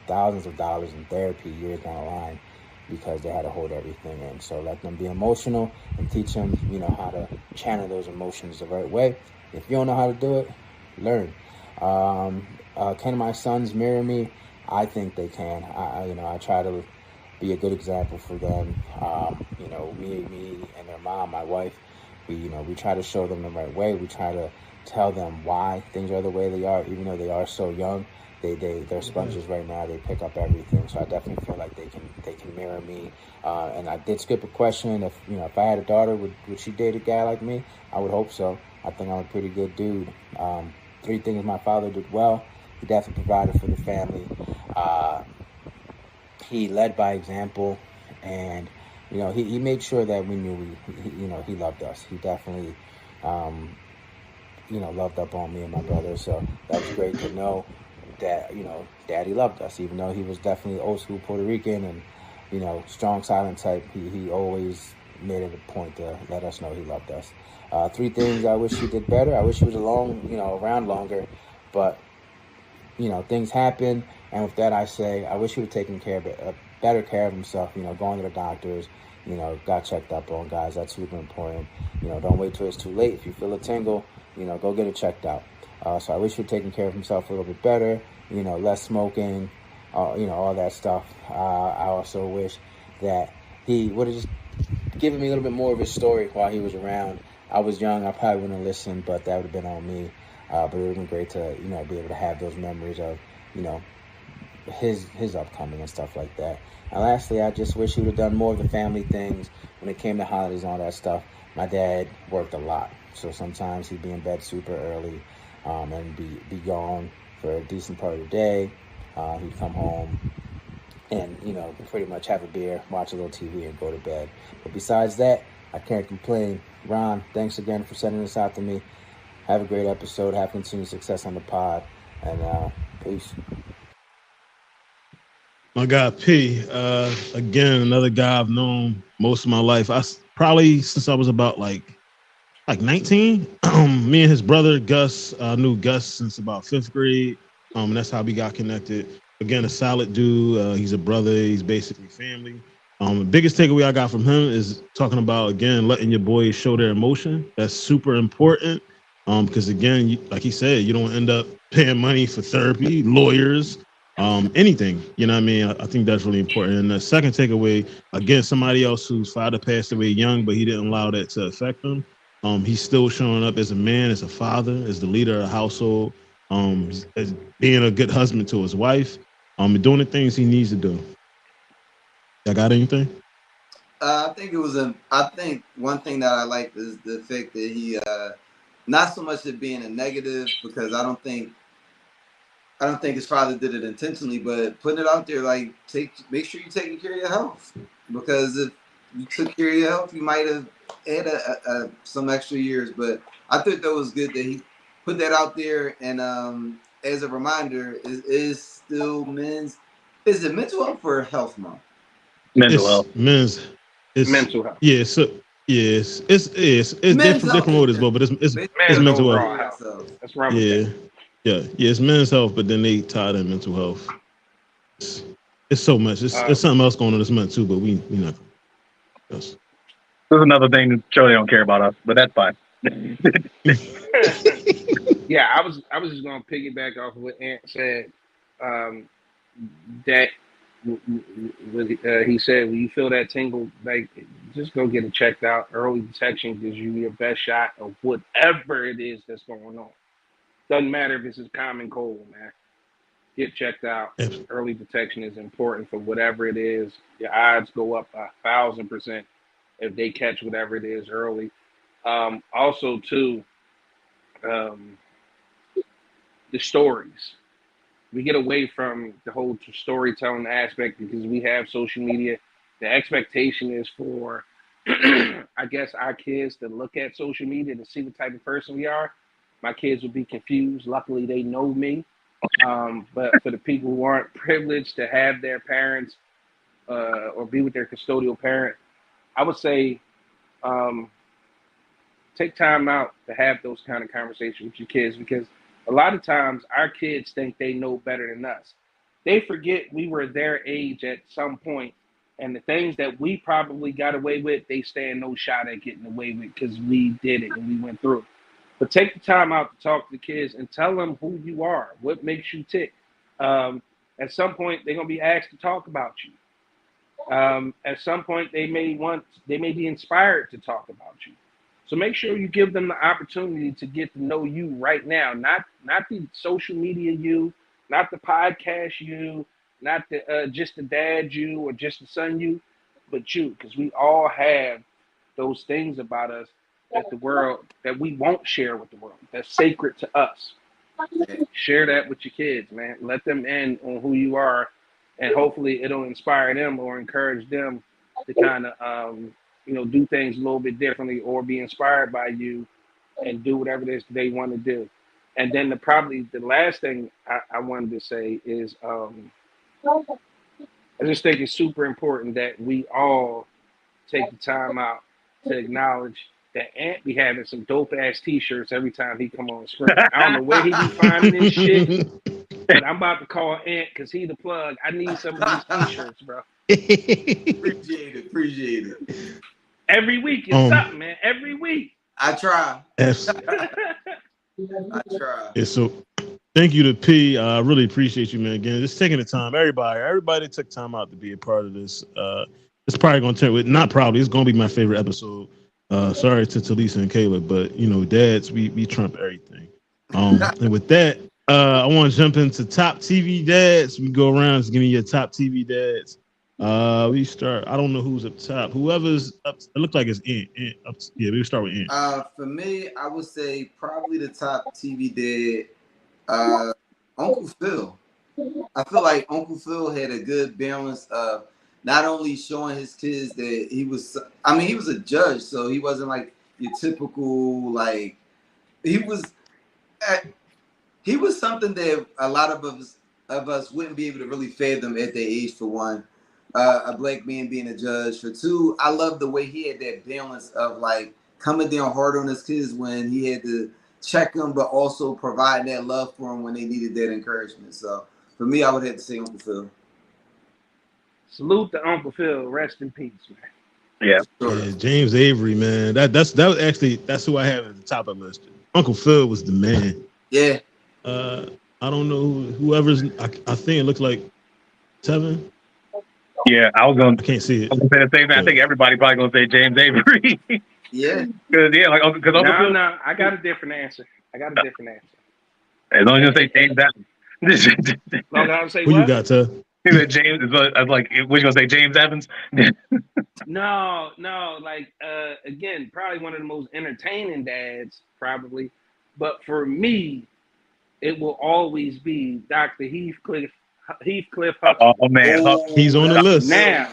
thousands of dollars in therapy years down the line because they had to hold everything in. So let them be emotional and teach them, how to channel those emotions the right way. If you don't know how to do it, learn. Can my sons mirror me? I think they can. I try to be a good example for them. Me and their mom, my wife, we try to show them the right way. We try to tell them why things are the way they are, even though they are so young. They're sponges right now. They pick up everything. So I definitely feel like they can mirror me. And I did skip a question. If I had a daughter, would she date a guy like me? I would hope so. I think I'm a pretty good dude. 3 things my father did well. He definitely provided for the family. He led by example, and he made sure that we knew he loved us. He definitely loved up on me and my brother. So that was great to know that Daddy loved us, even though he was definitely old school Puerto Rican and strong silent type. He always made it a point to let us know he loved us. 3 things I wish he did better. I wish he was around longer, but things happen, and with that I say I wish he would have taken better care of himself. Going to the doctors, got checked up on, guys. That's super important. Don't wait till it's too late. If you feel a tingle, go get it checked out. So I wish he would have taken care of himself a little bit better. Less smoking, all that stuff. I also wish that he would have just given me a little bit more of his story while he was around. I was young. I probably wouldn't have listened, but that would have been on me. But it would have been great to, be able to have those memories of, his upcoming and stuff like that. And lastly, I just wish he would have done more of the family things when it came to holidays and all that stuff. My dad worked a lot, so sometimes he'd be in bed super early and be gone for a decent part of the day. He'd come home and, pretty much have a beer, watch a little TV, and go to bed. But besides that, I can't complain. Ron, thanks again for sending this out to me. Have a great episode. Have continued success on the pod. And peace. My guy P, again, another guy I've known most of my life. Probably since I was about like 19. Me and his brother Gus, knew Gus since about 5th grade. And that's how we got connected. Again, a solid dude. He's a brother. He's basically family. The biggest takeaway I got from him is talking about, again, letting your boys show their emotion. That's super important. Because again, like he said, you don't end up paying money for therapy, lawyers, anything. You know what I mean? I think that's really important. And the second takeaway, again, somebody else whose father passed away young, but he didn't allow that to affect him. He's still showing up as a man, as a father, as the leader of the household, as being a good husband to his wife, doing the things he needs to do. I got anything? I think one thing that I like is the fact that he, not so much it being a negative, because I don't think his father did it intentionally, but putting it out there, like, make sure you're taking care of your health, because if you took care of your health, you might have had some extra years. But I think that was good that he put that out there, and as a reminder, is still is it mental health or health month? Mental It's health. men's. It's Mental health. yeah. So yes, it's different mode as well, but it's Men's mental overall health. health. That's wrong with Yeah, that. yeah. It's men's health, but then they tied in mental health. It's so much. It's something else going on this month too, but we not. Yes. There's another thing to show they don't care about us, but that's fine. Yeah, I was just gonna piggyback off of what Ant said. Um, that he said, when you feel that tingle, like, just go get it checked out. Early detection gives you your best shot of whatever it is that's going on. Doesn't matter if it's a common cold, man. Get checked out. Early detection is important for whatever it is. Your odds go up 1,000% if they catch whatever it is early. Also, too, um, the stories. We get away from the whole storytelling aspect because we have social media. The expectation is for, I guess, our kids to look at social media to see the type of person we are. My kids will be confused. Luckily, they know me. But for the people who aren't privileged to have their parents or be with their custodial parent, I would say take time out to have those kind of conversations with your kids, because a lot of times our kids think they know better than us. They forget we were their age at some point, and the things that we probably got away with, they stand no shot at getting away with because we did it and we went through it. But take the time out to talk to the kids and tell them who you are, what makes you tick. Um, At some point, they're gonna be asked to talk about you. At some point, they may be inspired to talk about you. So make sure you give them the opportunity to get to know you right now, not the social media you, not the podcast you, not the just the dad you or just the son you, but you, because we all have those things about us that we won't share with the world. That's sacred to us. Share that with your kids, man. Let them in on who you are, and hopefully it'll inspire them or encourage them to kind of do things a little bit differently or be inspired by you and do whatever it is they want to do. And then probably the last thing I wanted to say is I just think it's super important that we all take the time out to acknowledge that Ant be having some dope ass t-shirts every time he come on the screen. I don't know where he be finding this shit, but I'm about to call Ant because he the plug. I need some of these t-shirts, bro. Appreciate it. Every week is something, man. Every week. I try. I try. Yeah, so thank you to P. I really appreciate you, man. Again, just taking the time. Everybody took time out to be a part of this. It's probably gonna turn with not probably. It's gonna be my favorite episode. Sorry to Talisa and Caleb, but dads, we trump everything. And with that, I want to jump into top TV dads. We go around, just give me your top TV dads. We start. I don't know who's up top. Whoever's up, it looks like it's Ant. Yeah, we start with Ant. For me, I would say probably the top TV dad, Uncle Phil. I feel like Uncle Phil had a good balance of not only showing his kids that he was a judge, so he wasn't like your typical like he was something that a lot of us wouldn't be able to really fathom at their age. For one, a black man being a judge. For two, I love the way he had that balance of like coming down hard on his kids when he had to check them, but also providing that love for them when they needed that encouragement. So for me, I would have to say Uncle Phil. Salute to Uncle Phil. Rest in peace, man. Yeah. Yeah, James Avery, man. That's who I have at the top of the list. Uncle Phil was the man. Yeah. I don't know whoever's. I think it looked like Tevin. Yeah, I can't see it. I was gonna say the same thing. I think everybody probably gonna say James Avery. Yeah. Because Uncle Phil. No, I got a different answer. As long as you say James Evans. Who you got, Tev? James is like, what you gonna say, James Evans? No, like again, probably one of the most entertaining dads, probably. But for me, it will always be Dr. Heathcliff Huxtable. Oh man, he's on the list. Now,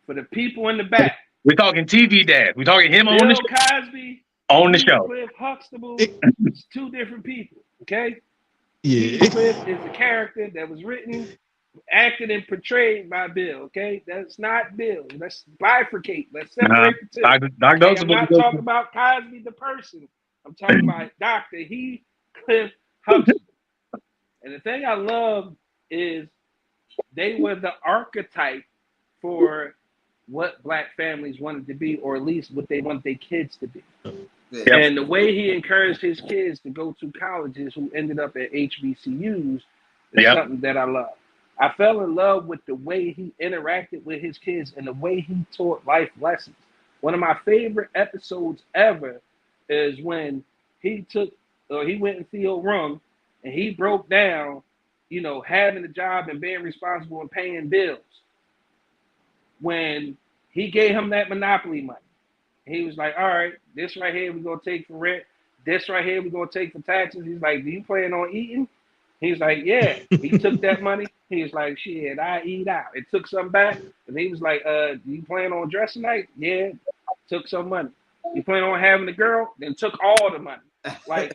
for the people in the back, we're talking TV dad. We're talking him on the show. Cosby on the show. Heathcliff Huxtable, it's two different people. Okay. Yeah. Heathcliff is a character that was written, acted, and portrayed by Bill. Okay, that's not Bill. Let's bifurcate. Let's separate the two. I'm not talking about Cosby the person. I'm talking about Dr. Heathcliff Huxtable. And the thing I love is they were the archetype for what black families wanted to be, or at least what they want their kids to be. Yep. And the way he encouraged his kids to go to colleges who ended up at HBCUs is something that I love. I fell in love with the way he interacted with his kids and the way he taught life lessons. One of my favorite episodes ever is when he went in Theo's room and he broke down, having a job and being responsible and paying bills. When he gave him that Monopoly money, he was like, all right, this right here we're going to take for rent. This right here we're going to take for taxes. He's like, do you plan on eating? He's like, yeah. He took that money. He was like, shit, I eat out. It took some back. And he was like, do you plan on dressing night? Yeah. Took some money. You plan on having a girl? Then took all the money. Like,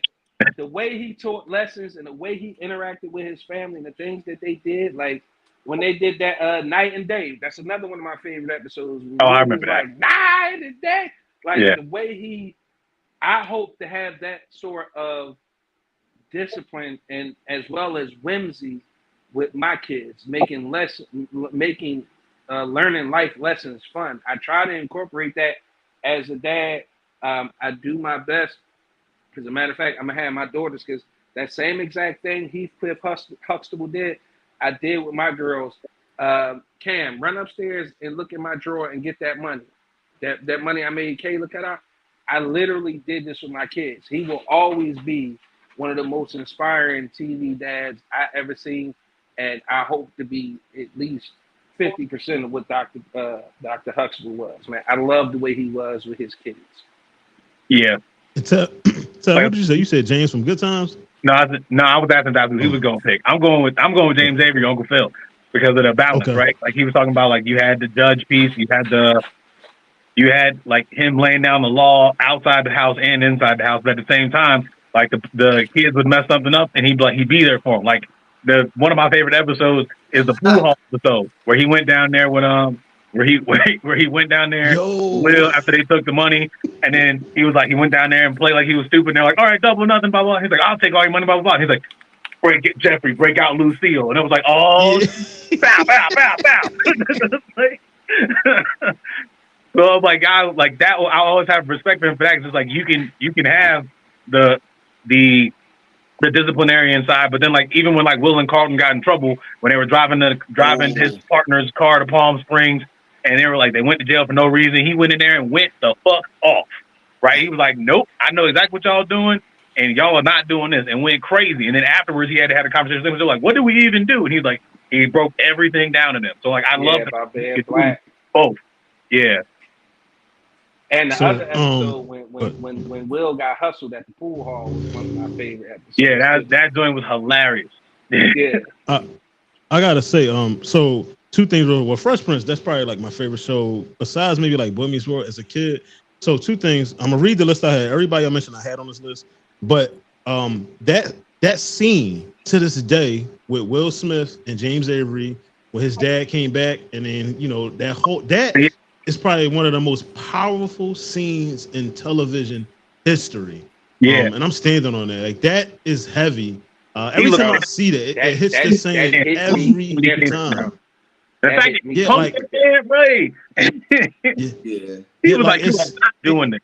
the way he taught lessons and the way he interacted with his family and the things that they did, like, when they did that Night and Day, that's another one of my favorite episodes. Oh, I remember that. Like, Night and Day. Like, the way I hope to have that sort of discipline and as well as whimsy with my kids, making learning life lessons fun. I try to incorporate that as a dad. I do my best. As a matter of fact, I'm gonna have my daughters, because That same exact thing Heathcliff Huxtable did, I did with my girls. Cam, run upstairs and look in my drawer and get that money. That money I made Kayla cut out. I literally did this with my kids. He will always be one of the most inspiring TV dads I ever seen, and I hope to be at least 50% of what Dr. Huxtable was. Man, I love the way he was with his kids. Yeah. So what did you say? You said James from Good Times? No, I was asking Dr. Who he was going to pick. I'm going with James Avery, Uncle Phil, because of the balance, right? Like he was talking about, like you had the judge piece, you had like him laying down the law outside the house and inside the house, but at the same time, like the kids would mess something up and he'd be there for them. Like one of my favorite episodes is the pool hall episode where he went down there with where he went down there with Will after they took the money, and then he went down there and played like he was stupid. And they're like, all right, double nothing, blah blah. He's like, I'll take all your money, blah blah blah. He's like, Jeffrey, break out Lucille, and it was like, oh, bow bow bow bow. So like I like that. I always have respect for him for that. Cause it's like you can have the disciplinarian side, but then like even when like Will and Carlton got in trouble when they were driving his partner's car to Palm Springs, and they were like they went to jail for no reason. He went in there and went the fuck off. Right? He was like, nope, I know exactly what y'all doing, and y'all are not doing this, and went crazy. And then afterwards, he had to have a conversation with them. Like, what do we even do? And he's like, he broke everything down to them. So like I love about being black. Both. Yeah. And the other episode when Will got hustled at the pool hall was one of my favorite episodes. Yeah, that joint was hilarious. Yeah. I gotta say, so two things. Well, Fresh Prince, that's probably like my favorite show besides maybe like Boy Meets World as a kid. So two things. I'm gonna read the list I had. Everybody I mentioned I had on this list, but that scene to this day with Will Smith and James Avery when his dad came back, and then that is probably one of the most powerful scenes in television history. Yeah, and I'm standing on that. Like that is heavy. Every time I see that, it hits the same every time. The fact that he pumped his head, right? He was like, "You are not doing this."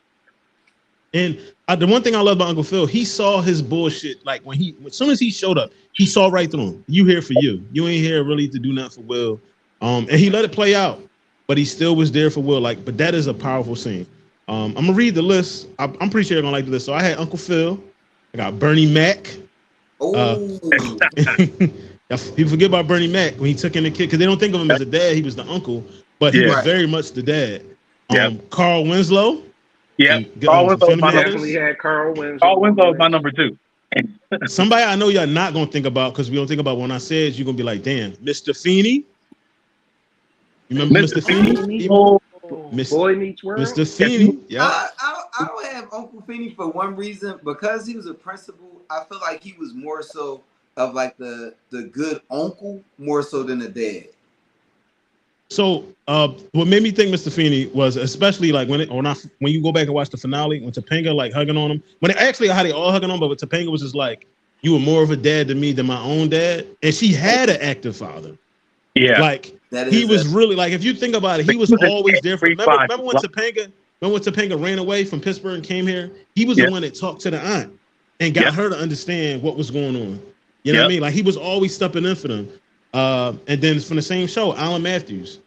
And the one thing I love about Uncle Phil, he saw his bullshit. Like as soon as he showed up, he saw right through him. You here for you. You ain't here really to do nothing for Will. And he let it play out, but he still was there for Will. Like, but that is a powerful scene. I'm gonna read the list. I'm pretty sure you're gonna like the list. So I had Uncle Phil. I got Bernie Mac. People forget about Bernie Mac when he took in the kid because they don't think of him as a dad. He was the uncle, but he was very much the dad. Carl Winslow. Yeah, Carl Winslow. Definitely had Carl Winslow. Carl Winslow is my number 2. Somebody I know y'all not gonna think about because we don't think about when I said you're gonna be like, damn, Mr. Feeney. You remember Mr. Feeney? Boy Meets World. Mr. Feeney. Yeah. I don't have Uncle Feeney for one reason because he was a principal. I feel like he was more so of like the good uncle more so than a dad. So what made me think Mr. Feeney was especially like when you go back and watch the finale when Topanga like hugging on him when how they all hugging on, but Topanga was just like, you were more of a dad to me than my own dad, and she had an active father. Yeah, like he was really like if you think about it, he was always there for. Remember when Topanga ran away from Pittsburgh and came here? He was the one that talked to the aunt and got her to understand what was going on. You know what I mean? Like he was always stepping in for them. And then from the same show, Alan Matthews,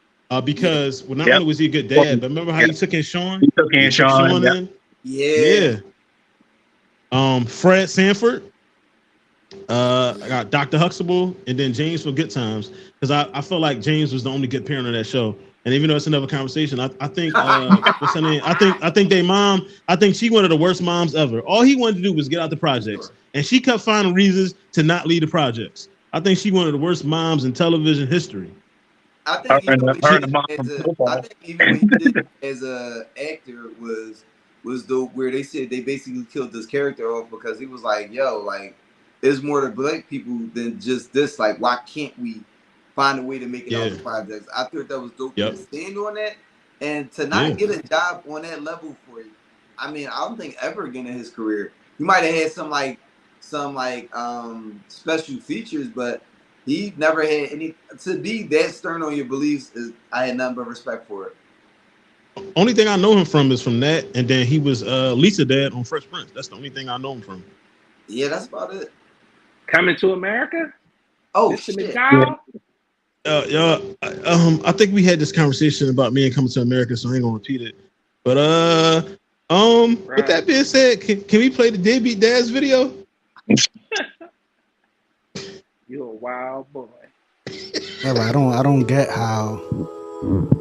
because not only was he a good dad, but remember how he took in Sean? He took in Sean in? Yeah. Fred Sanford. I got Dr. Huxtable and then James for Good Times because I felt like James was the only good parent on that show. And even though it's another conversation, I think what's her name? I think they mom. I think she one of the worst moms ever. All he wanted to do was get out the projects, and she kept finding reasons to not lead the projects. I think she one of the worst moms in television history. I think even what he did as a actor was dope. Where they said they basically killed this character off because he was like, "Yo, like, there's more to black people than just this. Like, why can't we find a way to make it out of projects?" I thought that was dope to stand on that and to not get a job on that level for you. I mean, I don't think ever again in his career. He might have had some special features, but he never had any. To be that stern on your beliefs I had nothing but respect for it. Only thing I know him from is from that, and then he was Lisa dad on Fresh Prince. That's the only thing I know him from. Yeah, that's about it. Coming to America? Oh Mr. shit! McDowell? Yeah, I think we had this conversation about me and coming to America, so I ain't gonna repeat it. But with Right. that being said, can we play the Deadbeat Dads video? You a wild boy. Yeah, but I don't get how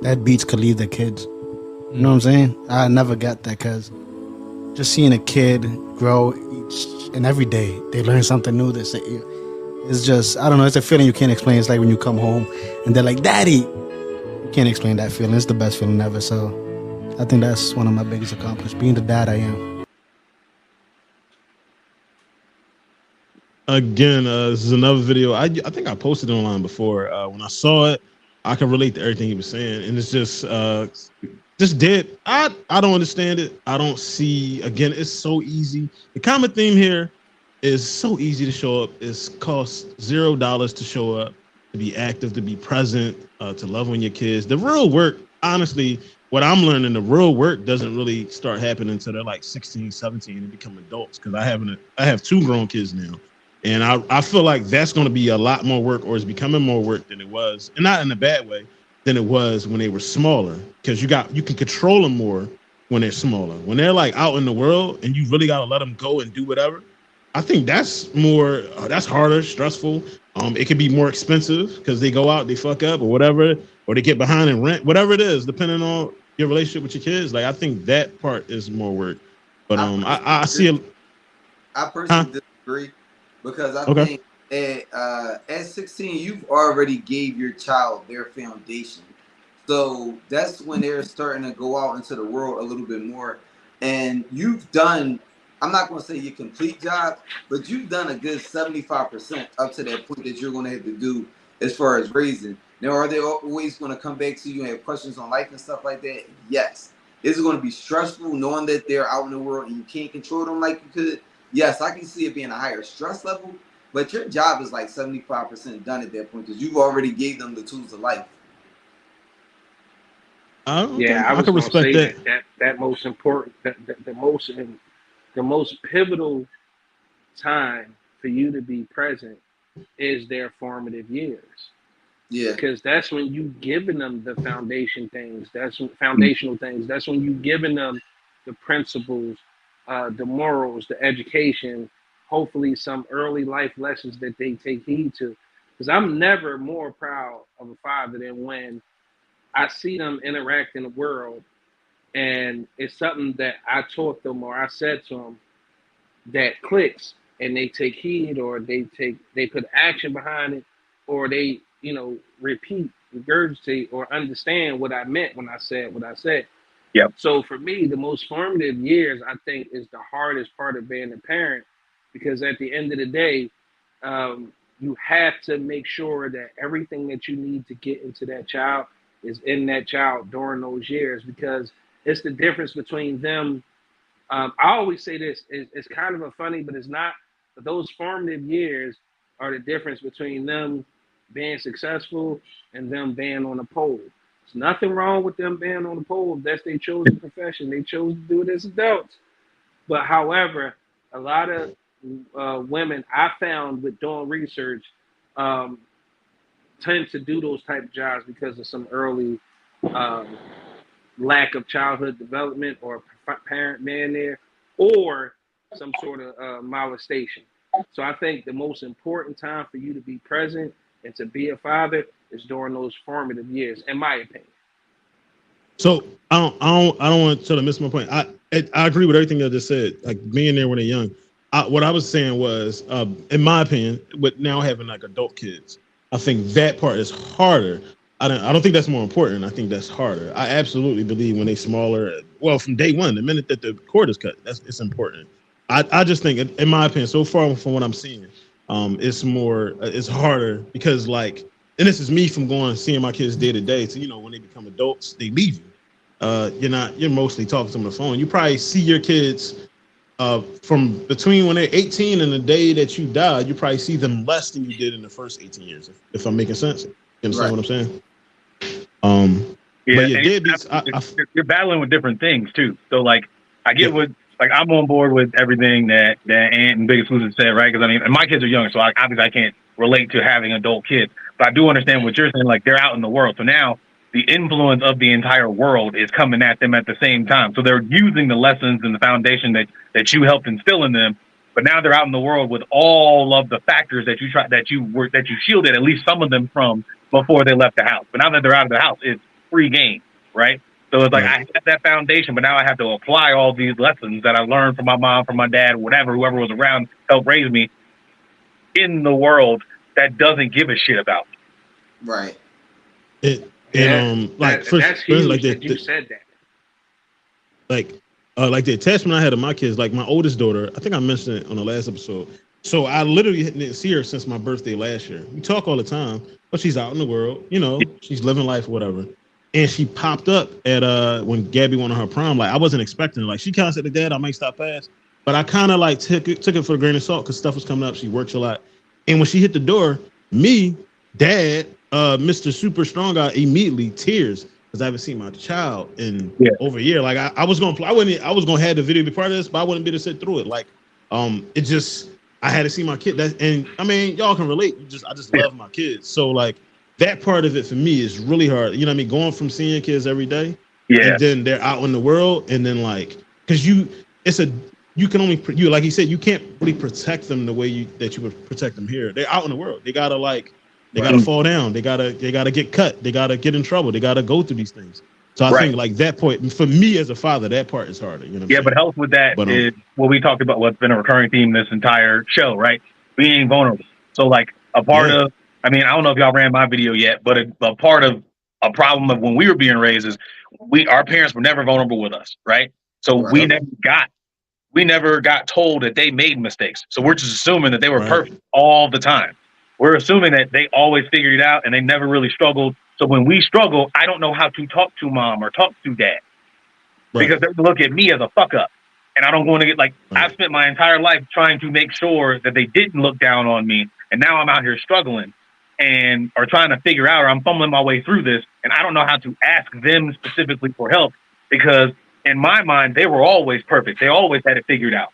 deadbeats could leave their kids. You know what I'm saying? I never get that because just seeing a kid grow each and every day, they learn something new. They say it's just I don't know. It's a feeling you can't explain. It's like when you come home and they're like, "Daddy," you can't explain that feeling. It's the best feeling ever. So I think that's one of my biggest accomplishments, being the dad I am. Again, this is another video. I think I posted it online before. When I saw it, I can relate to everything he was saying, and it's just dead. I don't understand it. I don't see. Again, it's so easy. The common theme here is so easy to show up. It's cost $0 to show up, to be active, to be present, to love on your kids. The real work, honestly, what I'm learning, the real work doesn't really start happening until they're like 16, 17 and become adults. Because I have 2 grown kids now. And I feel like that's going to be a lot more work, or is becoming more work than it was, and not in a bad way, than it was when they were smaller. Because you can control them more when they're smaller. When they're like out in the world, and you really got to let them go and do whatever. I think that's more that's harder, stressful. It can be more expensive because they go out, they fuck up or whatever, or they get behind in rent, whatever it is, depending on your relationship with your kids. Like I think that part is more work. But I see it. I personally disagree because I Okay. think at 16 you've already gave your child their foundation. So that's when they're starting to go out into the world a little bit more. And you've done, I'm not going to say your complete job, but you've done a good 75% up to that point that you're going to have to do as far as raising. Now, are they always going to come back to you and have questions on life and stuff like that? Yes. Is it going to be stressful knowing that they're out in the world and you can't control them like you could? Yes, I can see it being a higher stress level, but your job is like 75% done at that point because you've already gave them the tools of life. Yeah, I I was can gonna respect say that. that most important, the most pivotal time for you to be present is their formative years. Yeah. Because that's when you giving them the foundational things. That's when you giving them the principles, the morals, the education, hopefully some early life lessons that they take heed to. Because I'm never more proud of a father than when I see them interact in the world and it's something that I taught them or I said to them that clicks and they take heed or they put action behind it or they repeat, regurgitate or understand what I meant when I said what I said. Yep. So for me, the most formative years I think is the hardest part of being a parent because at the end of the day, you have to make sure that everything that you need to get into that child is in that child during those years because it's the difference between them. I always say this, it's kind of a funny, but it's not. But those formative years are the difference between them being successful and them being on a pole. There's nothing wrong with them being on the pole. If that's their chosen profession. They chose to do it as adults. But however, a lot of women I found with doing research um, tend to do those type of jobs because of some early um, lack of childhood development or parent being there or some sort of molestation. So I think the most important time for you to be present and to be a father is during those formative years, in my opinion. So I don't want to miss my point. I agree with everything I just said. Like being there when they're young. What I was saying was, in my opinion, with now having like adult kids, I think that part is harder. I don't think that's more important. I think that's harder. I absolutely believe when they smaller, well, from day one, the minute that the cord is cut, it's important. I just think, in my opinion, so far from what I'm seeing, it's harder because like, and this is me from going seeing my kids day to day. So when they become adults, they leave you. You're mostly talking to them on the phone. You probably see your kids from between when they're 18 and the day that you died. You probably see them less than you did in the first 18 years. If I'm making sense, you understand what I'm saying? Yeah, But yeah, and deadbeats. you're battling with different things too. So like, I get Yeah. what like I'm on board with everything that Aunt and Big Exclusive said, right? Because I mean, and my kids are young, so obviously I can't relate to having adult kids, but I do understand what you're saying. Like they're out in the world, so now the influence of the entire world is coming at them at the same time. So they're using the lessons and the foundation that you helped instill in them, but now they're out in the world with all of the factors that you shielded at least some of them from before they left the house. But now that they're out of the house, it's free game, right? So it's like I had that foundation, but now I have to apply all these lessons that I learned from my mom, from my dad, whatever, whoever was around, helped raise me in the world that doesn't give a shit about me. Right. Like that's huge like that you said that. Like the attachment I had to my kids, like my oldest daughter, I think I mentioned it on the last episode. So I literally didn't see her since my birthday last year. We talk all the time, but she's out in the world, you know, she's living life, whatever. And she popped up at when Gabby went on her prom. Like I wasn't expecting her. Like she kind of said to Dad, I might stop past, but I kind of like took it for a grain of salt because stuff was coming up. She works a lot, and when she hit the door, me, Dad, Mr. Super Strong Guy, immediately tears because I haven't seen my child in over a year. Like I was gonna I was gonna have the video be part of this, but I wouldn't be able to sit through it. Like it just I had to see my kid. And I mean y'all can relate. I just love my kids. So like. That part of it for me is really hard. You know what I mean? Going from seeing kids every day, and then they're out in the world, and then like, because you can only like he said, you can't really protect them the way that you would protect them here. They're out in the world. They gotta gotta fall down. They gotta get cut. They gotta get in trouble. They gotta go through these things. So I think like that point for me as a father, that part is harder. You know? What I'm but help with that is what we talked about. What's been a recurring theme this entire show, right? Being vulnerable. So like a part of. I mean, I don't know if y'all ran my video yet, but a part of a problem of when we were being raised is our parents were never vulnerable with us, right? So we never got told that they made mistakes. So we're just assuming that they were perfect all the time. We're assuming that they always figured it out and they never really struggled. So when we struggle, I don't know how to talk to mom or talk to dad because they look at me as a fuck up. And I don't want to get like, I've spent my entire life trying to make sure that they didn't look down on me. And now I'm out here struggling. And are trying to figure out, or I'm fumbling my way through this, and I don't know how to ask them specifically for help because in my mind they were always perfect. They always had it figured out.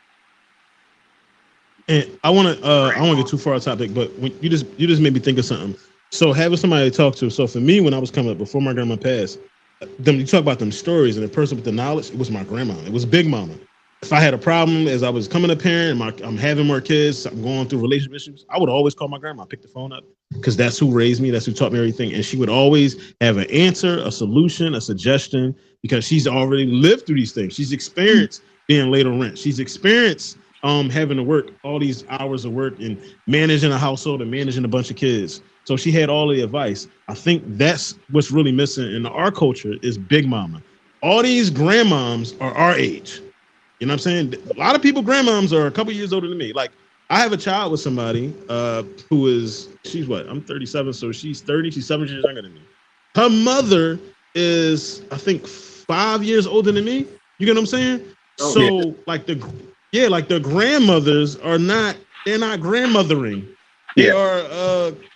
And I want to get too far off topic, but when you just made me think of something. So having somebody to talk to. So for me, when I was coming up before my grandma passed, you talk about them stories, and the person with the knowledge, it was my grandma. It was Big Mama. If I had a problem as I was coming a parent, I'm having more kids, I'm going through relationship issues, I would always call my grandma, pick the phone up, because that's who raised me, that's who taught me everything. And she would always have an answer, a solution, a suggestion, because she's already lived through these things. She's experienced being late on rent. She's experienced having to work all these hours of work and managing a household and managing a bunch of kids. So she had all the advice. I think that's what's really missing in our culture is Big Mama. All these grandmoms are our age. You know what I'm saying? A lot of people, grandmoms are a couple years older than me. Like I have a child with somebody she's what? I'm 37, so she's 30. She's 7 years younger than me. Her mother is, I think, 5 years older than me. You get what I'm saying? Like the grandmothers are they're not grandmothering. They are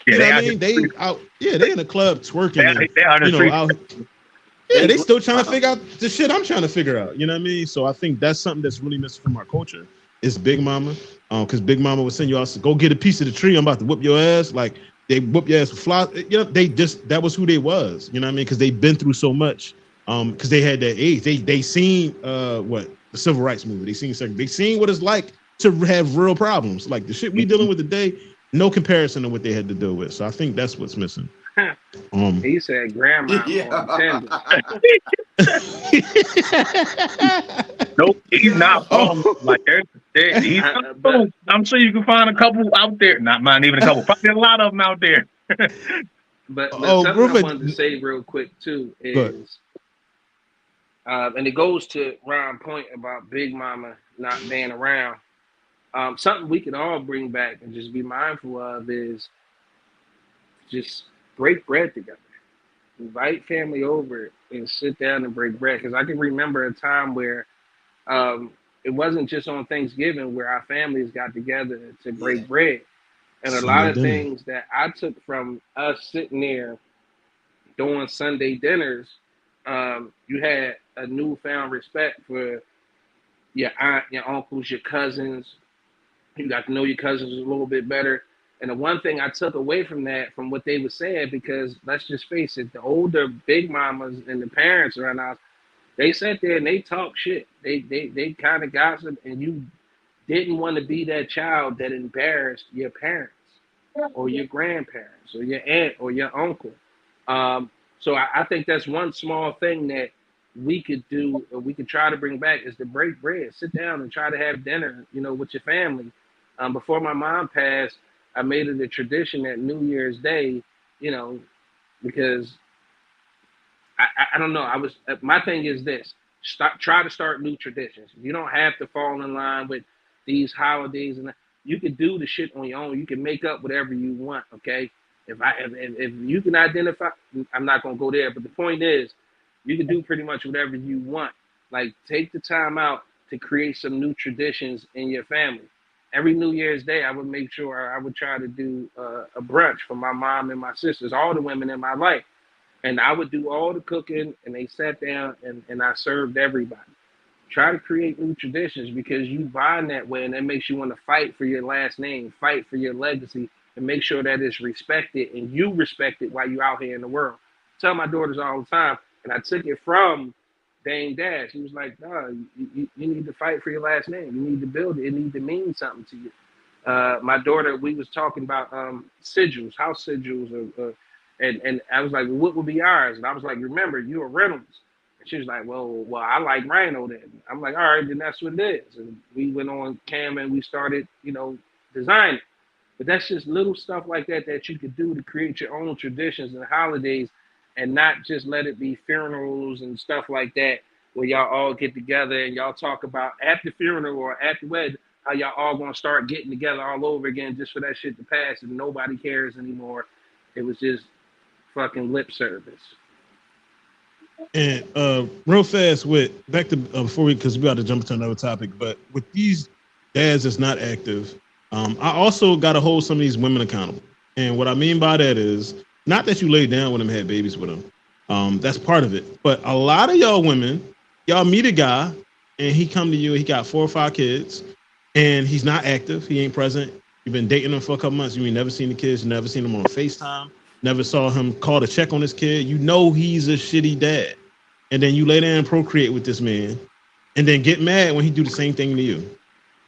you know what I mean? They in the club twerking. They still trying to figure out the shit I'm trying to figure out. You know what I mean? So I think that's something that's really missing from our culture. Is Big Mama. Because Big Mama would send you out to go get a piece of the tree. I'm about to whoop your ass. Like they whoop your ass with flies. You know, that was who they was. You know what I mean? Because they've been through so much. Because they had that age. They seen the civil rights movement. They seen what it's like to have real problems. Like the shit we dealing with today, no comparison to what they had to deal with. So I think that's what's missing. He said grandma. Nope, he's not wrong. Like he's I'm sure you can find a couple out there. Not even a couple, probably a lot of them out there. but something I wanted to say real quick too is and it goes to Ron's point about Big Mama not being around. Something we can all bring back and just be mindful of is just break bread together. Invite family over and sit down and break bread. Because I can remember a time where it wasn't just on Thanksgiving where our families got together to break bread. And a lot of things that I took from us sitting there doing Sunday dinners, you had a newfound respect for your aunt, your uncles, your cousins. You got to know your cousins a little bit better. And the one thing I took away from that, from what they were saying, because let's just face it, the older big mamas and the parents around us, they sat there and they talk shit. They kind of gossip, and you didn't want to be that child that embarrassed your parents or your grandparents or your aunt or your uncle. Um, so I think that's one small thing that we could do, or we could try to bring back, is to break bread, sit down and try to have dinner, with your family. Before my mom passed, I made it a tradition at New Year's Day, you know, because I don't know. I was My thing is this: try to start new traditions. You don't have to fall in line with these holidays, and you can do the shit on your own. You can make up whatever you want. Okay, if you can identify, I'm not gonna go there. But the point is, you can do pretty much whatever you want. Like, take the time out to create some new traditions in your family. Every New Year's Day, I would make sure I would try to do a brunch for my mom and my sisters, all the women in my life, and I would do all the cooking, and they sat down and I served everybody. Try to create new traditions, because you bond that way, and that makes you want to fight for your last name, fight for your legacy, and make sure that it's respected and you respect it while you're out here in the world. I tell my daughters all the time, and I took it from Dame Dash. He was like, "No, you need to fight for your last name. You need to build it. It needs to mean something to you." My daughter, we was talking about sigils, house sigils, and I was like, well, "What would be ours?" And I was like, "Remember, you're Reynolds." And she was like, well, I like Rhino then. I'm like, "All right, then that's what it is." And we went on Canva and we started, designing. But that's just little stuff like that that you could do to create your own traditions and holidays, and not just let it be funerals and stuff like that, where y'all all get together and y'all talk about at the funeral or at the wedding how y'all all gonna start getting together all over again just for that shit to pass, and nobody cares anymore. It was just fucking lip service. And real fast, with back to before we, because we got to jump into another topic, but with these dads that's not active, I also got to hold some of these women accountable. And what I mean by that is not that you lay down with them, had babies with them. That's part of it. But a lot of y'all women, y'all meet a guy and he come to you, he got 4 or 5 kids, and he's not active, he ain't present. You've been dating him for a couple months, you ain't never seen the kids, you never seen him on FaceTime, never saw him call to check on his kid. You know he's a shitty dad. And then you lay down and procreate with this man, and then get mad when he do the same thing to you.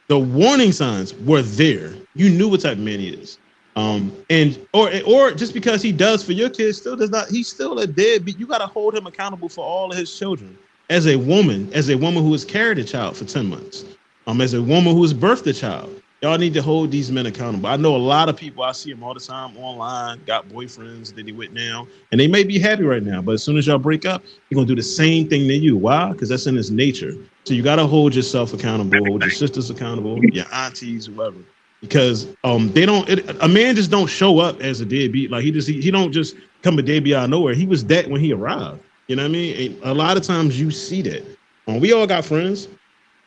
The warning signs were there. You knew what type of man he is. And or just because he does for your kids still does not. He's still a deadbeat. You got to hold him accountable for all of his children. As a woman who has carried a child for 10 months, as a woman who has birthed a child, y'all need to hold these men accountable. I know a lot of people. I see them all the time online. Got boyfriends that they with now, and they may be happy right now. But as soon as y'all break up, he's gonna do the same thing to you. Why? Because that's in his nature. So you got to hold yourself accountable, hold your sisters accountable, your aunties, whoever, because they don't. A man just don't show up as a deadbeat. Like he don't just come a deadbeat out of nowhere. He was that when he arrived. You know what I mean? And a lot of times you see that. We all got friends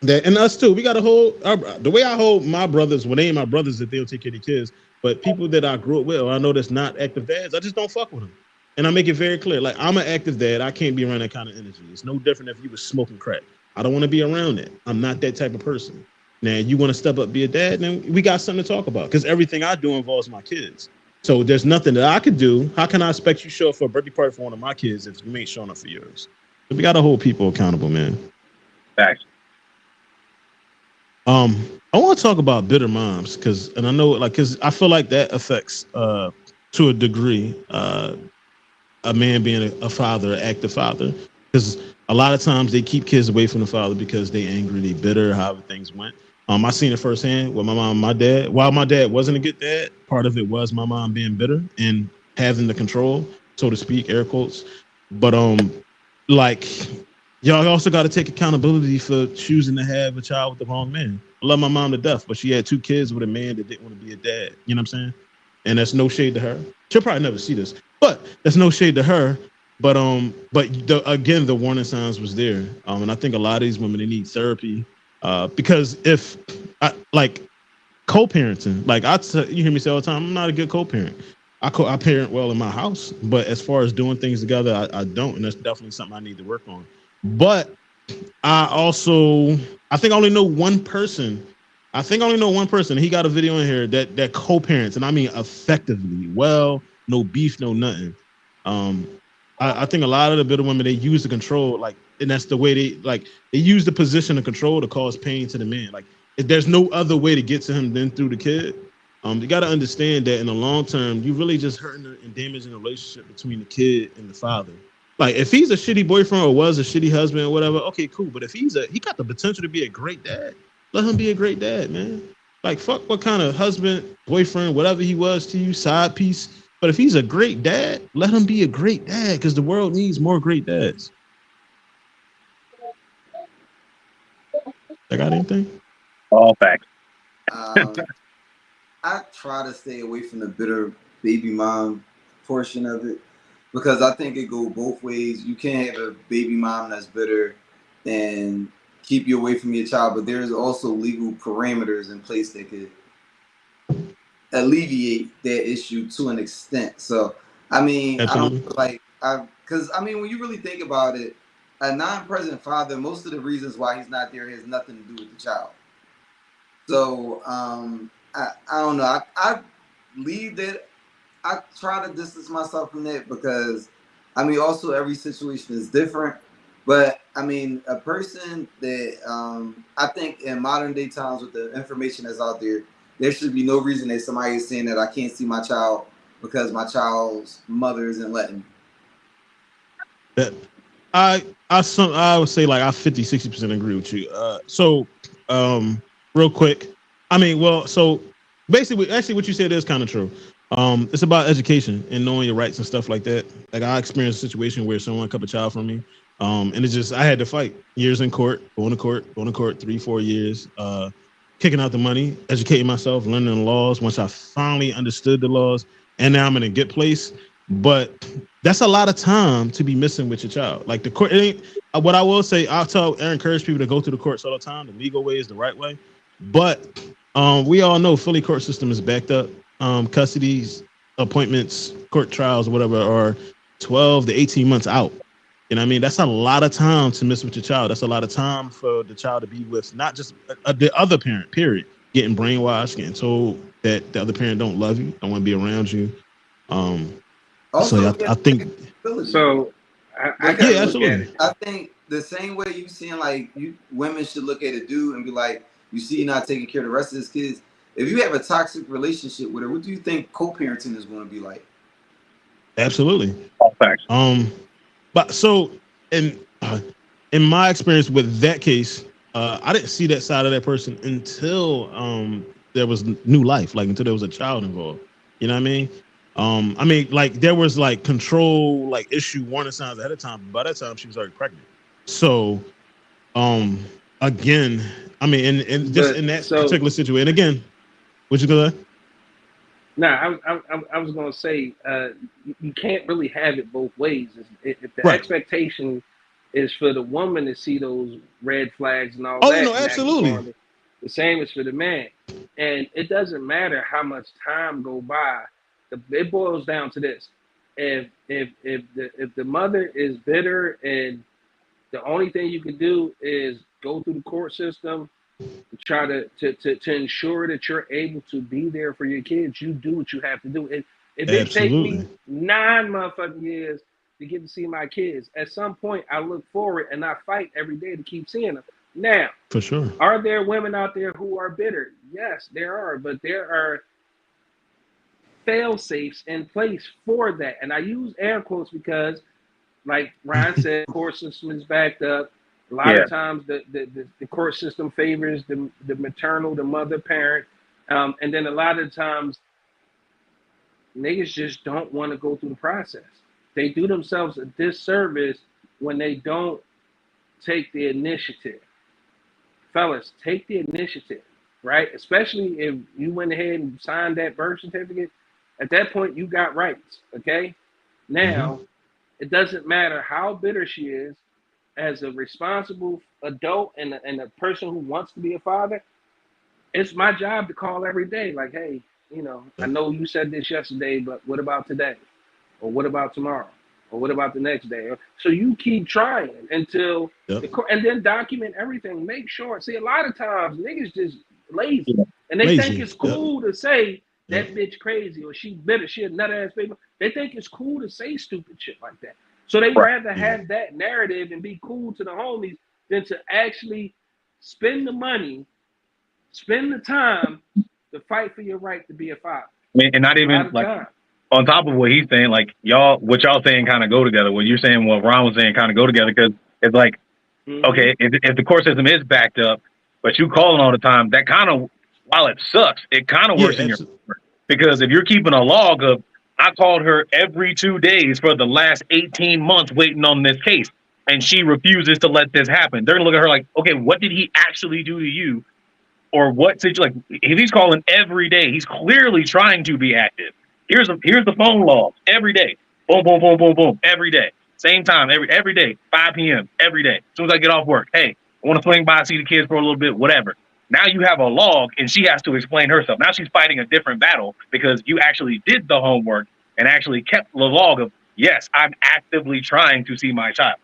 that, and us too. We got to hold the way I hold my brothers. When they ain't my brothers, that they'll take care of the kids. But people that I grew up with, or I know that's not active dads, I just don't fuck with them. And I make it very clear. Like, I'm an active dad. I can't be around that kind of energy. It's no different if you was smoking crack. I don't want to be around that. I'm not that type of person. Now, you want to step up, be a dad, then we got something to talk about, because everything I do involves my kids. So there's nothing that I could do. How can I expect you to show up for a birthday party for one of my kids if you ain't showing up for yours? So we got to hold people accountable, man. Thanks. I want to talk about bitter moms, because I feel like that affects to a degree a man being a father, an active father, because a lot of times they keep kids away from the father because they angry, they bitter, however things went. I seen it firsthand with my mom and my dad. While my dad wasn't a good dad, part of it was my mom being bitter and having the control, so to speak, air quotes. But like, y'all also got to take accountability for choosing to have a child with the wrong man. I love my mom to death, but she had 2 kids with a man that didn't want to be a dad. You know what I'm saying? And that's no shade to her. She'll probably never see this, but that's no shade to her. But again, the warning signs was there. And I think a lot of these women, they need therapy, because if like co-parenting, like you hear me say all the time, I'm not a good co-parent. I parent well in my house, but as far as doing things together, I don't, and that's definitely something I need to work on. But I also I think I only know one person. I think I only know one person. He got a video in here that co-parents, and I mean effectively. Well, no beef, no nothing. Um, I think a lot of the bitter women, they use the control, like, and that's the way they use the position of control to cause pain to the man. Like, if there's no other way to get to him than through the kid. You got to understand that in the long term, you really just hurting and damaging the relationship between the kid and the father. Like, if he's a shitty boyfriend or was a shitty husband or whatever, okay, cool. But if he got the potential to be a great dad, let him be a great dad, man. Like, fuck what kind of husband, boyfriend, whatever he was to you, side piece. But if he's a great dad, let him be a great dad, because the world needs more great dads. I got anything? All facts. I try to stay away from the bitter baby mom portion of it because I think it go both ways. You can't have a baby mom that's bitter and keep you away from your child, but there's also legal parameters in place that could alleviate that issue to an extent. So, I mean, Absolutely. I don't feel like because I mean, when you really think about it, a non-present father, most of the reasons why he's not there has nothing to do with the child. So, I don't know. I leave that. I try to distance myself from that because, I mean, also every situation is different. But I mean, a person that I think in modern day times with the information that's out there, there should be no reason that somebody is saying that I can't see my child because my child's mother isn't letting me. That I would say like I 50-60% agree with you. Real quick. I mean, well, so basically actually what you said is kind of true. It's about education and knowing your rights and stuff like that. Like, I experienced a situation where someone kept a child from me. And it's just I had to fight years in court, going to court 3-4 years, kicking out the money, educating myself, learning the laws. Once I finally understood the laws, and now I'm in a good place. But that's a lot of time to be missing with your child. Like, the court, it ain't what I will say. I encourage people to go through the courts all the time. The legal way is the right way. But we all know Philly court system is backed up. Custodies, appointments, court trials, whatever, are 12 to 18 months out. You know what I mean? That's a lot of time to miss with your child. That's a lot of time for the child to be with not just the other parent, period. Getting brainwashed, getting told that the other parent don't love you, don't want to be around you. So Also, I think, So I because yeah, kind of look at absolutely. it. I think the same way you seeing like women should look at a dude and be like, you see, you're not taking care of the rest of his kids. If you have a toxic relationship with her, what do you think co-parenting is going to be like? Absolutely. All facts. But so in my experience with that case, I didn't see that side of that person until there was new life, like until there was a child involved. You know what I mean, like, there was like control, like issue warning signs ahead of time. By that time, she was already pregnant. So, um, again, I mean, in just But in that so particular situation, again, what you gonna? now I was gonna say you can't really have it both ways. If the Right. expectation is for the woman to see those red flags and all Oh, that no, and act absolutely. accordingly, the same is for the man. And it doesn't matter how much time go by. It boils down to this: if the mother is bitter and the only thing you can do is go through the court system to try to ensure that you're able to be there for your kids, you do what you have to do. If it take me Absolutely. 9 motherfucking years to get to see my kids, at some point I look forward and I fight every day to keep seeing them. Now, For sure. are there women out there who are bitter? Yes, there are, but there are fail safes in place for that. And I use air quotes because, like Ryan said, the court system is backed up. A lot Yeah. of times the court system favors the maternal, the mother parent. And then a lot of times niggas just don't want to go through the process. They do themselves a disservice when they don't take the initiative. Fellas, take the initiative, right? Especially if you went ahead and signed that birth certificate. At that point, you got rights, okay? Mm-hmm. Now, it doesn't matter how bitter she is, as a responsible adult and a person who wants to be a father, it's my job to call every day, like, hey, I know you said this yesterday, but what about today? Or what about tomorrow? Or what about the next day? So you keep trying until Yep. and then document everything. Make sure. See, a lot of times niggas just lazy, Yeah. and they think Lazy. it's cool to say Yep. that bitch crazy or she bitter, she a nut ass baby. They think it's cool to say stupid shit like that. So they Right. rather Yeah. have that narrative and be cool to the homies than to actually spend the money, spend the time to fight for your right to be a father. I mean, and not A lot even of like time. on top of what he's saying, like what y'all saying kind of go together. What you're saying, what Ron was saying kind of go together because it's like, okay, if the court system is backed up, but you calling all the time, that kind of, while it sucks, it kind of Yeah. works in your favor. Because if you're keeping a log of, I called her every 2 days for the last 18 months waiting on this case, and she refuses to let this happen. They're gonna look at her like, okay, what did he actually do to you? Or what situation? Like, if he's calling every day, he's clearly trying to be active. Here's the phone log every day. Boom, boom, boom, boom, boom, every day. Same time, every day, 5 p.m. every day. As soon as I get off work, hey, I want to swing by, see the kids for a little bit, whatever. Now you have a log, and she has to explain herself. Now she's fighting a different battle because you actually did the homework and actually kept the log of, yes, I'm actively trying to see my child.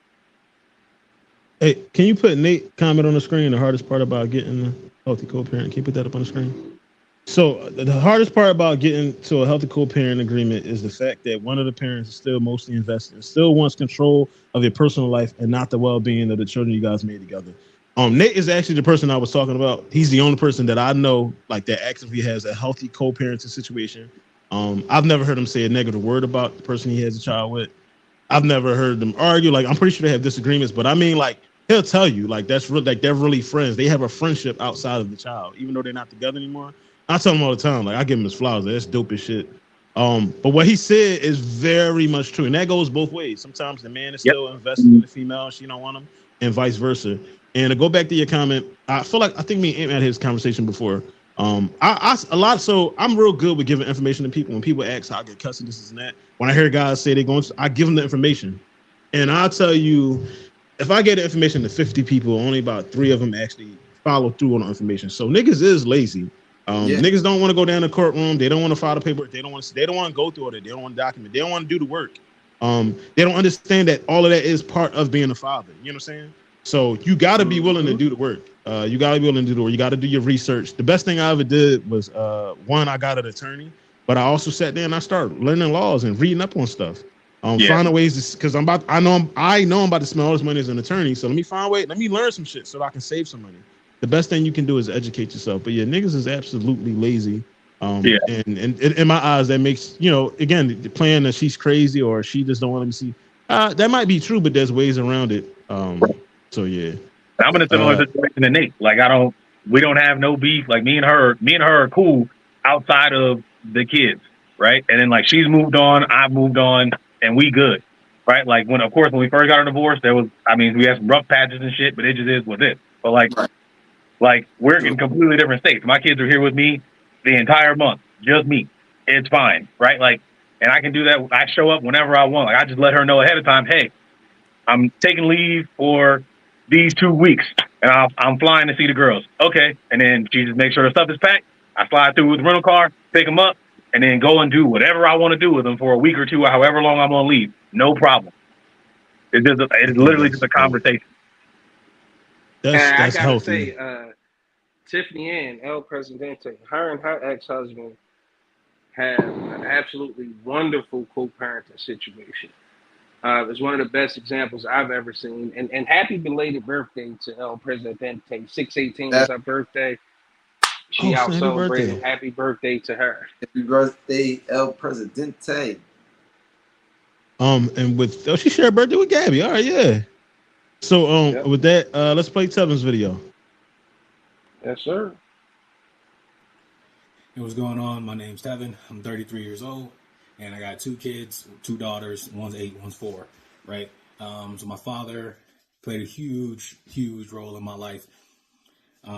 Hey, can you put Nate comment on the screen? The hardest part about getting a healthy co-parent. Can you put that up on the screen? So the hardest part about getting to a healthy co-parent agreement is the fact that one of the parents is still mostly invested, still wants control of their personal life and not the well-being of the children you guys made together. Nate is actually the person I was talking about. He's the only person that I know like that actively has a healthy co-parenting situation. I've never heard him say a negative word about the person he has a child with. I've never heard them argue. Like I'm pretty sure they have disagreements, but I mean, like he'll tell you, like that's real, like they're really friends. They have a friendship outside of the child, even though they're not together anymore. I tell him all the time, like I give him his flowers. That's dope as shit. But what he said is very much true, and that goes both ways. Sometimes the man is Yep. still invested in the female, she don't want him, and vice versa. And to go back to your comment, I feel like I think me and Ant had his conversation before. I a lot. So I'm real good with giving information to people. When people ask how I get custody, this and that. When I hear guys say they're going, I give them the information, and I'll tell you, if I get the information to 50 people, only about 3 of them actually follow through on the information. So niggas is lazy. Yeah. Niggas don't want to go down to the courtroom. They don't want to file the paperwork. They don't want to go through all that. They don't want to document. They don't want to do the work. They don't understand that all of that is part of being a father. You know what I'm saying? So you got to be willing to do the work. You got to be willing to do the work. You got to do your research. The best thing I ever did was one, I got an attorney, but I also sat there and I started learning laws and reading up on stuff. Finding ways to, because I know I'm about to spend all this money as an attorney. So let me learn some shit so that I can save some money. The best thing you can do is educate yourself. But yeah, niggas is absolutely lazy. And in my eyes, that makes, again, the plan that she's crazy or she just don't want to see. That might be true, but there's ways around it. So yeah. I'm in a similar situation to Nate. Like we don't have no beef. Like me and her are cool outside of the kids, right? And then like she's moved on, I've moved on, and we good, right? Like when we first got our divorce, we had some rough patches and shit, but it just is what it is. But like we're in completely different states. My kids are here with me the entire month, just me. It's fine, right? Like, and I can do that. I show up whenever I want. Like I just let her know ahead of time, hey, I'm taking leave for these 2 weeks, and I'm flying to see the girls. Okay, and then she just makes sure the stuff is packed. I fly through with the rental car, pick them up, and then go and do whatever I want to do with them for a week or two, or however long I'm on leave. No problem. It's literally just a conversation. That's I gotta healthy. say, Tiffany Ann, El Presidente, her and her ex-husband have an absolutely wonderful co-parenting situation. It's one of the best examples I've ever seen. And happy belated birthday to El Presidente. 6/18 is her birthday. She out celebrating. Happy birthday to her. Happy birthday, El Presidente. And with she shared a birthday with Gabby. All right, yeah. So with that, let's play Tevin's video. Yes, sir. Hey, what's going on? My name's Tevin. I'm 33 years old, and I got 2 kids, 2 daughters. One's 8, one's 4. Right. So my father played a huge role in my life.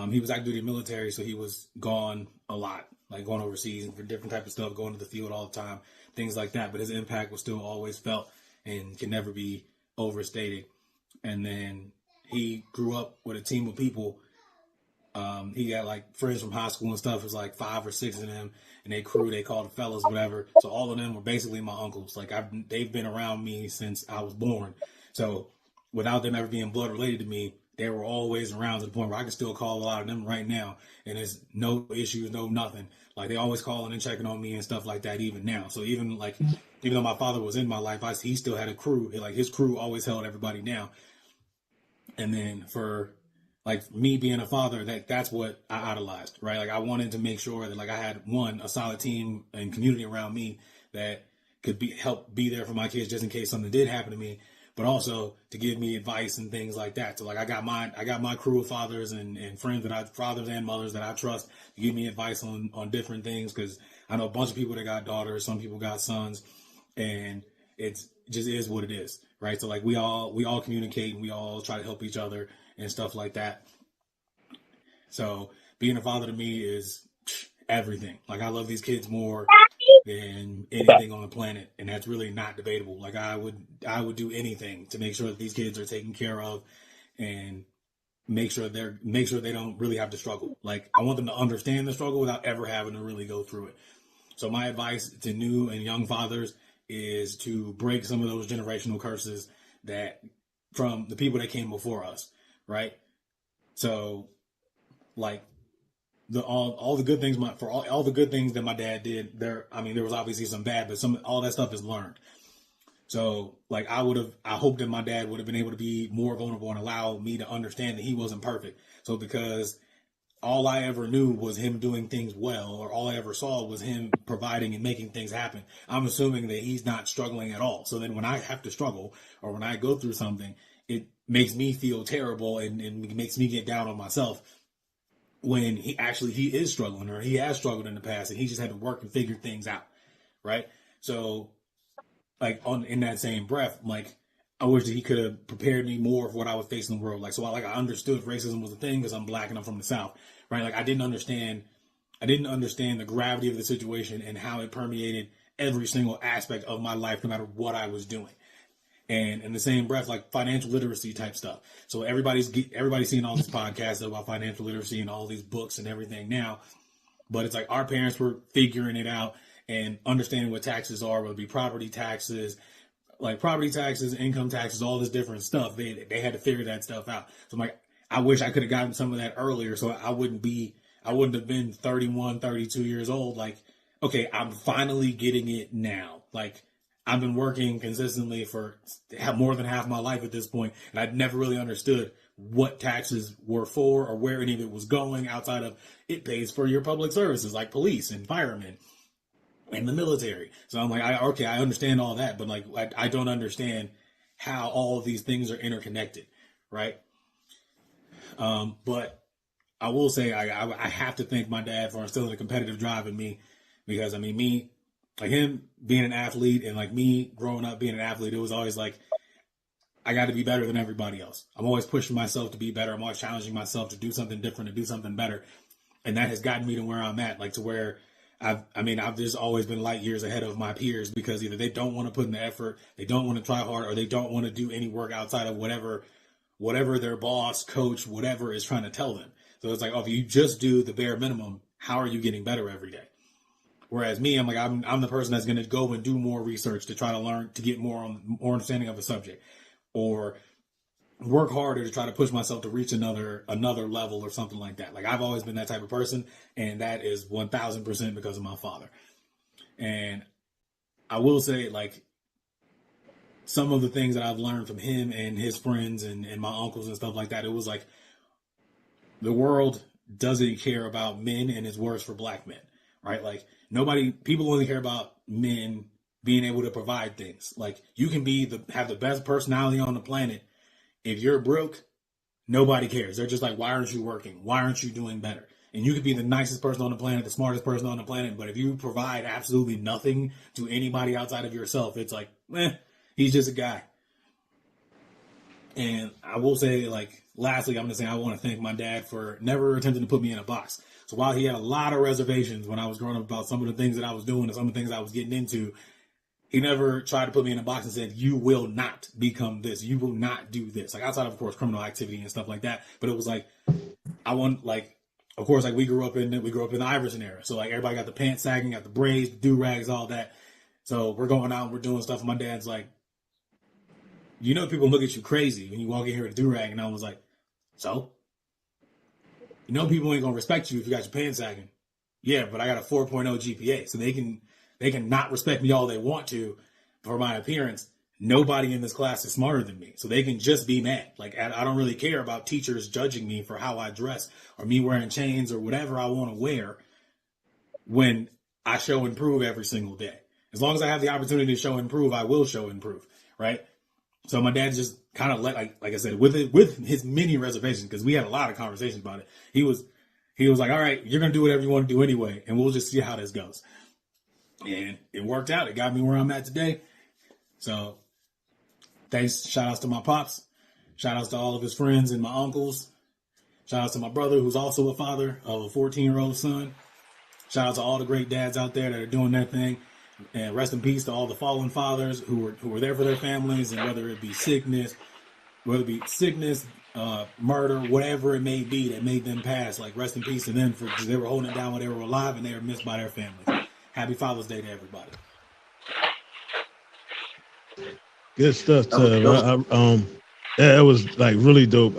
He was active duty military, so he was gone a lot, like going overseas for different type of stuff, going to the field all the time, things like that. But his impact was still always felt and can never be overstated. And then he grew up with a team of people. He got like friends from high school and stuff. It was like 5 or 6 of them, and they crew, they called the fellas, whatever. So all of them were basically my uncles. Like they've been around me since I was born. So without them ever being blood related to me, they were always around to the point where I can still call a lot of them right now, and there's no issues, no nothing. Like they always calling and checking on me and stuff like that even now. So even though my father was in my life, he still had a crew. Like his crew always held everybody down. And then for like me being a father, that's what I idolized, right? Like I wanted to make sure that like I had a solid team and community around me that could help be there for my kids just in case something did happen to me, but also to give me advice and things like that. So like I got my crew of fathers and friends fathers and mothers that I trust to give me advice on different things, because I know a bunch of people that got daughters, some people got sons, and it just is what it is, right? So like we all communicate and we all try to help each other and stuff like that. So being a father to me is everything. Like I love these kids more than anything on the planet, and that's really not debatable. Like I would do anything to make sure that these kids are taken care of and make sure they don't really have to struggle. Like I want them to understand the struggle without ever having to really go through it. So my advice to new and young fathers is to break some of those generational curses that from the people that came before us, right? So like all the good things all the good things that my dad did there, I mean there was obviously some bad, but all that stuff is learned. So like I hoped that my dad would have been able to be more vulnerable and allow me to understand that he wasn't perfect. So because all I ever knew was him doing things well, or all I ever saw was him providing and making things happen, I'm assuming that he's not struggling at all. So then when I have to struggle or when I go through something, it makes me feel terrible and makes me get down on myself when he is struggling, or he has struggled in the past and he just had to work and figure things out, right? So like in that same breath, like I wish that he could have prepared me more for what I would face in the world. Like, so I understood racism was a thing because I'm black and I'm from the South, right? Like I didn't understand the gravity of the situation and how it permeated every single aspect of my life, no matter what I was doing. And in the same breath, like financial literacy type stuff. So everybody's seeing all these podcasts about financial literacy and all these books and everything now, but it's like our parents were figuring it out and understanding what taxes are, whether it be property taxes, income taxes, all this different stuff. They had to figure that stuff out. So I'm like, I wish I could have gotten some of that earlier, so I wouldn't have been 31, 32 years old. Like, okay, I'm finally getting it now. Like, I've been working consistently for more than half my life at this point, and I'd never really understood what taxes were for or where any of it was going outside of it pays for your public services like police and firemen and the military. So I'm like, I understand all that, but like I don't understand how all of these things are interconnected, right? But I will say I have to thank my dad for instilling a competitive drive in me, because I mean me, like him being an athlete and like me growing up being an athlete, it was always like I got to be better than everybody else. I'm always pushing myself to be better. I'm always challenging myself to do something different, to do something better, and that has gotten me to where I'm at, like to where I've just always been light years ahead of my peers, because either they don't want to put in the effort, they don't want to try hard, or they don't want to do any work outside of whatever their boss, coach, whatever is trying to tell them. So it's like, oh, if you just do the bare minimum, how are you getting better every day? Whereas me, I'm like, I'm the person that's going to go and do more research to try to learn, to get more understanding of a subject, or work harder to try to push myself to reach another level or something like that. Like I've always been that type of person, and that is 1000% because of my father. And I will say, like, some of the things that I've learned from him and his friends and my uncles and stuff like that, it was like the world doesn't care about men, and it's worse for black men, right? Like people only care about men being able to provide things. Like you can have the best personality on the planet. If you're broke, nobody cares. They're just like, why aren't you working? Why aren't you doing better? And you could be the nicest person on the planet, the smartest person on the planet, but if you provide absolutely nothing to anybody outside of yourself, it's like, he's just a guy. And I will say, like, lastly, I'm going to say I want to thank my dad for never attempting to put me in a box. So while he had a lot of reservations when I was growing up about some of the things that I was doing and some of the things I was getting into, he never tried to put me in a box and said, you will not become this. You will not do this. Like outside of course, criminal activity and stuff like that. But it was like, of course, like we grew up in the Iverson era. So like everybody got the pants sagging, got the braids, the do-rags, all that. So we're going out and we're doing stuff. And my dad's like, people look at you crazy when you walk in here with a do-rag. And I was like, so? People ain't gonna respect you if you got your pants sagging. Yeah, but I got a 4.0 GPA, so they can not respect me all they want to for my appearance. Nobody in this class is smarter than me, so they can just be mad. Like I don't really care about teachers judging me for how I dress or me wearing chains or whatever I want to wear when I show and prove every single day. As long as I have the opportunity to show and prove, I will show and prove, right? So my dad just kind of like I said, with his many reservations, because we had a lot of conversations about it. He was like, all right, you're going to do whatever you want to do anyway, and we'll just see how this goes. And it worked out. It got me where I'm at today. So thanks. Shout outs to my pops. Shout outs to all of his friends and my uncles. Shout outs to my brother, who's also a father of a 14-year-old son. Shout out to all the great dads out there that are doing their thing. And rest in peace to all the fallen fathers who were there for their families, and whether it be sickness, murder, whatever it may be that made them pass. Like rest in peace to them because they were holding it down when they were alive and they were missed by their families. Happy Father's Day to everybody. Good stuff, Tub. Yeah, it was like really dope.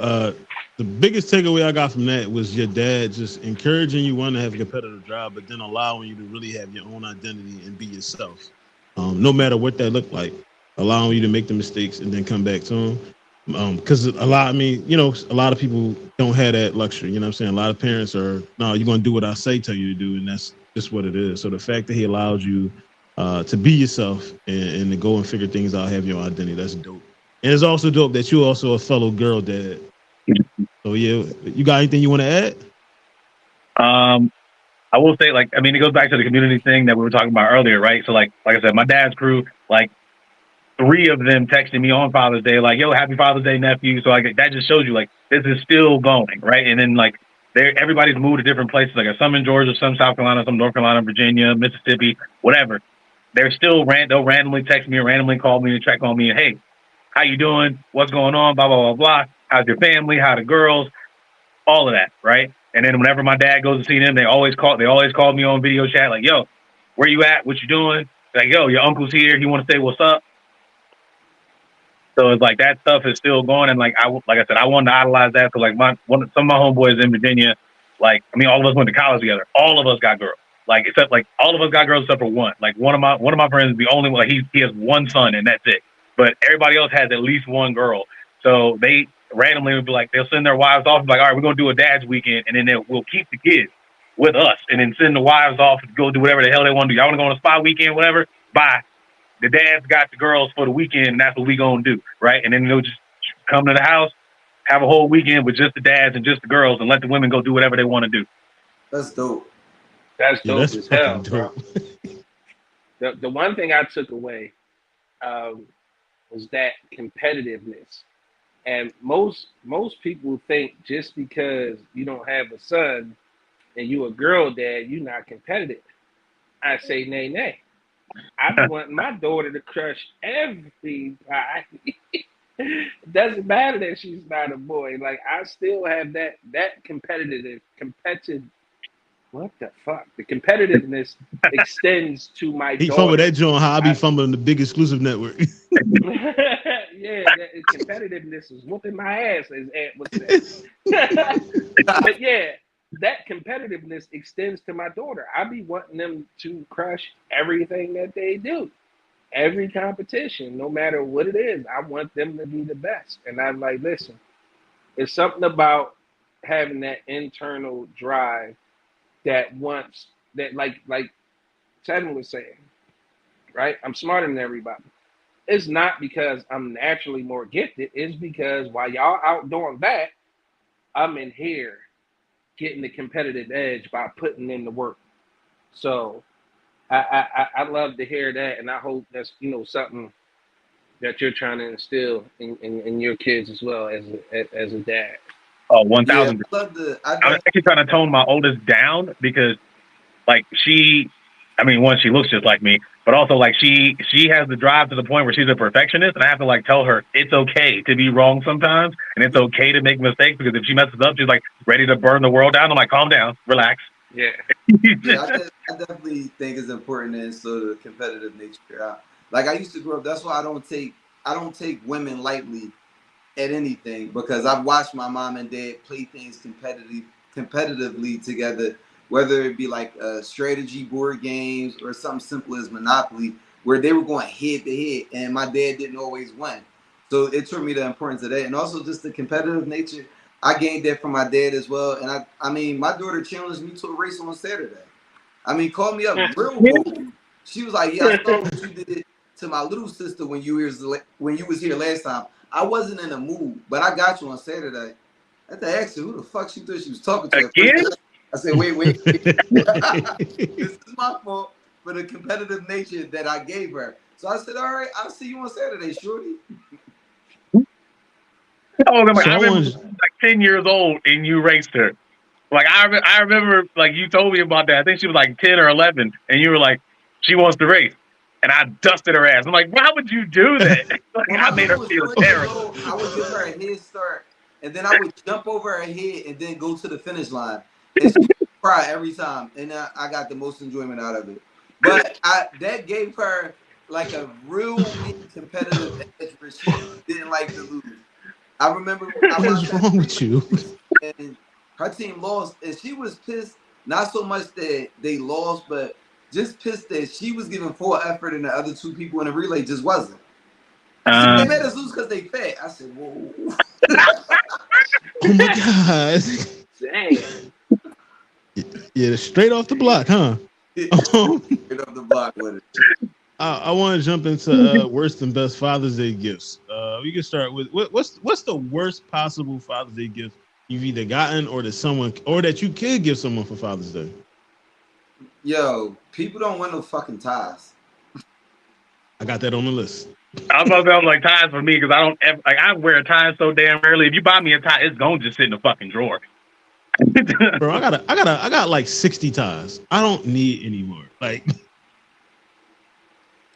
The biggest takeaway I got from that was your dad just encouraging you to have a competitive drive, but then allowing you to really have your own identity and be yourself, no matter what that looked like. Allowing you to make the mistakes and then come back to them. Because a lot of people don't have that luxury. You know what I'm saying? A lot of parents are, no, you're going to do what I tell you to do, and that's just what it is. So the fact that he allows you to be yourself and to go and figure things out, have your identity, that's dope. And it's also dope that you're also a fellow girl dad. So yeah, you got anything you want to add? I will say, it goes back to the community thing that we were talking about earlier, right? So like I said, my dad's crew, 3 of them texted me on Father's Day, like, yo, happy Father's Day, nephew. So that just shows you this is still going, right? And then everybody's moved to different places, some in Georgia, some South Carolina, some North Carolina, Virginia, Mississippi, whatever. They'll randomly text me or randomly call me and check on me and, hey, how you doing? What's going on? Blah, blah, blah, blah. How's your family? How the girls? All of that, right? And then whenever my dad goes to see them, they always call me on video chat, like, yo, where you at? What you doing? Like, yo, your uncle's here. He want to say what's up. So it's that stuff is still going. And like I said, I wanted to idolize that. So some of my homeboys in Virginia, all of us went to college together. All of us got girls. Except all of us got girls except for one. One of my friends is the only one. He has one son and that's it. But everybody else has at least one girl. So they randomly would be they'll send their wives off and be all right, we're going to do a dad's weekend. And then we'll keep the kids with us and then send the wives off to go do whatever the hell they want to do. Y'all want to go on a spa weekend, whatever? Bye. The dads got the girls for the weekend, and that's what we going to do, right? And then they'll just come to the house, have a whole weekend with just the dads and just the girls, and let the women go do whatever they want to do. That's dope. That's dope as hell, dope. Bro. The one thing I took away was that competitiveness. And most people think just because you don't have a son and you a girl dad, you're not competitive. I say nay. I want my daughter to crush everybody. Doesn't matter that she's not a boy. I still have that competitive. What the fuck? The competitiveness extends to my daughter. He fumbling that joint. How I be fumbling the big exclusive network. Yeah, that competitiveness is whooping my ass, as Ant would say. But yeah, that competitiveness extends to my daughter. I be wanting them to crush everything that they do, every competition, no matter what it is. I want them to be the best. And I'm like, listen, it's something about having that internal drive that wants that, like Tevin was saying, right? I'm smarter than everybody. It's not because I'm naturally more gifted. It's because while y'all out doing that, I'm in here getting the competitive edge by putting in the work. So I love to hear that, and I hope that's something that you're trying to instill in your kids as well as a dad. Oh, 1,000%. Yeah, I'm actually trying to tone my oldest down because she I mean, one, she looks just like me, but also like she has the drive to the point where she's a perfectionist, and I have to like tell her it's okay to be wrong sometimes, and it's okay to make mistakes, because if she messes up, she's like ready to burn the world down. I'm like, calm down, relax. Yeah. Yeah, I definitely think it's important to instill the competitive nature. Like I used to grow up. That's why I don't take women lightly at anything, because I've watched my mom and dad play things competitively together, whether it be like strategy board games or something simple as Monopoly, where they were going head to head, and my dad didn't always win. So it taught me the importance of that, and also just the competitive nature. I gained that from my dad as well, and I mean, my daughter challenged me to a race on Saturday. I mean, called me up real vocal. She was like, "Yeah, I saw what you did to my little sister when you was here last time. I wasn't in the mood, but I got you on Saturday." I had to ask her who the fuck she thought she was talking to. Again? I said, wait. This is my fault for the competitive nature that I gave her. So I said, all right, I'll see you on Saturday, shorty. Oh, like, I remember like 10 years old and you raced her. Like I remember like you told me about that. I think she was like 10 or 11, and you were like, she wants to race, and I dusted her ass. I'm like, why would you do that? Like, When I my made her daughter was feel 4 years terrible. old, I would give her a head start, and then I would jump over her head and then go to the finish line. And she would cry every time, and I got the most enjoyment out of it. But that gave her like a real big competitive edge where she didn't like to lose. I remember I What watched is that wrong with you? and her team lost, and she was pissed. Not so much that they lost, but just pissed that she was giving full effort and the other two people in the relay just wasn't. See, they made us lose because they fat. I said, whoa. Oh my god! Damn. Yeah, straight off the block, huh? Straight off the block with it. I want to jump into worst and best Father's Day gifts. We can start with what's the worst possible Father's Day gift you've either gotten or that someone or that you could give someone for Father's Day. Yo, people don't want no fucking ties. I got that on the list. I was about to say, like ties for me, because I don't ever, like I wear ties so damn rarely. If you buy me a tie, it's gonna just sit in the fucking drawer. Bro, I got like 60 ties. I don't need any more. Like,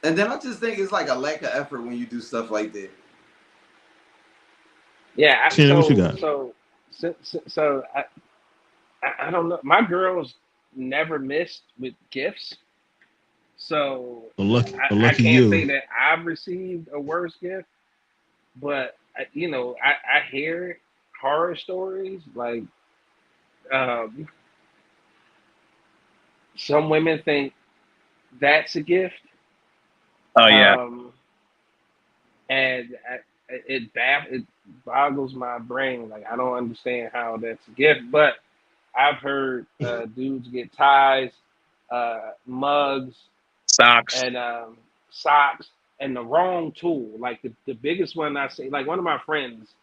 and then I just think it's like a lack of effort when you do stuff like that. Yeah. Shannon, what you got? So I don't know. My girls never missed with gifts. So lucky I can't you. say that I've received a worse gift, but I hear horror stories like some women think that's a gift. Oh yeah. And it boggles my brain. Like I don't understand how that's a gift, but I've heard dudes get ties, mugs, socks, and the wrong tool. Like the biggest one I say, like one of my friends,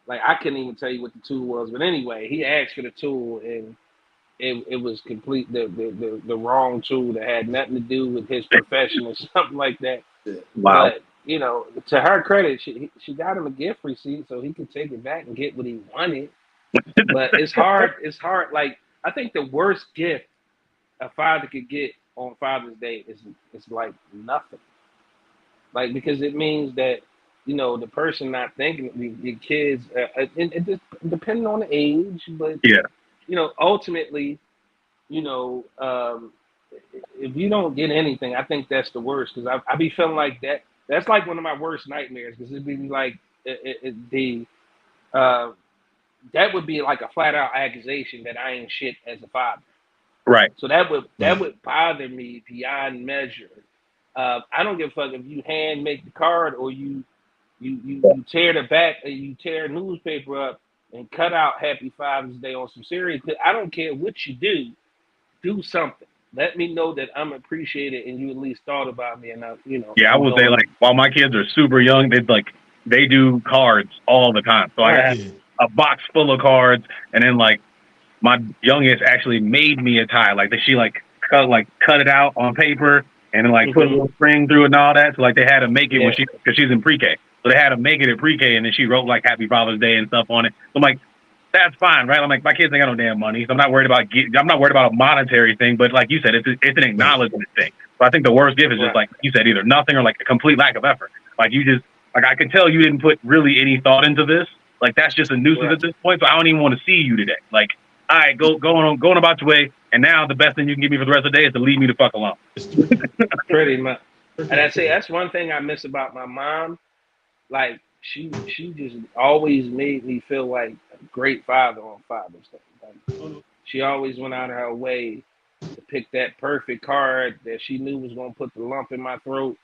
like I couldn't even tell you what the tool was, but anyway, he asked for the tool and it was complete the wrong tool that had nothing to do with his profession or something like that. Wow. But to her credit, she got him a gift receipt so he could take it back and get what he wanted. But it's hard. It's hard. Like I think the worst gift a father could get on Father's Day is like nothing. Like because it means that the person not thinking the kids. It just depending on the age, but ultimately, if you don't get anything, I think that's the worst because I be feeling like that. That's like one of my worst nightmares because it'd be like that would be like a flat out accusation that I ain't shit as a father. Right. So that would bother me beyond measure. I don't give a fuck if you hand make the card or you tear the back or you tear a newspaper up and cut out Happy Father's Day on some serious. I don't care what you do something. Let me know that I'm appreciated and you at least thought about me and Yeah, I would say like while my kids are super young, they do cards all the time. So I have a box full of cards, and then like my youngest actually made me a tie. Like she cut it out on paper and then like put a little string through it and all that. So like they had to make it because she's in pre-K. So they had to make it at pre-K, and then she wrote like Happy Father's Day and stuff on it. So I'm like, that's fine, right? I'm like, my kids ain't got no damn money, so I'm not worried about I'm not worried about a monetary thing. But like you said, it's an acknowledgement thing. So I think the worst gift is just like you said, either nothing or like a complete lack of effort. Like you just like I could tell you didn't put really any thought into this. Like that's just a nuisance at this point. So I don't even want to see you today. Like, all right, going about your way. And now the best thing you can give me for the rest of the day is to leave me the fuck alone. Pretty much. And I say that's one thing I miss about my mom. Like she just always made me feel like a great father on Father's Day. Like, she always went out of her way to pick that perfect card that she knew was gonna put the lump in my throat.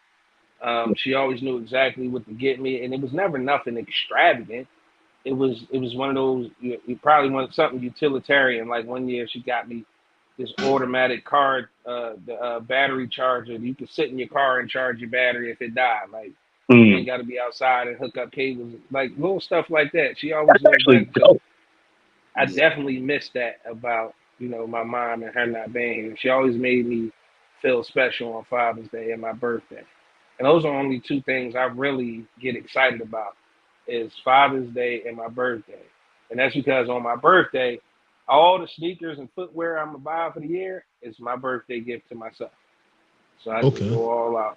She always knew exactly what to get me, and it was never nothing extravagant. It was one of those you probably want something utilitarian. Like one year she got me this automatic card, the battery charger. You can sit in your car and charge your battery if it died. Like you ain't got to be outside and hook up cables, like little stuff like that. She always knew exactly. So I definitely missed that about my mom and her not being here. She always made me feel special on Father's Day and my birthday, and those are only two things I really get excited about is Father's Day and my birthday. And that's because on my birthday, all the sneakers and footwear I'm gonna buy for the year is my birthday gift to myself. So I just go all out,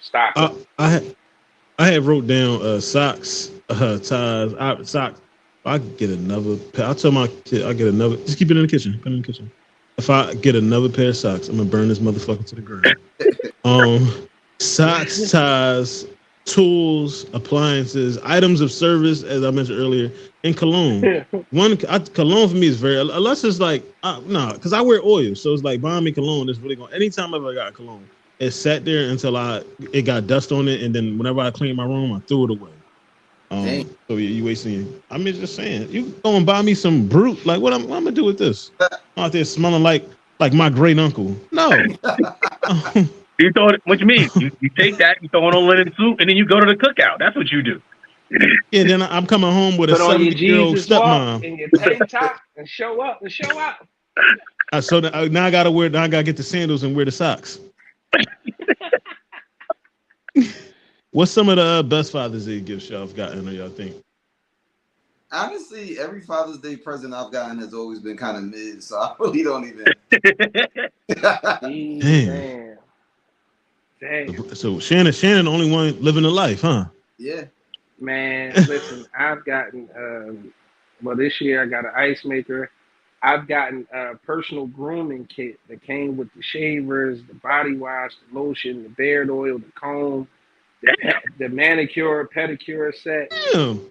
stock up. I had wrote down socks, ties, socks. I get another pair. I told my kid I get another. Just keep it in the kitchen. Put it in the kitchen. If I get another pair of socks, I'm gonna burn this motherfucker to the ground. Socks, ties, tools, appliances, items of service, as I mentioned earlier, and cologne. Cologne for me is very unless it's like because I wear oil, so it's like buying me cologne. It's really going. Anytime I ever got cologne, it sat there until it got dust on it, and then whenever I clean my room, I threw it away. So you wasting. I'm just saying, you go and buy me some brute. Like what I'm gonna do with this? I'm out there smelling like my great uncle. No. You throw it. What you mean? You take that, you throw it on linen soup, and then you go to the cookout. That's what you do. Yeah, then I'm coming home with a 70-year-old stepmom and your tank top and show up. So now I gotta wear. Now I gotta get the sandals and wear the socks. What's some of the best Father's Day gifts y'all have gotten, or y'all think? Honestly, every Father's Day present I've gotten has always been kind of mid, so I really don't even. Damn. So Shannon, the only one living the life, huh? Yeah. Man, listen, I've gotten this year I got an ice maker. I've gotten a personal grooming kit that came with the shavers, the body wash, the lotion, the beard oil, the comb, the manicure, pedicure set.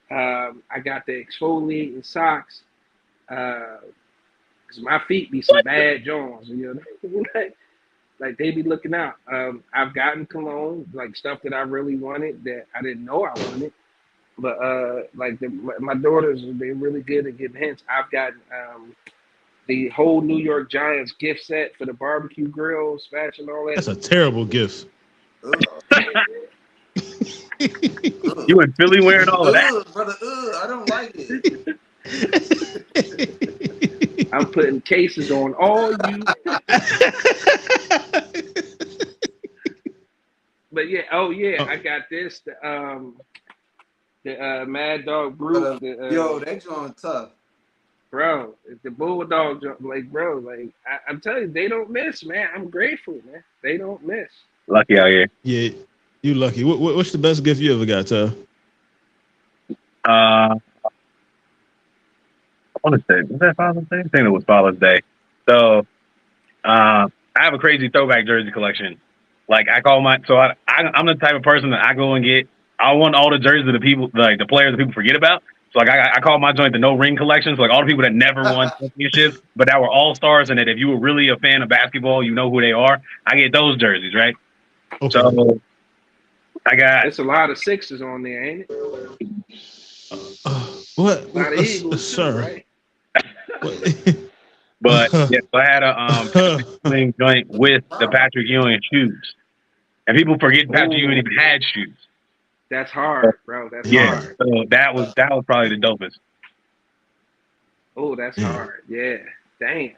I got the exfoliating socks. Cause my feet be some bad Jones, like they be looking out. I've gotten cologne, like stuff that I really wanted that I didn't know I wanted. But like my daughters, they're really good at giving hints. I've gotten the whole New York Giants gift set for the barbecue grill, spatula, and all that. That's a terrible gift. You in Philly wearing all of that? Brother, I don't like it. I'm putting cases on all you. But yeah, I got this. The Mad Dog Brute. Yo, that joint tough. Bro, the Bulldog, I'm telling you, they don't miss, man. I'm grateful, man. They don't miss. Lucky out here. Yeah, you lucky. What's the best gift you ever got, Ty? I want to say, was that Father's Day? I think it was Father's Day. So, I have a crazy throwback jersey collection. Like I'm the type of person that I go and get. I want all the jerseys of the people, like the players that people forget about. So like I call my joint the no ring collection. So like all the people that never won championships, but that were all stars, and that if you were really a fan of basketball, you know who they are. I get those jerseys, right? Okay. So I got. It's a lot of sixes on there, ain't it? What? A lot of Eagles, sir? Right? But yeah, so I had a joint with the Patrick Ewing shoes, and people forget Patrick Ewing even had shoes. That's hard, bro. That's hard. So that was probably the dopest. Oh, that's hard. Yeah. Damn.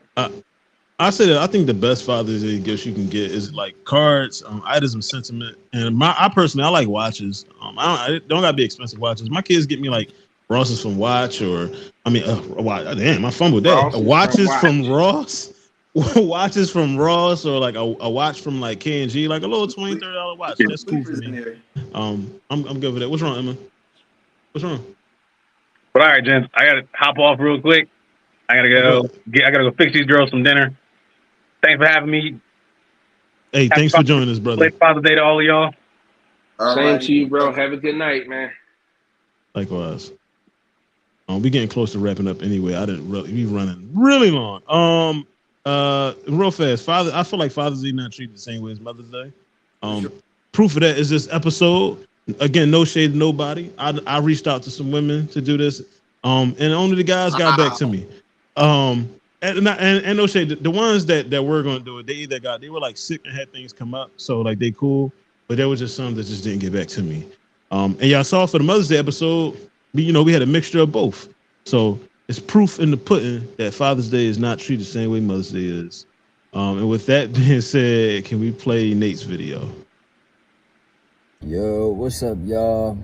I say that I think the best Father's Day gifts you can get is like cards, items of sentiment, and I personally like watches. I don't gotta be expensive watches. My kids get me like Ross's from Watch or I mean, damn, I fumbled that. Ross is Watches from from Ross. Watches from Ross, or like a watch from like K&G, like a little $20-$30 watch. That's cool for Sleepers in me. there. I'm good with that. What's wrong, Emma? What's wrong? But all right, gents, I gotta hop off real quick. I gotta go. I gotta go fix these girls some dinner. Thanks for having me. Hey, thanks for joining us, brother. Late Father's Day to all of y'all. Same to you, bro. Have a good night, man. Likewise. We getting close to wrapping up anyway. I didn't really be running really long. Real fast. I feel like Father's Day not treated the same way as Mother's Day. Proof of that is this episode. Again, no shade to nobody. I reached out to some women to do this. And only the guys got back to me. And no shade. The ones that were gonna do it, they were like sick and had things come up. So like they cool, but there was just some that just didn't get back to me. And y'all saw for the Mother's Day episode, we had a mixture of both. So it's proof in the pudding that Father's Day is not treated the same way Mother's Day is. And with that being said, can we play Nate's video? Yo, what's up, y'all?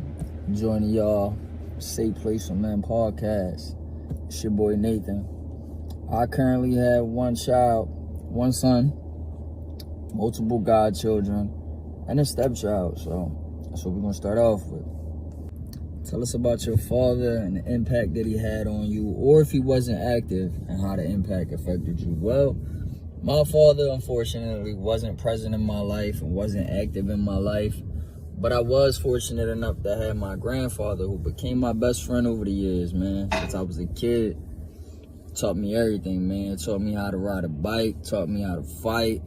Joining y'all, Safe Place for Men podcast. It's your boy Nathan. I currently have one child, one son, multiple godchildren, and a stepchild. So that's what we're gonna start off with. Tell us about your father and the impact that he had on you, or if he wasn't active, and how the impact affected you. Well, my father, unfortunately, wasn't present in my life and wasn't active in my life, but I was fortunate enough to have my grandfather, who became my best friend over the years, man. Since I was a kid, taught me everything, man. Taught me how to ride a bike, taught me how to fight,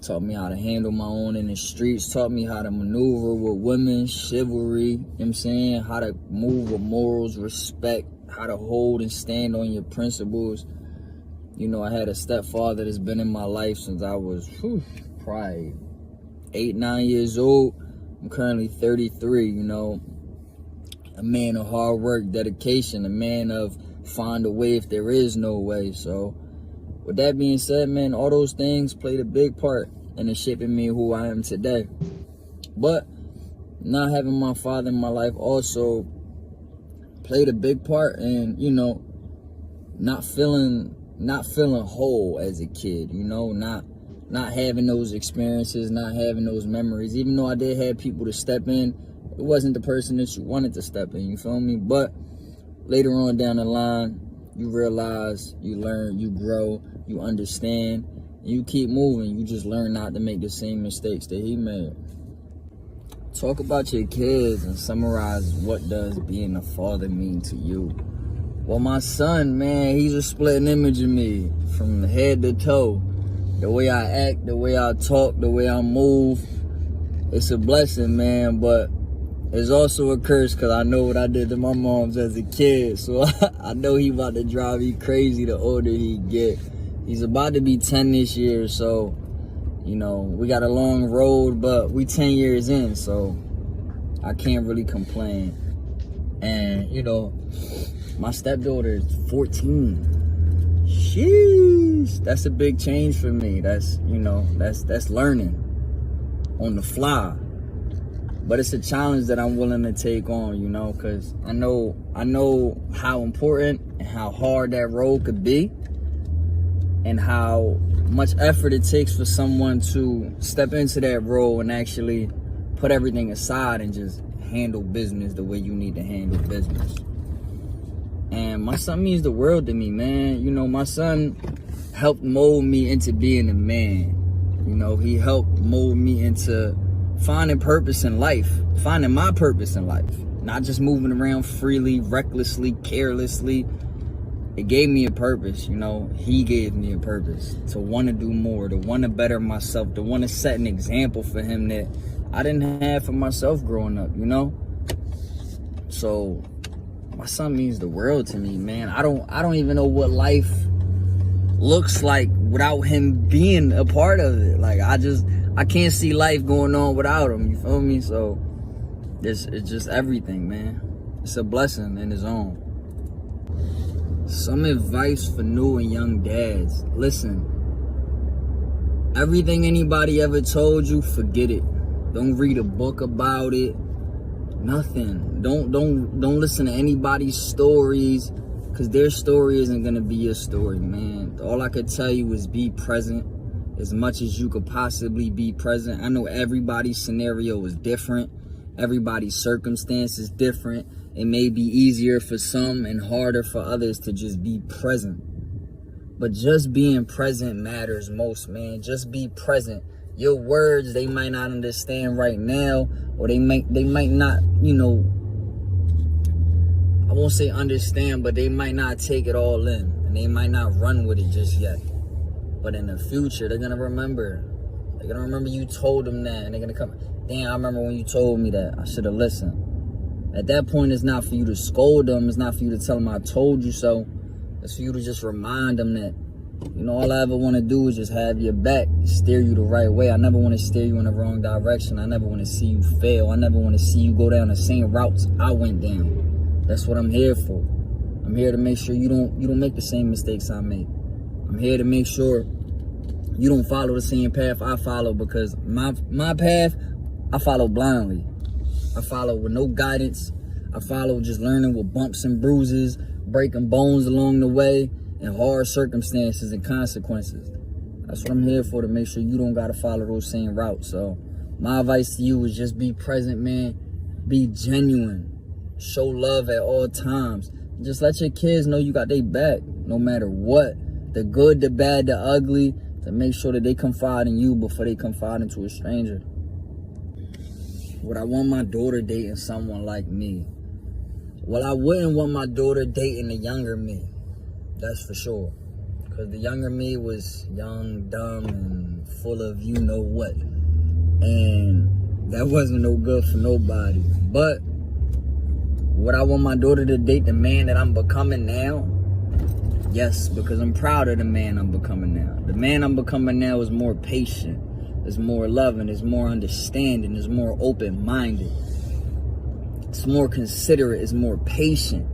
taught me how to handle my own in the streets, taught me how to maneuver with women, chivalry, you know what I'm saying? How to move with morals, respect, how to hold and stand on your principles. You know, I had a stepfather that's been in my life since I was probably 8, 9 years old. I'm currently 33, you know. A man of hard work, dedication, a man of find a way if there is no way. So with that being said, man, all those things played a big part in the shaping me who I am today. But not having my father in my life also played a big part in, you know, not feeling whole as a kid, you know, not having those experiences, not having those memories. Even though I did have people to step in, it wasn't the person that you wanted to step in, you feel me? But later on down the line, you realize, you learn, you grow, you understand, and you keep moving. You just learn not to make the same mistakes that he made. Talk about your kids and summarize what does being a father mean to you. Well, my son, man, he's a split image of me from head to toe. The way I act, the way I talk, the way I move, it's a blessing, man, but it's also a curse because I know what I did to my moms as a kid. So I know he about to drive me crazy the older he get. He's about to be 10 this year, so, you know, we got a long road, but we 10 years in, so I can't really complain. And, you know, my stepdaughter is 14. Sheesh, that's a big change for me. That's, you know, that's learning on the fly. But it's a challenge that I'm willing to take on, you know, because I know how important and how hard that road could be, and how much effort it takes for someone to step into that role and actually put everything aside and just handle business the way you need to handle business. And my son means the world to me, man. You know, my son helped mold me into being a man. You know, he helped mold me into finding purpose in life, finding my purpose in life, not just moving around freely, recklessly, carelessly. It gave me a purpose, you know. He gave me a purpose to want to do more, to want to better myself, to want to set an example for him that I didn't have for myself growing up, you know. So my son means the world to me, man. I don't even know what life looks like without him being a part of it. Like, I can't see life going on without him, you feel me? So it's just everything, man. It's a blessing in its own. Some advice for new and young dads. Listen, everything anybody ever told you, forget it. Don't read a book about it. Nothing. Don't listen to anybody's stories, because because their story isn't going to be your story, man. All I could tell you is be present as much as you could possibly be present. I know everybody's scenario is different. Everybody's circumstance is different. It may be easier for some and harder for others to just be present. But just being present matters most, man. Just be present. Your words, they might not understand right now, or they might not, you know, I won't say understand, but they might not take it all in, and they might not run with it just yet. But in the future, they're gonna remember. They're gonna remember you told them that, and they're gonna come, damn, I remember when you told me that. I should have listened. At that point, it's not for you to scold them. It's not for you to tell them I told you so. It's for you to just remind them that, you know, all I ever want to do is just have your back, steer you the right way. I never want to steer you in the wrong direction. I never want to see you fail. I never want to see you go down the same routes I went down. That's what I'm here for. I'm here to make sure you don't make the same mistakes I made. I'm here to make sure you don't follow the same path I follow, because my path, I follow blindly. I follow with no guidance. I follow just learning with bumps and bruises, breaking bones along the way, and hard circumstances and consequences. That's what I'm here for, to make sure you don't got to follow those same routes. So my advice to you is just be present, man. Be genuine. Show love at all times. Just let your kids know you got their back, no matter what. The good, the bad, the ugly, to make sure that they confide in you before they confide into a stranger. Would I want my daughter dating someone like me? Well, I wouldn't want my daughter dating the younger me. That's for sure. Because the younger me was young, dumb, and full of you know what. And that wasn't no good for nobody. But would I want my daughter to date the man that I'm becoming now? Yes, because I'm proud of the man I'm becoming now. The man I'm becoming now is more patient, is more loving, is more understanding, is more open-minded. It's more considerate, is more patient.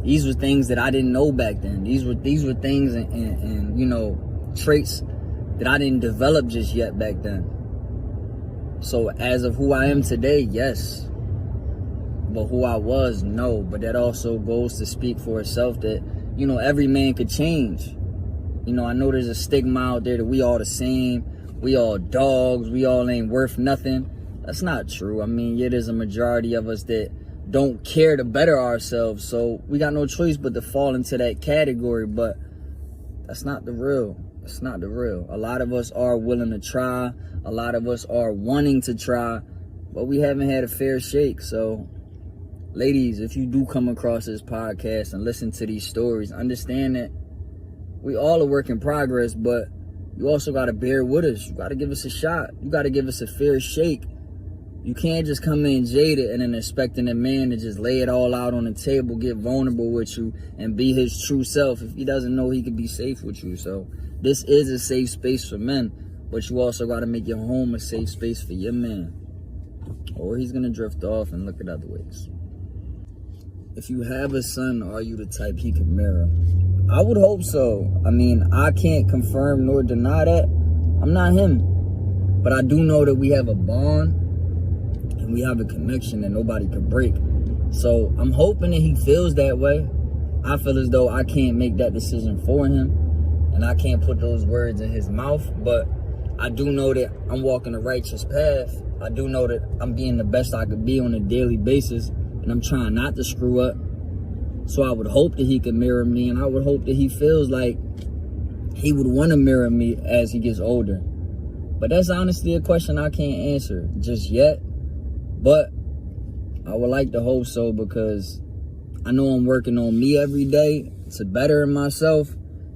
These were things that I didn't know back then. These were things and you know, traits that I didn't develop just yet back then. So as of who I am today, yes. But who I was, no. But that also goes to speak for itself that, you know, every man could change. You know, I know there's a stigma out there that we all the same. We all dogs. We all ain't worth nothing. That's not true. I mean, yeah, there's a majority of us that don't care to better ourselves, so we got no choice but to fall into that category. But that's not the real. It's not the real. A lot of us are willing to try. A lot of us are wanting to try, but we haven't had a fair shake. So ladies, if you do come across this podcast and listen to these stories, understand that we all a work in progress, but you also got to bear with us. You got to give us a shot. You got to give us a fair shake. You can't just come in jaded and then expecting a man to just lay it all out on the table, get vulnerable with you, and be his true self if he doesn't know he can be safe with you. So this is a safe space for men, but you also got to make your home a safe space for your man, or he's going to drift off and look at other ways. If you have a son, are you the type he can mirror? I would hope so. I mean, I can't confirm nor deny that. I'm not him. But I do know that we have a bond and we have a connection that nobody could break. So I'm hoping that he feels that way. I feel as though I can't make that decision for him, and I can't put those words in his mouth. But I do know that I'm walking a righteous path. I do know that I'm being the best I could be on a daily basis, and I'm trying not to screw up. So I would hope that he could mirror me, and I would hope that he feels like he would want to mirror me as he gets older. But that's honestly a question I can't answer just yet. But I would like to hope so, because I know I'm working on me every day to better myself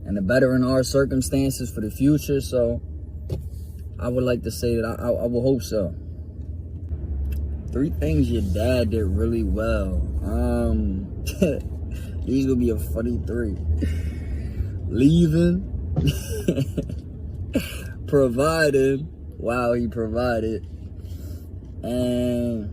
and to better in our circumstances for the future. So I would like to say that I will hope so. 3 things your dad did really well. These will be a funny 3. Leaving, providing, wow, he provided, and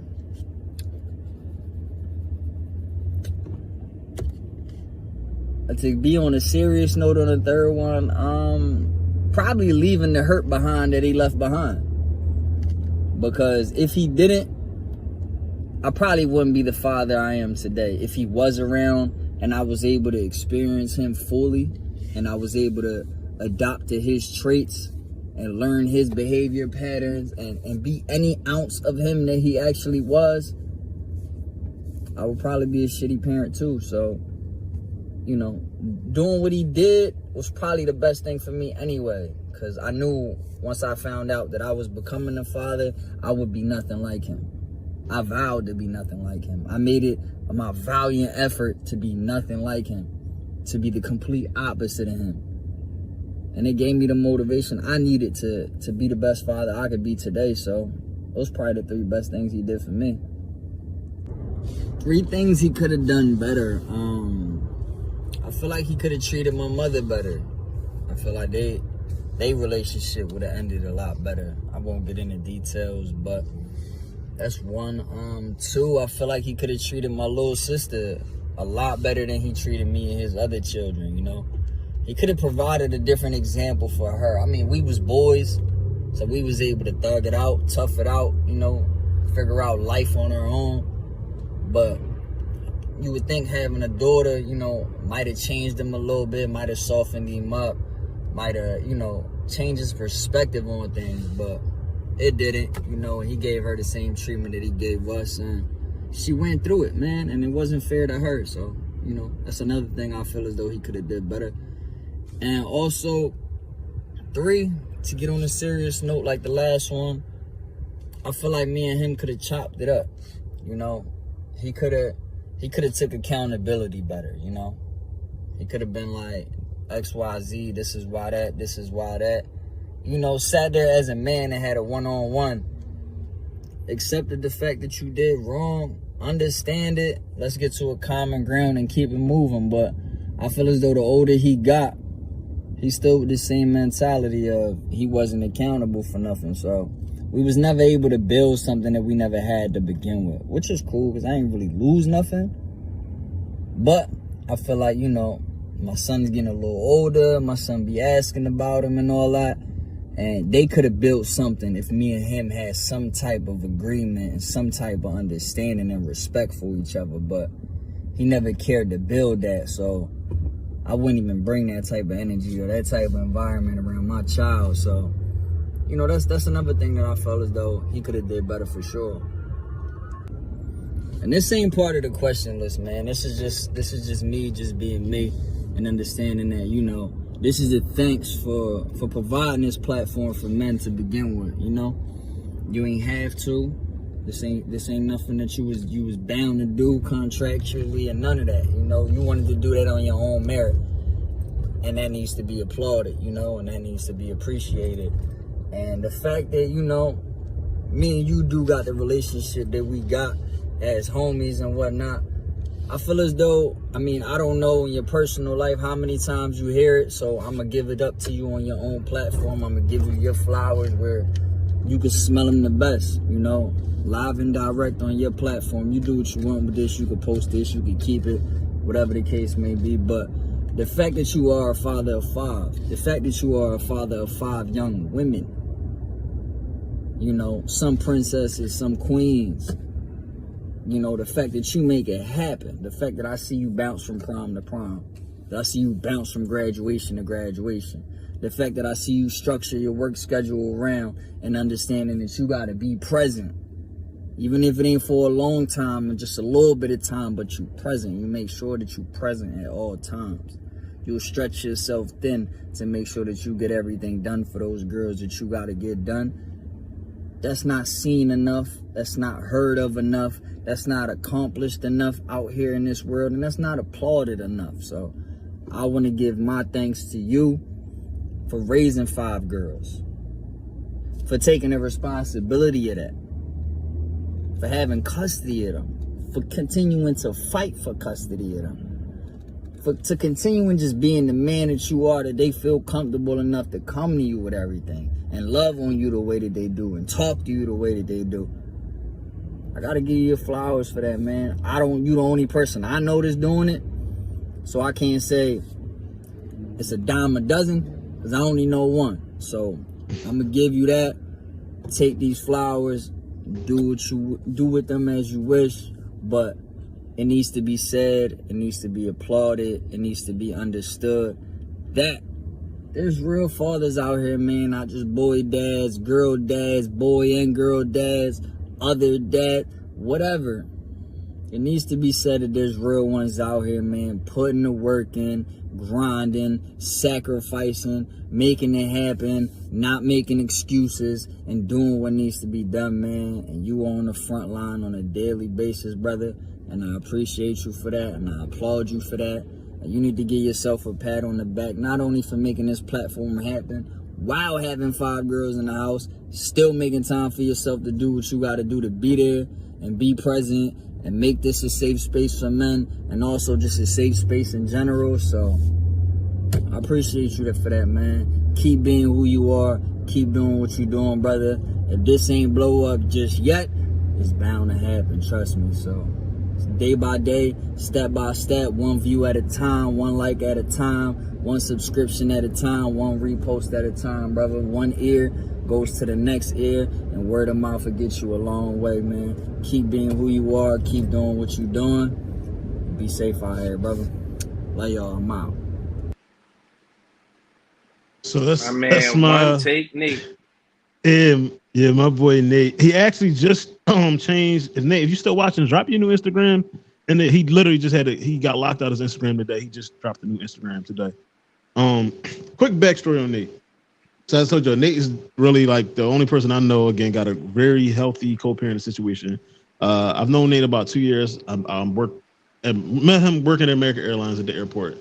to be on a serious note on the 3rd one, probably leaving the hurt behind that he left behind. Because if he didn't, I probably wouldn't be the father I am today. If he was around and I was able to experience him fully, and I was able to adopt to his traits and learn his behavior patterns and be any ounce of him that he actually was, I would probably be a shitty parent too. So, you know, doing what he did was probably the best thing for me anyway, because I knew once I found out that I was becoming a father, I would be nothing like him. I vowed to be nothing like him. I made it my valiant effort to be nothing like him, to be the complete opposite of him. And it gave me the motivation I needed to be the best father I could be today. So those probably the 3 best things he did for me. 3 things he could have done better. I feel like he could have treated my mother better. I feel like they relationship would have ended a lot better. I won't get into details, but that's 1. 2, I feel like he could have treated my little sister a lot better than he treated me and his other children, you know? He could have provided a different example for her. I mean, we was boys, so we was able to thug it out, tough it out, you know, figure out life on our own. But you would think having a daughter, you know, might have changed him a little bit, might have softened him up, might have, you know, changed his perspective on things, but it didn't, you know. He gave her the same treatment that he gave us, and she went through it, man, and it wasn't fair to her. So, you know, that's another thing I feel as though he could have did better. And also, 3, to get on a serious note like the last one, I feel like me and him could have chopped it up, you know. He could have took accountability better, you know. He could have been like, XYZ, this is why that, this is why that. You know, sat there as a man and had a one-on-one. Accepted the fact that you did wrong, understand it, let's get to a common ground and keep it moving. But I feel as though the older he got, he's still with the same mentality of he wasn't accountable for nothing. So we was never able to build something that we never had to begin with, which is cool because I ain't really lose nothing. But I feel like, you know, my son's getting a little older, my son be asking about him and all that, and they could have built something if me and him had some type of agreement and some type of understanding and respect for each other. But he never cared to build that, so I wouldn't even bring that type of energy or that type of environment around my child. So, you know, that's another thing that I felt as though he could have did better for sure. And this ain't part of the question list, man. This is just me just being me and understanding that, you know, this is a thanks for providing this platform for men to begin with, you know. You ain't have to. This ain't nothing that you was bound to do contractually and none of that. You know, you wanted to do that on your own merit. And that needs to be applauded, you know, and that needs to be appreciated. And the fact that, you know, me and you do got the relationship that we got as homies and whatnot, I feel as though, I mean, I don't know in your personal life how many times you hear it, so I'm going to give it up to you on your own platform. I'm going to give you your flowers where you can smell them the best, you know, live and direct on your platform. You do what you want with this. You can post this, you can keep it, whatever the case may be. But the fact that you are a father of 5, the fact that you are a father of 5 young women, you know, some princesses, some queens, you know, the fact that you make it happen, the fact that I see you bounce from prom to prom, that I see you bounce from graduation to graduation, the fact that I see you structure your work schedule around and understanding that you got to be present, even if it ain't for a long time and just a little bit of time, but you present. You make sure that you present at all times. You'll stretch yourself thin to make sure that you get everything done for those girls that you got to get done. That's not seen enough. That's not heard of enough. That's not accomplished enough out here in this world. And that's not applauded enough. So I want to give my thanks to you for raising 5 girls, for taking the responsibility of that, for having custody of them, for continuing to fight for custody of them, to continuing just being the man that you are, that they feel comfortable enough to come to you with everything and love on you the way that they do and talk to you the way that they do. I gotta give you your flowers for that, man. You the only person I know that's doing it, so I can't say it's a dime a dozen, because I only know one. So I'm gonna give you that. Take these flowers, do with them as you wish, but it needs to be said, it needs to be applauded, it needs to be understood that there's real fathers out here, man, not just boy dads, girl dads, boy and girl dads, other dad, whatever. It needs to be said that there's real ones out here, man, putting the work in, grinding, sacrificing, making it happen, not making excuses, and doing what needs to be done, man. And you on the front line on a daily basis, brother. And I appreciate you for that, and I applaud you for that. And you need to give yourself a pat on the back, not only for making this platform happen, while having 5 girls in the house, still making time for yourself to do what you got to do to be there and be present and make this a safe space for men, and also just a safe space in general. So I appreciate you for that, man. Keep being who you are. Keep doing what you're doing, brother. If this ain't blow up just yet, it's bound to happen, trust me. So day by day, step by step, one view at a time, one like at a time, one subscription at a time, one repost at a time, brother. One ear goes to the next ear, and word of mouth will get you a long way, man. Keep being who you are, keep doing what you're doing. Be safe out here, brother. Love y'all, I'm out. So that's My man, my one take Nate. Yeah, my boy Nate. He actually just changed his name. If you still watching, drop your new Instagram. And then he literally just he got locked out of his Instagram today. He just dropped a new Instagram today. Quick backstory on Nate. So as I told you, Nate is really like the only person I know. Again, got a very healthy co-parenting situation. I've known Nate about 2 years. Met him working at American Airlines at the airport.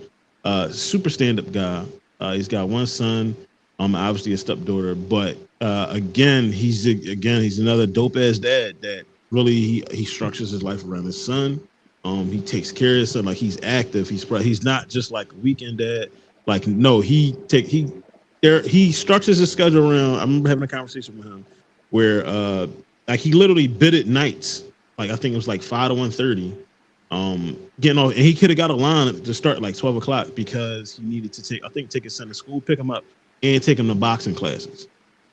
Super stand-up guy. He's got one son. Obviously a stepdaughter, but he's another dope ass dad that really he structures his life around his son. He takes care of his son, like he's active. He's not just like a weekend dad. Like no, he structures his schedule around. I remember having a conversation with him where like he literally bid at nights. Like I think it was like 5 to 1:30. Getting off, and he could have got a line to start like 12 o'clock because he needed to take his son to school, pick him up, and take him to boxing classes.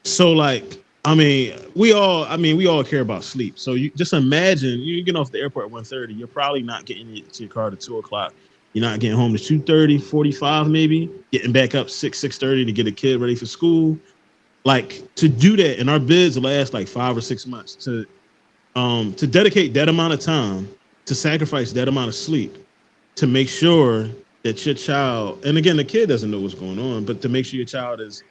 So like, we all care about sleep. So you just imagine you get off the airport at 1:30, you're probably not getting to your car to 2 o'clock. You're not getting home to 2:30, 45 maybe, getting back up 6:30 to get a kid ready for school. Like to do that, and our bids last like 5 or 6 months to dedicate that amount of time, to sacrifice that amount of sleep, to make sure that your child, and again, the kid doesn't know what's going on, but to make sure your child is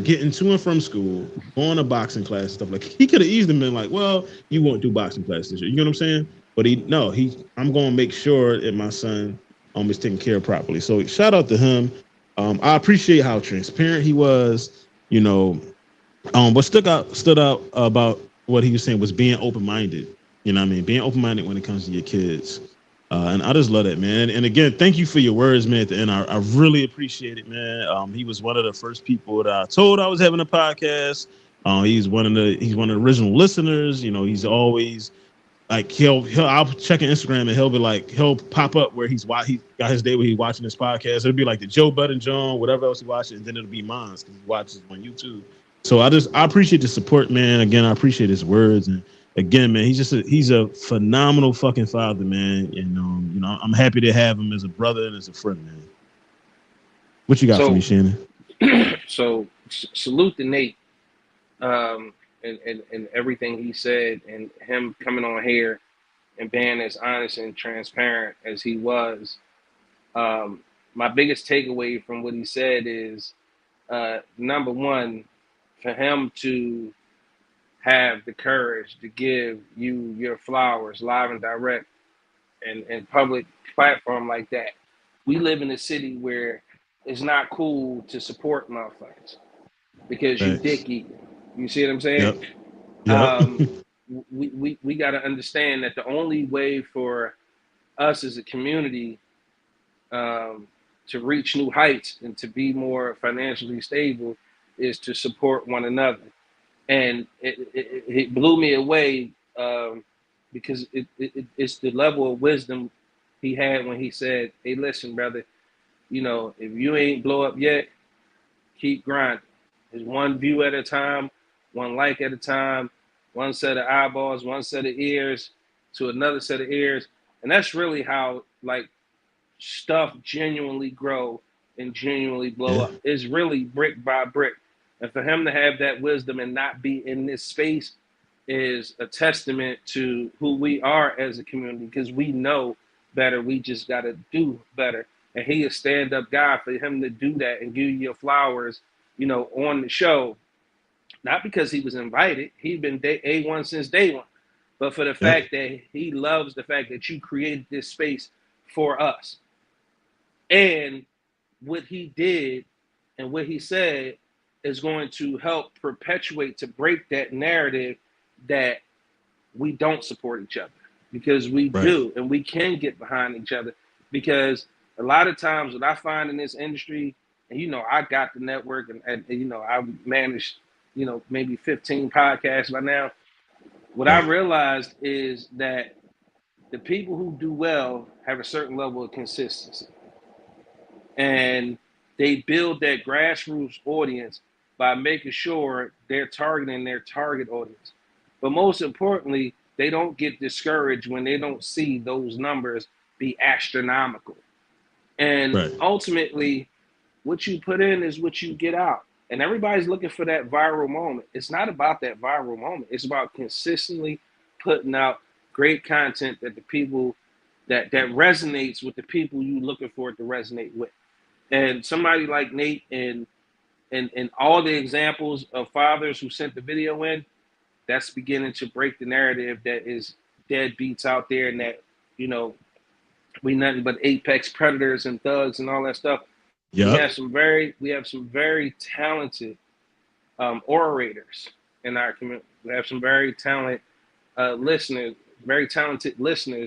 getting to and from school, going to boxing class, stuff like he could have easily been like, well, you won't do boxing class this year. You know what I'm saying? But I'm going to make sure that my son is taken care of properly. So shout out to him. I appreciate how transparent he was. You know, what stood out about what he was saying was being open minded. You know what I mean? Being open minded when it comes to your kids. And I just love that, man. And again, thank you for your words, man. At the end, I really appreciate it, man. He was one of the first people that I told I was having a podcast. He's one of the original listeners. You know, he's always like I'll check on Instagram and he'll pop up where he got his day where he's watching this podcast. It'll be like the Joe Budden John, whatever else he watches, and then it'll be mine because he watches on YouTube. So I appreciate the support, man. Again, I appreciate his words, and again, man, he's a phenomenal fucking father, man. And I'm happy to have him as a brother and as a friend, man. What you got for me, Shannon? So salute to Nate, and everything he said, and him coming on here and being as honest and transparent as he was. My biggest takeaway from what he said is, number one, for him to have the courage to give you your flowers live and direct and public platform like that. We live in a city where it's not cool to support motherfuckers because you dick eating. You see what I'm saying? Yep. We got to understand that the only way for us as a community to reach new heights and to be more financially stable is to support one another. And it blew me away because it's the level of wisdom he had when he said, hey, listen, brother, if you ain't blow up yet, keep grinding. It's one view at a time, one like at a time, one set of eyeballs, one set of ears to another set of ears. And that's really how like stuff genuinely grow and genuinely blow up. It's really brick by brick. And for him to have that wisdom and not be in this space is a testament to who we are as a community, because we know better. We just got to do better. And he is a stand-up guy. For him to do that and give you your flowers, you know, on the show, not because he was invited. He'd been A1 since day one. But for the fact that he loves the fact that you created this space for us. And what he did and what he said is going to help perpetuate, to break that narrative that we don't support each other, because we do, and we can get behind each other. Because a lot of times what I find in this industry, and you know, I got the network, and you know, I've managed, you know, maybe 15 podcasts by now. What I realized is that the people who do well have a certain level of consistency, and they build that grassroots audience by making sure they're targeting their target audience. But most importantly, they don't get discouraged when they don't see those numbers be astronomical. And ultimately, what you put in is what you get out. And everybody's looking for that viral moment. It's not about that viral moment. It's about consistently putting out great content that the people that resonates with the people you looking for it to resonate with. And somebody like Nate and all the examples of fathers who sent the video in, that's beginning to break the narrative that is deadbeats out there, and that, you know, we nothing but apex predators and thugs and all that stuff. We have some very talented orators in our community. We have some very talented listeners,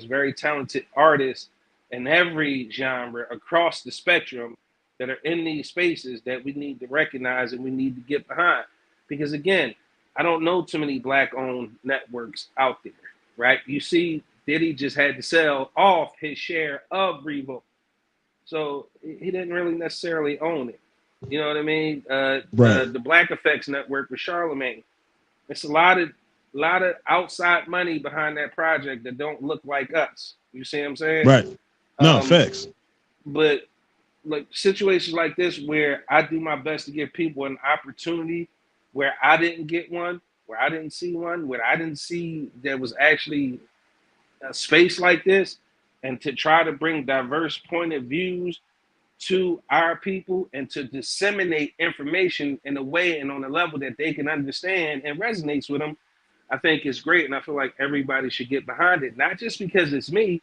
very talented artists in every genre across the spectrum that are in these spaces that we need to recognize and we need to get behind. Because again, I don't know too many Black-owned networks out there, right? You see, Diddy just had to sell off his share of Revo. So he didn't really necessarily own it. You know what I mean? The Black Effects Network with Charlemagne. It's a lot of outside money behind that project that don't look like us. You see what I'm saying? Right. No, facts. But like situations like this where I do my best to give people an opportunity where I didn't get one, where I didn't see one, where I didn't see there was actually a space like this, and to try to bring diverse point of views to our people and to disseminate information in a way and on a level that they can understand and resonates with them, I think is great. And I feel like everybody should get behind it, not just because it's me,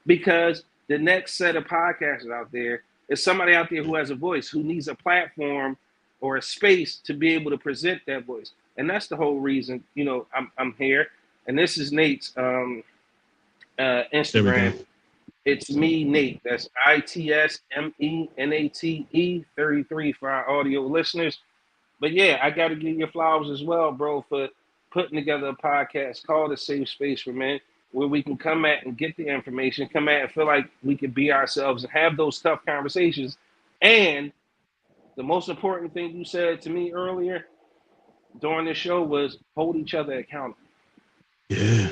because the next set of podcasters out there is somebody out there who has a voice, who needs a platform or a space to be able to present that voice. And that's the whole reason, you know, I'm here. And this is Nate's Instagram. It's me, Nate. That's ITSMENATE 33 for our audio listeners. But yeah, I got to give you flowers as well, bro, for putting together a podcast called A Safe Space for Men, where we can come at and get the information, come at and feel like we can be ourselves and have those tough conversations. And the most important thing you said to me earlier during this show was hold each other accountable. Yeah.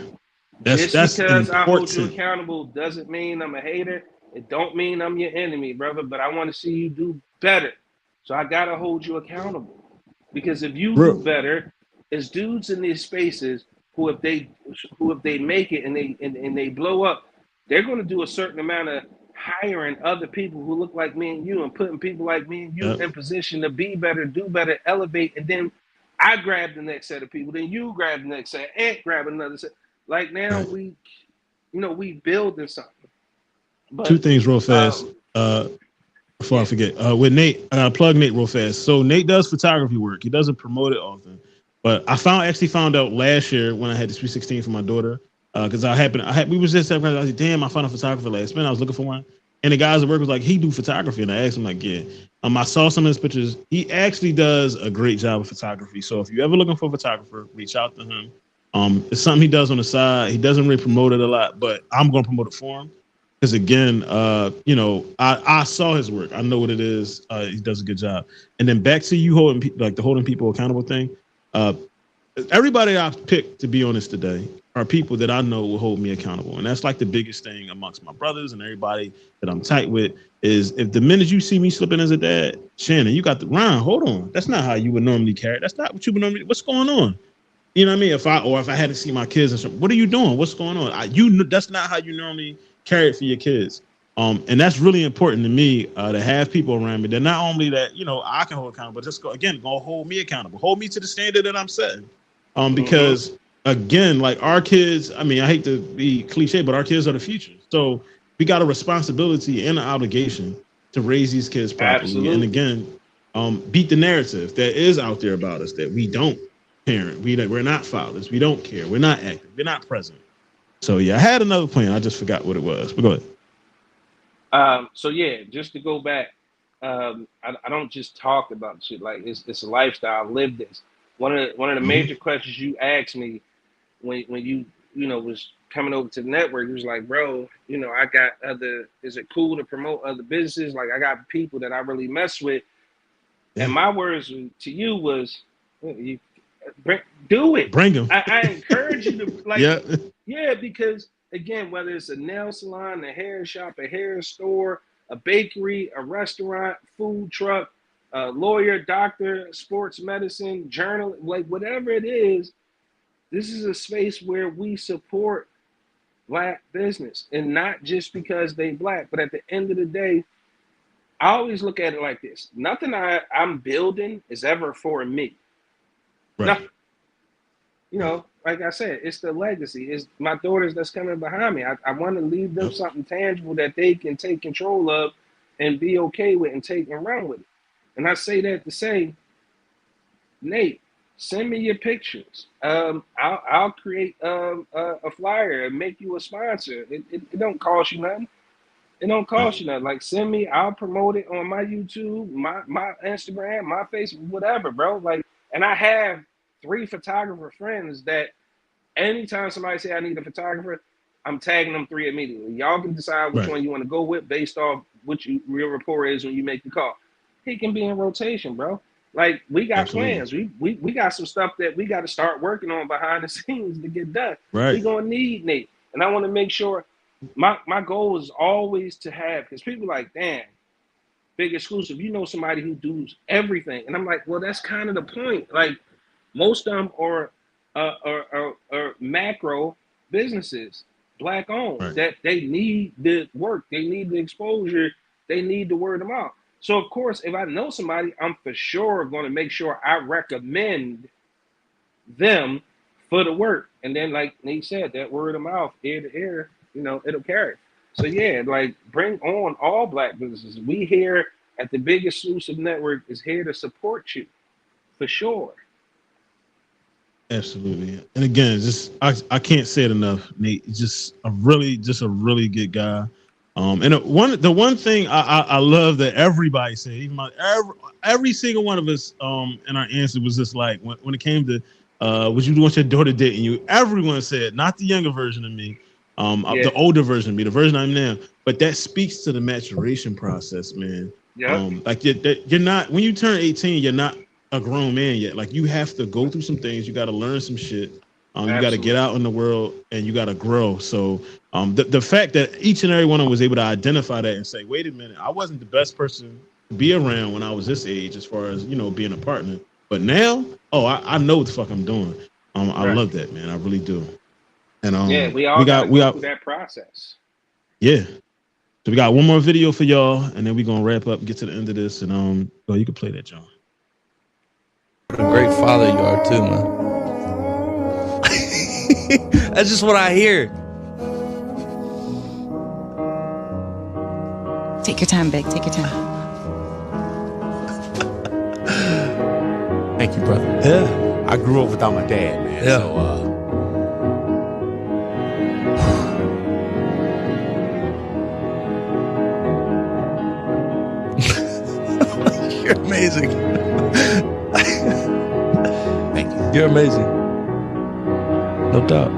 Just that's because important. I hold you accountable doesn't mean I'm a hater. It don't mean I'm your enemy, brother, but I want to see you do better. So I got to hold you accountable. Because if you do better, as dudes in these spaces who if they make it and they blow up, they're going to do a certain amount of hiring other people who look like me and you and putting people like me and you in position to be better, do better, elevate, and then I grab the next set of people, then you grab the next set, and grab another set. Like now we building something. But, two things real fast before I forget. With Nate, I gotta plug Nate real fast. So Nate does photography work. He doesn't promote it often, but I actually found out last year when I had the 316 for my daughter, because we was just I was like, damn, I found a photographer last minute. I was looking for one, and the guys at work was like, he do photography, and I asked him like, yeah. I saw some of his pictures. He actually does a great job of photography. So if you're ever looking for a photographer, reach out to him. It's something he does on the side. He doesn't really promote it a lot, but I'm going to promote it for him. Because again, I saw his work. I know what it is. He does a good job. And then back to you holding people accountable thing. Everybody I've picked to be on this today are people that I know will hold me accountable. And that's like the biggest thing amongst my brothers and everybody that I'm tight with is if the minute you see me slipping as a dad, Shannon, you got the Ron, hold on. That's not how you would normally carry. That's not what you would normally, what's going on? You know what I mean? If I hadn't seen my kids and something, what are you doing? What's going on? That's not how you normally carry it for your kids. And that's really important to me to have people around me that not only that, you know, I can hold accountable, but just go hold me accountable, hold me to the standard that I'm setting. Because again, like our kids, I mean, I hate to be cliche, but our kids are the future. So we got a responsibility and an obligation to raise these kids properly. Absolutely. And again, beat the narrative that is out there about us that we don't parent, we're not fathers, we don't care, we're not active, we're not present. So yeah, I had another plan. I just forgot what it was. But go ahead. So yeah, just to go back, I don't just talk about shit. Like it's a lifestyle. I live this. One of the major questions you asked me when you know was coming over to the network, you was like, bro, you know, I got is it cool to promote other businesses? Like I got people that I really mess with. Yeah. And my words to you was, do it. Bring them. I encourage you to like, yeah, because again, whether it's a nail salon, a hair shop, a hair store, a bakery, a restaurant, food truck, a lawyer, doctor, sports medicine, journal, like whatever it is, this is a space where we support Black business, and not just because they Black, but at the end of the day, I always look at it like this. Nothing I'm building is ever for me. Right. Nothing. You know, like I said, it's the legacy. It's my daughters that's coming behind me. I want to leave them something tangible that they can take control of and be okay with and take and run with it. And I say that to say, Nate, send me your pictures. I'll create a flyer and make you a sponsor. It don't cost you nothing. It don't cost you nothing. Like send me, I'll promote it on my YouTube, my Instagram, my Facebook, whatever, bro. Like, and I have 3 photographer friends that anytime somebody say I need a photographer, I'm tagging them 3 immediately. Y'all can decide which one you want to go with based off what your rapport is when you make the call. He can be in rotation, bro. Like we got plans. We got some stuff that we got to start working on behind the scenes to get done. Right. We're gonna need Nate. And I want to make sure my goal is always to have, because people like, damn, big exclusive, you know somebody who does everything. And I'm like, well, that's kind of the point. Like most of them are macro businesses, Black owned, that they need the work, they need the exposure, they need the word of mouth. So of course, if I know somebody, I'm for sure going to make sure I recommend them for the work. And then like Nate said, that word of mouth, ear to ear, you know, it'll carry. So yeah, like bring on all Black businesses. We here at the Big Exclusive Network is here to support you for sure. Absolutely. And again, just I can't say it enough, Nate. Just a really good guy. And the one thing I love that everybody said, even every single one of us in our answer was just like when it came to would you want your daughter dating you? Everyone said, not the younger version of me, the older version of me, the version I'm now. But that speaks to the maturation process, man. Yeah. Like you're not, when you turn 18, you're not a grown man yet. Like you have to go through some things. You got to learn some shit. You got to get out in the world and you got to grow. So the fact that each and every one of them was able to identify that and say, wait a minute, I wasn't the best person to be around when I was this age, as far as, you know, being a partner. But now, I know what the fuck I'm doing. I love that, man. I really do. And we all got through that process. Yeah. So we got one more video for y'all, and then we're gonna wrap up, get to the end of this, and you can play that, John. What a great father you are too, man. That's just what I hear. Take your time, Big. Take your time. Thank you, brother. Yeah. I grew up without my dad, man. Yeah. So, You're amazing. Thank you. You're amazing. No doubt.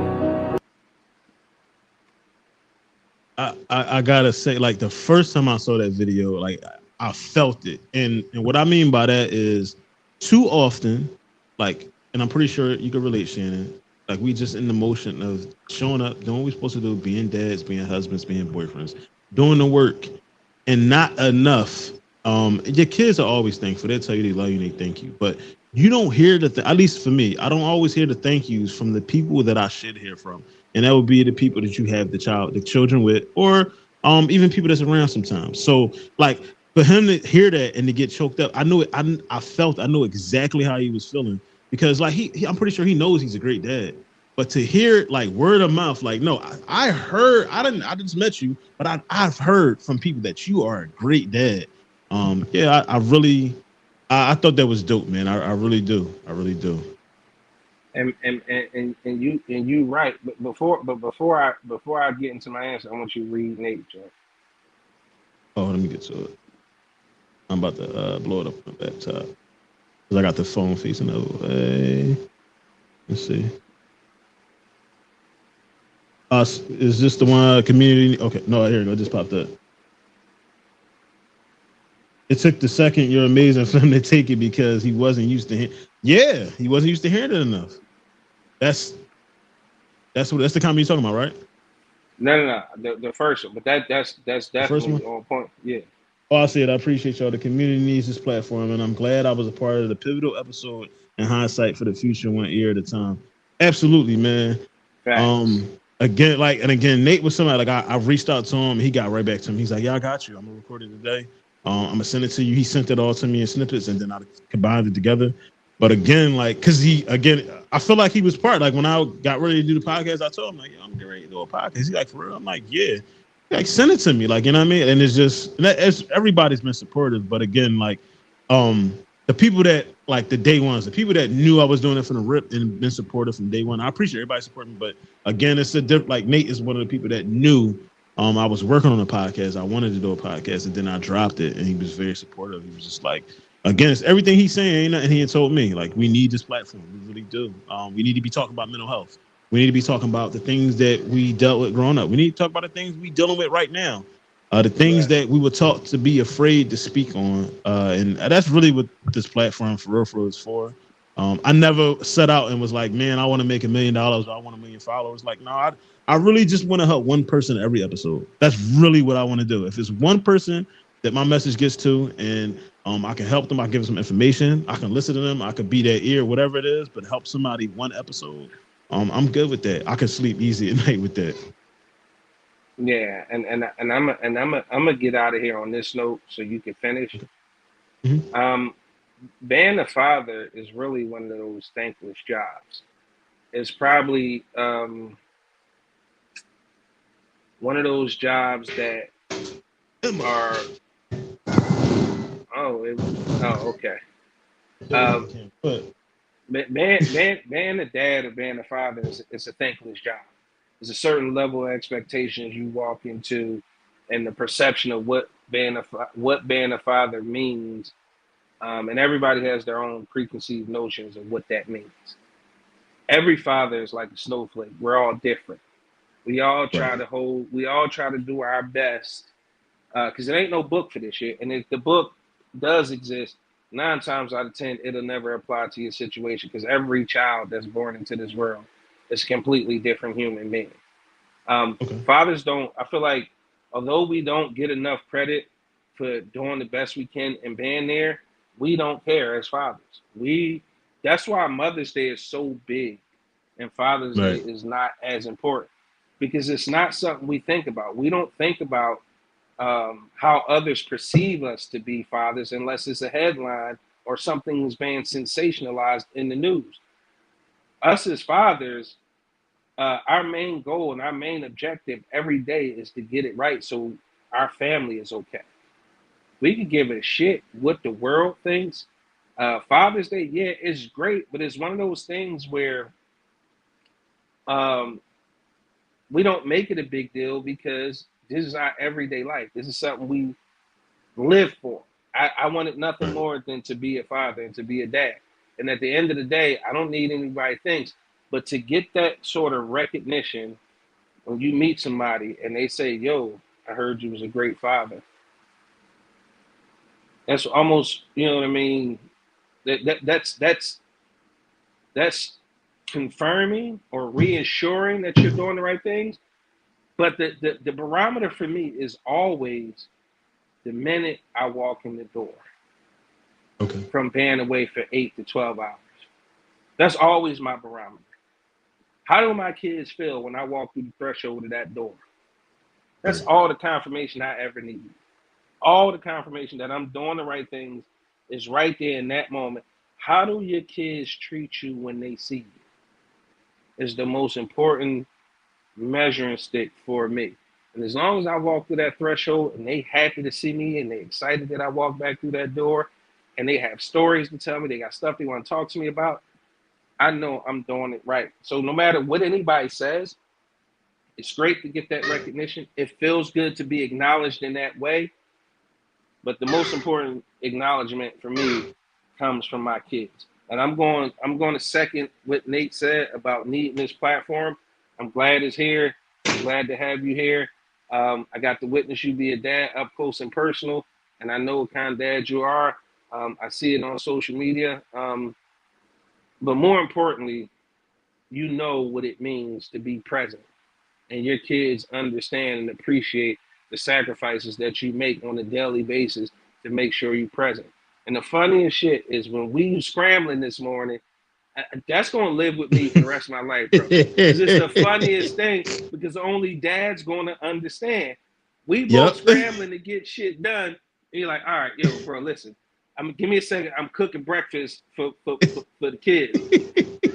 I gotta say, like the first time I saw that video, like I felt it, and what I mean by that is too often, like, and I'm pretty sure you can relate, Shannon. Like we just in the motion of showing up, doing what we're supposed to do, being dads, being husbands, being boyfriends, doing the work, and not enough. Your kids are always thankful. They'll tell you they love you and they thank you, but you don't hear at least for me, I don't always hear the thank yous from the people that I should hear from, and that would be the people that you have the children with, or even people that's around sometimes. So like for him to hear that and to get choked up, I knew it. I know exactly how he was feeling because like I'm pretty sure he knows he's a great dad. But to hear like word of mouth, like no, I heard I just met you, but I've heard from people that you are a great dad. Yeah, I really I thought that was dope, man. I really do. I really do. And you right. But before I get into my answer, I want you to read Nate, Joe. Oh, let me get to it. I'm about to blow it up on the laptop because I got the phone facing the other way. Let's see. Is this the one community? Okay, no, here we go. It just popped up. It took the second "You're amazing" for him to take it because he wasn't used to hearing. Yeah, he wasn't used to hearing it enough. That's that's the comment you're talking about, right? No. The first one, but that's The first definitely one. on point. Yeah. Oh, I said I appreciate y'all. The community needs this platform, and I'm glad I was a part of the pivotal episode and hindsight for the future one ear at a time. Absolutely, man. Facts. Again, like, and again, Nate was somebody like I reached out to him. He got right back to him. He's like, "Yeah, I got you. I'm gonna record it today. I'm gonna send it to you." He sent it all to me in snippets, and then I combined it together. But again, like, cause I feel like he was part. Like when I got ready to do the podcast, I told him like, "Yo, I'm getting ready to do a podcast." He's like, "For real?" I'm like, "Yeah." Like, send it to me, like, you know what I mean? And it's just everybody's been supportive, but again, like, the people that like the day ones, the people that knew I was doing it from the rip and been supportive from day one. I appreciate everybody supporting me, but again, it's a different. Like Nate is one of the people that knew I was working on a podcast. I wanted to do a podcast, and then I dropped it, and he was very supportive. He was just like, again, it's everything he's saying, ain't nothing he had told me. Like, we need this platform, we really do. We need to be talking about mental health. We need to be talking about the things that we dealt with growing up. We need to talk about the things we dealing with right now. The things Right. that we were taught to be afraid to speak on, and that's really what this platform for real is for. I never set out and was like, man, I want to make $1 million. Or I want 1 million followers. Like, no, I really just want to help one person every episode. That's really what I want to do. If it's one person that my message gets to, and I can help them, I give them some information, I can listen to them, I could be their ear, whatever it is, but help somebody one episode. I'm good with that. I can sleep easy at night with that. Yeah, and I'm gonna get out of here on this note so you can finish. Mhm. Um, Being a father is really one of those thankless jobs. It's probably one of those jobs that are okay. Um, being a dad or being a father is a thankless job. There's a certain level of expectations you walk into, and the perception of what being a father means. And everybody has their own preconceived notions of what that means. Every father is like a snowflake. We're all different. Right. We all try to do our best because it ain't no book for this shit. And if the book does exist, 9 times out of 10, it'll never apply to your situation because every child that's born into this world is a completely different human being. Okay. Fathers don't, I feel like, although we don't get enough credit for doing the best we can and being there, we don't care as fathers. That's why Mother's Day is so big and Father's Day Right. is not as important because it's not something we think about. We don't think about how others perceive us to be fathers unless it's a headline or something is being sensationalized in the news. Us as fathers, our main goal and our main objective every day is to get it right so our family is okay. We can give a shit what the world thinks. Father's Day, yeah, it's great, but it's one of those things where um, we don't make it a big deal because this is our everyday life. This is something we live for. I wanted nothing Right. more than to be a father and to be a dad. And at the end of the day, I don't need anybody thinks, but to get that sort of recognition when you meet somebody and they say, "Yo, I heard you was a great father." That's almost, you know what I mean. That's confirming or reassuring that you're doing the right things. But the barometer for me is always the minute I walk in the door. Okay. From being away for 8 to 12 hours. That's always my barometer. How do my kids feel when I walk through the threshold of that door? That's all the confirmation I ever need. All the confirmation that I'm doing the right things is right there in that moment. How do your kids treat you when they see you? Is the most important measuring stick for me. And as long as I walk through that threshold and they happy to see me and they excited that I walk back through that door and they have stories to tell me, they got stuff they want to talk to me about, I know I'm doing it right. So no matter what anybody says, it's great to get that recognition. It feels good to be acknowledged in that way. But the most important acknowledgement for me comes from my kids. And I'm going to second what Nate said about needing this platform. I'm glad it's here. I'm glad to have you here. I got to witness you be a dad up close and personal, and I know what kind of dad you are. I see it on social media. But more importantly, you know what it means to be present, and your kids understand and appreciate the sacrifices that you make on a daily basis to make sure you're present. And the funniest shit is when we were scrambling this morning, that's going to live with me for the rest of my life, bro. Because it's the funniest thing, because only dad's going to understand. We both scrambling to get shit done. And you're like, all right, yo, bro, listen. Give me a second. I'm cooking breakfast for the kids.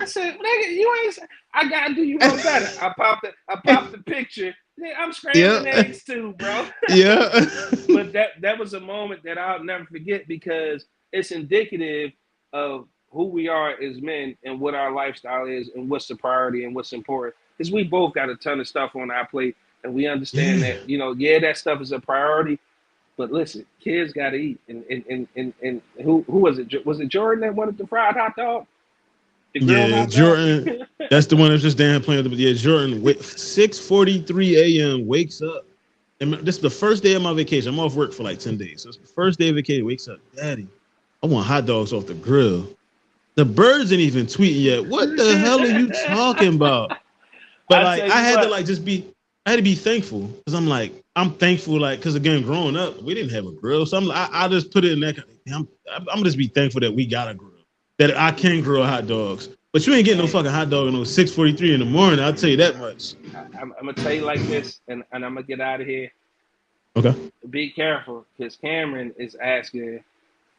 I said, nigga, you ain't. I gotta do you one better. I popped the picture. I'm scrambling eggs too, bro. Yeah. But that was a moment that I'll never forget because it's indicative of who we are as men and what our lifestyle is and what's the priority and what's important. Because we both got a ton of stuff on our plate and we understand that, that stuff is a priority. But listen, kids gotta eat. And who was it? Was it Jordan that wanted the fried hot dog? Yeah, Jordan. That's the one that's just down playing. Yeah, Jordan. 6:43 a.m. wakes up, and this is the first day of my vacation. I'm off work for like 10 days. So it's the first day of vacation. Wakes up, Daddy, I want hot dogs off the grill. The birds ain't even tweeting yet. What the hell are you talking about? But like, I had to be thankful because I'm thankful, because again, growing up, we didn't have a grill, so I just put it in that. I'm gonna just be thankful that we got a grill, that I can grill hot dogs. But you ain't getting no fucking hot dog at 6:43 in the morning. I'll tell you that much. I'm gonna tell you like this, and I'm gonna get out of here. Okay. Be careful, because Cameron is asking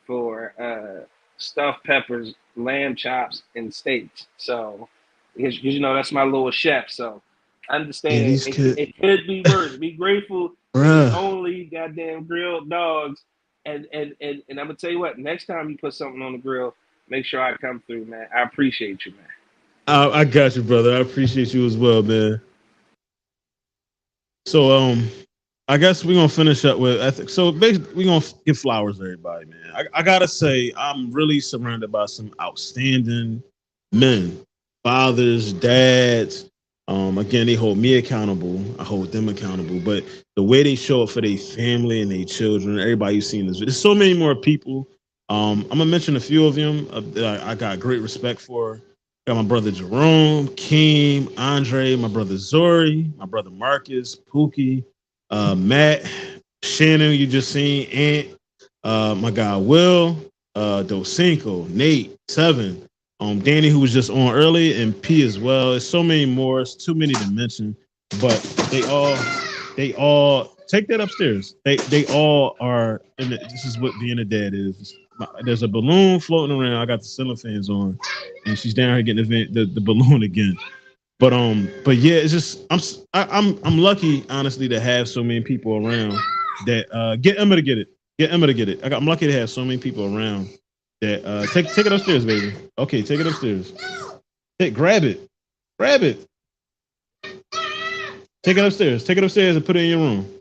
for stuffed peppers, lamb chops, and steaks. So, because that's my little chef. So, understand it could be worse. Be grateful that it's only goddamn grilled dogs. And I'm gonna tell you what. Next time you put something on the grill, make sure I come through, man. I appreciate you, man. I got you, brother. I appreciate you as well, man. So, I guess we're gonna finish up with ethics. So basically, we're gonna give flowers to everybody, man. I gotta say, I'm really surrounded by some outstanding men, fathers, dads. Again, they hold me accountable. I hold them accountable. But the way they show up for their family and their children, everybody you've seen this, there's so many more people. I'm gonna mention a few of them that I got great respect for. Got my brother Jerome, Keem, Andre, my brother Zori, my brother Marcus, Pookie, Matt, Shannon, you just seen, Ant, my guy Will, Docinco, Nate, Seven, Danny, who was just on early, and P as well. There's so many more. It's too many to mention, but they all take that upstairs. They all are. This is what being a dad is. There's a balloon floating around. I got the ceiling fans on, and she's down here getting the balloon again. But yeah, it's just I'm lucky, honestly, to have so many people around that get Emma to get it. Get Emma to get it. I'm lucky to have so many people around that take it upstairs, baby. Okay, take it upstairs. Grab it. Take it upstairs. Take it upstairs and put it in your room.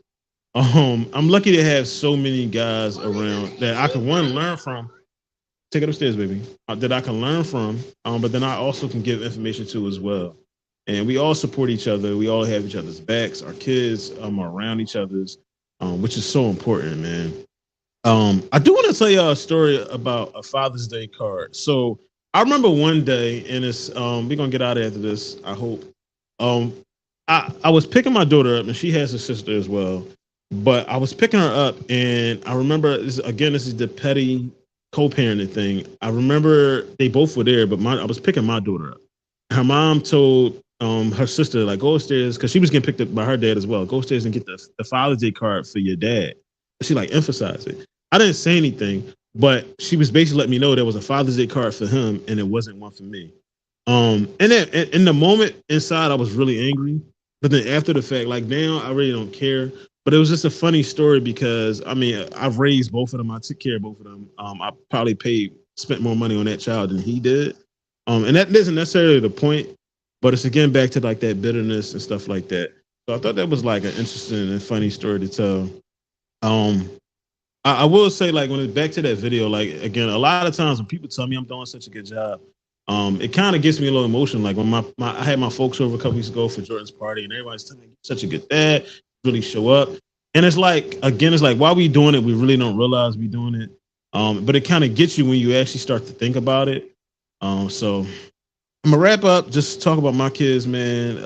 I'm lucky to have so many guys around that I can learn from. Take it upstairs, baby. That I can learn from. But then I also can give information to as well. And we all support each other. We all have each other's backs. Our kids are around each other's, which is so important, man. I do want to tell y'all a story about a Father's Day card. So I remember one day, and it's we're gonna get out after this. I hope. Um, I was picking my daughter up, and she has a sister as well. But I was picking her up, and I remember this, again. This is the petty co-parenting thing. I remember they both were there, but I was picking my daughter up. Her mom told her sister like go upstairs because she was getting picked up by her dad as well. Go upstairs and get the Father's Day card for your dad. She like emphasized it. I didn't say anything, but she was basically letting me know there was a Father's Day card for him and it wasn't one for me. And then in the moment inside, I was really angry. But then after the fact, like now, I really don't care. But it was just a funny story because I mean, I've raised both of them. I took care of both of them. I probably spent more money on that child than he did. And that isn't necessarily the point, but it's again back to like that bitterness and stuff like that. So I thought that was like an interesting and funny story to tell. Um, I will say, like, when it's back to that video, like, again, a lot of times when people tell me I'm doing such a good job, it kind of gets me a little emotional. Like, when I had my folks over a couple weeks ago for Jordan's party, and everybody's telling me, such a good dad, really show up. And it's like, again, it's like, while we doing it, we really don't realize we doing it. But it kind of gets you when you actually start to think about it. So I'm gonna wrap up, just talk about my kids, man.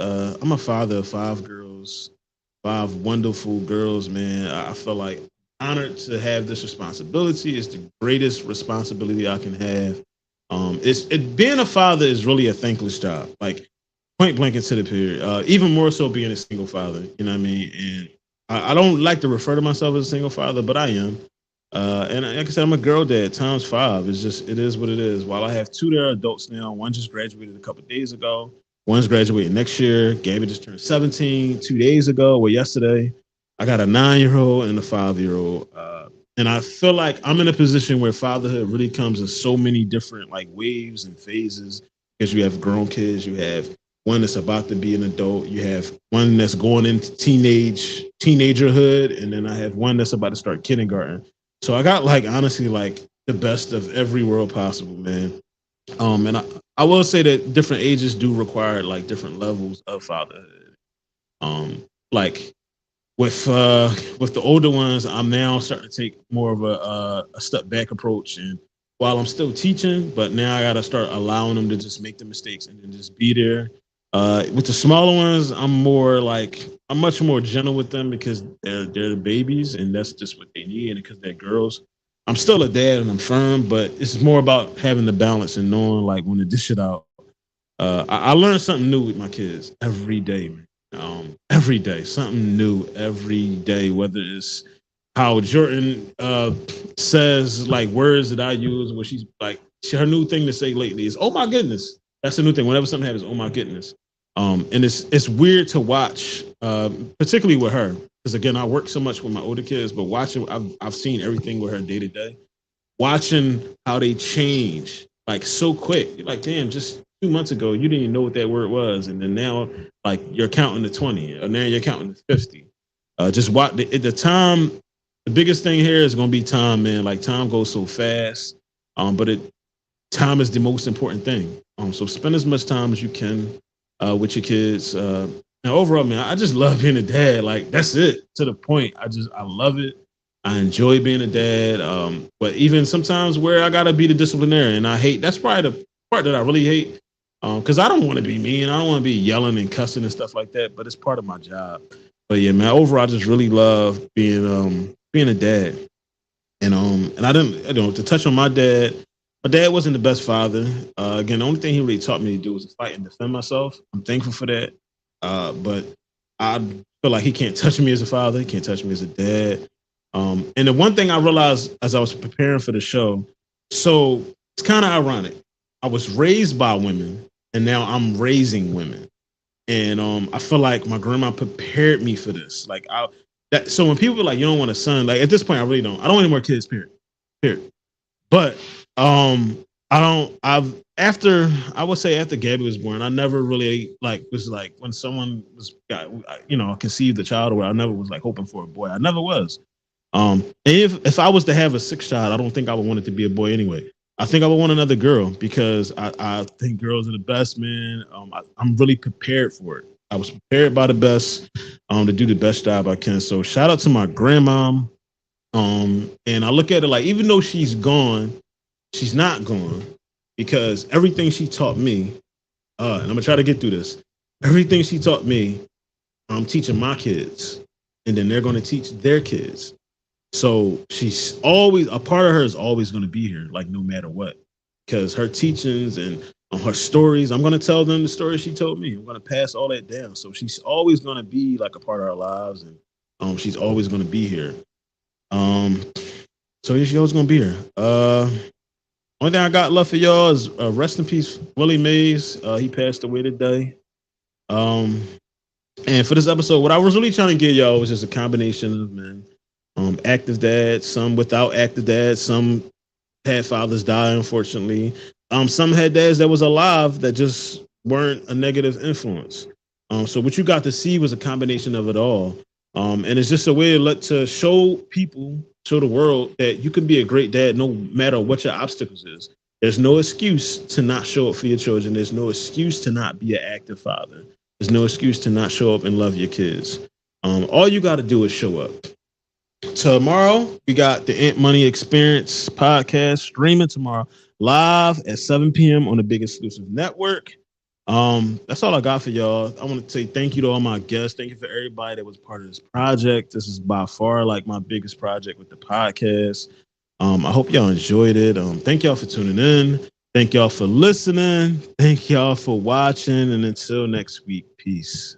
I'm a father of 5 girls, 5 wonderful girls, man. I feel like honored to have this responsibility. It's the greatest responsibility I can have. Being a father is really a thankless job, like point blank into the period. Even more so being a single father, you know what I mean? And I don't like to refer to myself as a single father, but I am. And like I said, I'm a girl dad times 5. It is what it is. While I have 2 that are adults now, one just graduated a couple of days ago. One's graduating next year. Gabby just turned 17 2 days ago or yesterday. I got a 9-year-old and a 5-year-old. And I feel like I'm in a position where fatherhood really comes in so many different like waves and phases because you have grown kids, you have one that's about to be an adult, you have one that's going into teenagerhood, and then I have one that's about to start kindergarten. So I got like honestly like the best of every world possible, man. And I will say that different ages do require like different levels of fatherhood. Like with the older ones, I'm now starting to take more of a step back approach. And while I'm still teaching, but now I got to start allowing them to just make the mistakes and then just be there. With the smaller ones, I'm much more gentle with them because they're the babies and that's just what they need. And because they're girls, I'm still a dad and I'm firm, but it's more about having the balance and knowing like when to dish it out. I learn something new with my kids every day, man. Every day, something new every day, whether it's how Jordan says like words that I use, where she's like, her new thing to say lately is, oh my goodness. That's the new thing. Whenever something happens, oh my goodness. And it's weird to watch, particularly with her. Because again, I work so much with my older kids, but watching, I've seen everything with her day to day. Watching how they change like so quick. You're like, damn, just 2 months ago, you didn't even know what that word was. And then now, like, you're counting to 20, or now you're counting to 50. Just watch the time. The biggest thing here is going to be time, man. Like, time goes so fast. But time is the most important thing. So spend as much time as you can with your kids. And overall, man, I just love being a dad. Like, that's it, to the point. I love it. I enjoy being a dad. But even sometimes where I gotta be the disciplinarian, and I hate, that's probably the part that I really hate. Because I don't want to be mean. I don't want to be yelling and cussing and stuff like that. But it's part of my job. But yeah, man, overall, I just really love being a dad. And I didn't, to touch on my dad. My dad wasn't the best father. Again, the only thing he really taught me to do was to fight and defend myself. I'm thankful for that. But I feel like he can't touch me as a father. He can't touch me as a dad. And the one thing I realized as I was preparing for the show, so it's kind of ironic. I was raised by women, and now I'm raising women. And I feel like my grandma prepared me for this. So when people are like, you don't want a son, like at this point, I really don't. I don't want any more kids, period. But I would say after Gabby was born, I never really was like when someone conceived a child, or I never was like hoping for a boy. I never was. And if I was to have a 6th child, I don't think I would want it to be a boy anyway. I think I would want another girl because I think girls are the best, man. I'm really prepared for it. I was prepared by the best to do the best job I can. So shout out to my grandmom. And I look at it like, even though she's gone, she's not gone because everything she taught me, and I'm gonna try to get through this. Everything she taught me, I'm teaching my kids, and then they're gonna teach their kids. So she's always a part of her is always gonna be here, like no matter what, because her teachings and her stories, I'm gonna tell them the stories she told me. I'm gonna pass all that down. So she's always gonna be like a part of our lives, and she's always gonna be here. Um, so yeah, she's always gonna be here. Only thing I got left for y'all is rest in peace, Willie Mays. He passed away today. Um, and for this episode, what I was really trying to get y'all was just a combination of men, active dads, some without active dads, some had fathers die, unfortunately. Some had dads that was alive that just weren't a negative influence. So what you got to see was a combination of it all. And it's just a way to show people, show the world that you can be a great dad no matter what your obstacles is. There's no excuse to not show up for your children. There's no excuse to not be an active father. There's no excuse to not show up and love your kids. All you got to do is show up. Tomorrow, we got the Ant Money Experience podcast streaming tomorrow live at 7 p.m. on the Big Exclusive Network. That's all I got for y'all. I want to say thank you to all my guests. Thank you for everybody that was part of this project. This is by far like my biggest project with the podcast. I hope y'all enjoyed it. Thank y'all for tuning in. Thank y'all for listening. Thank y'all for watching. And until next week, peace.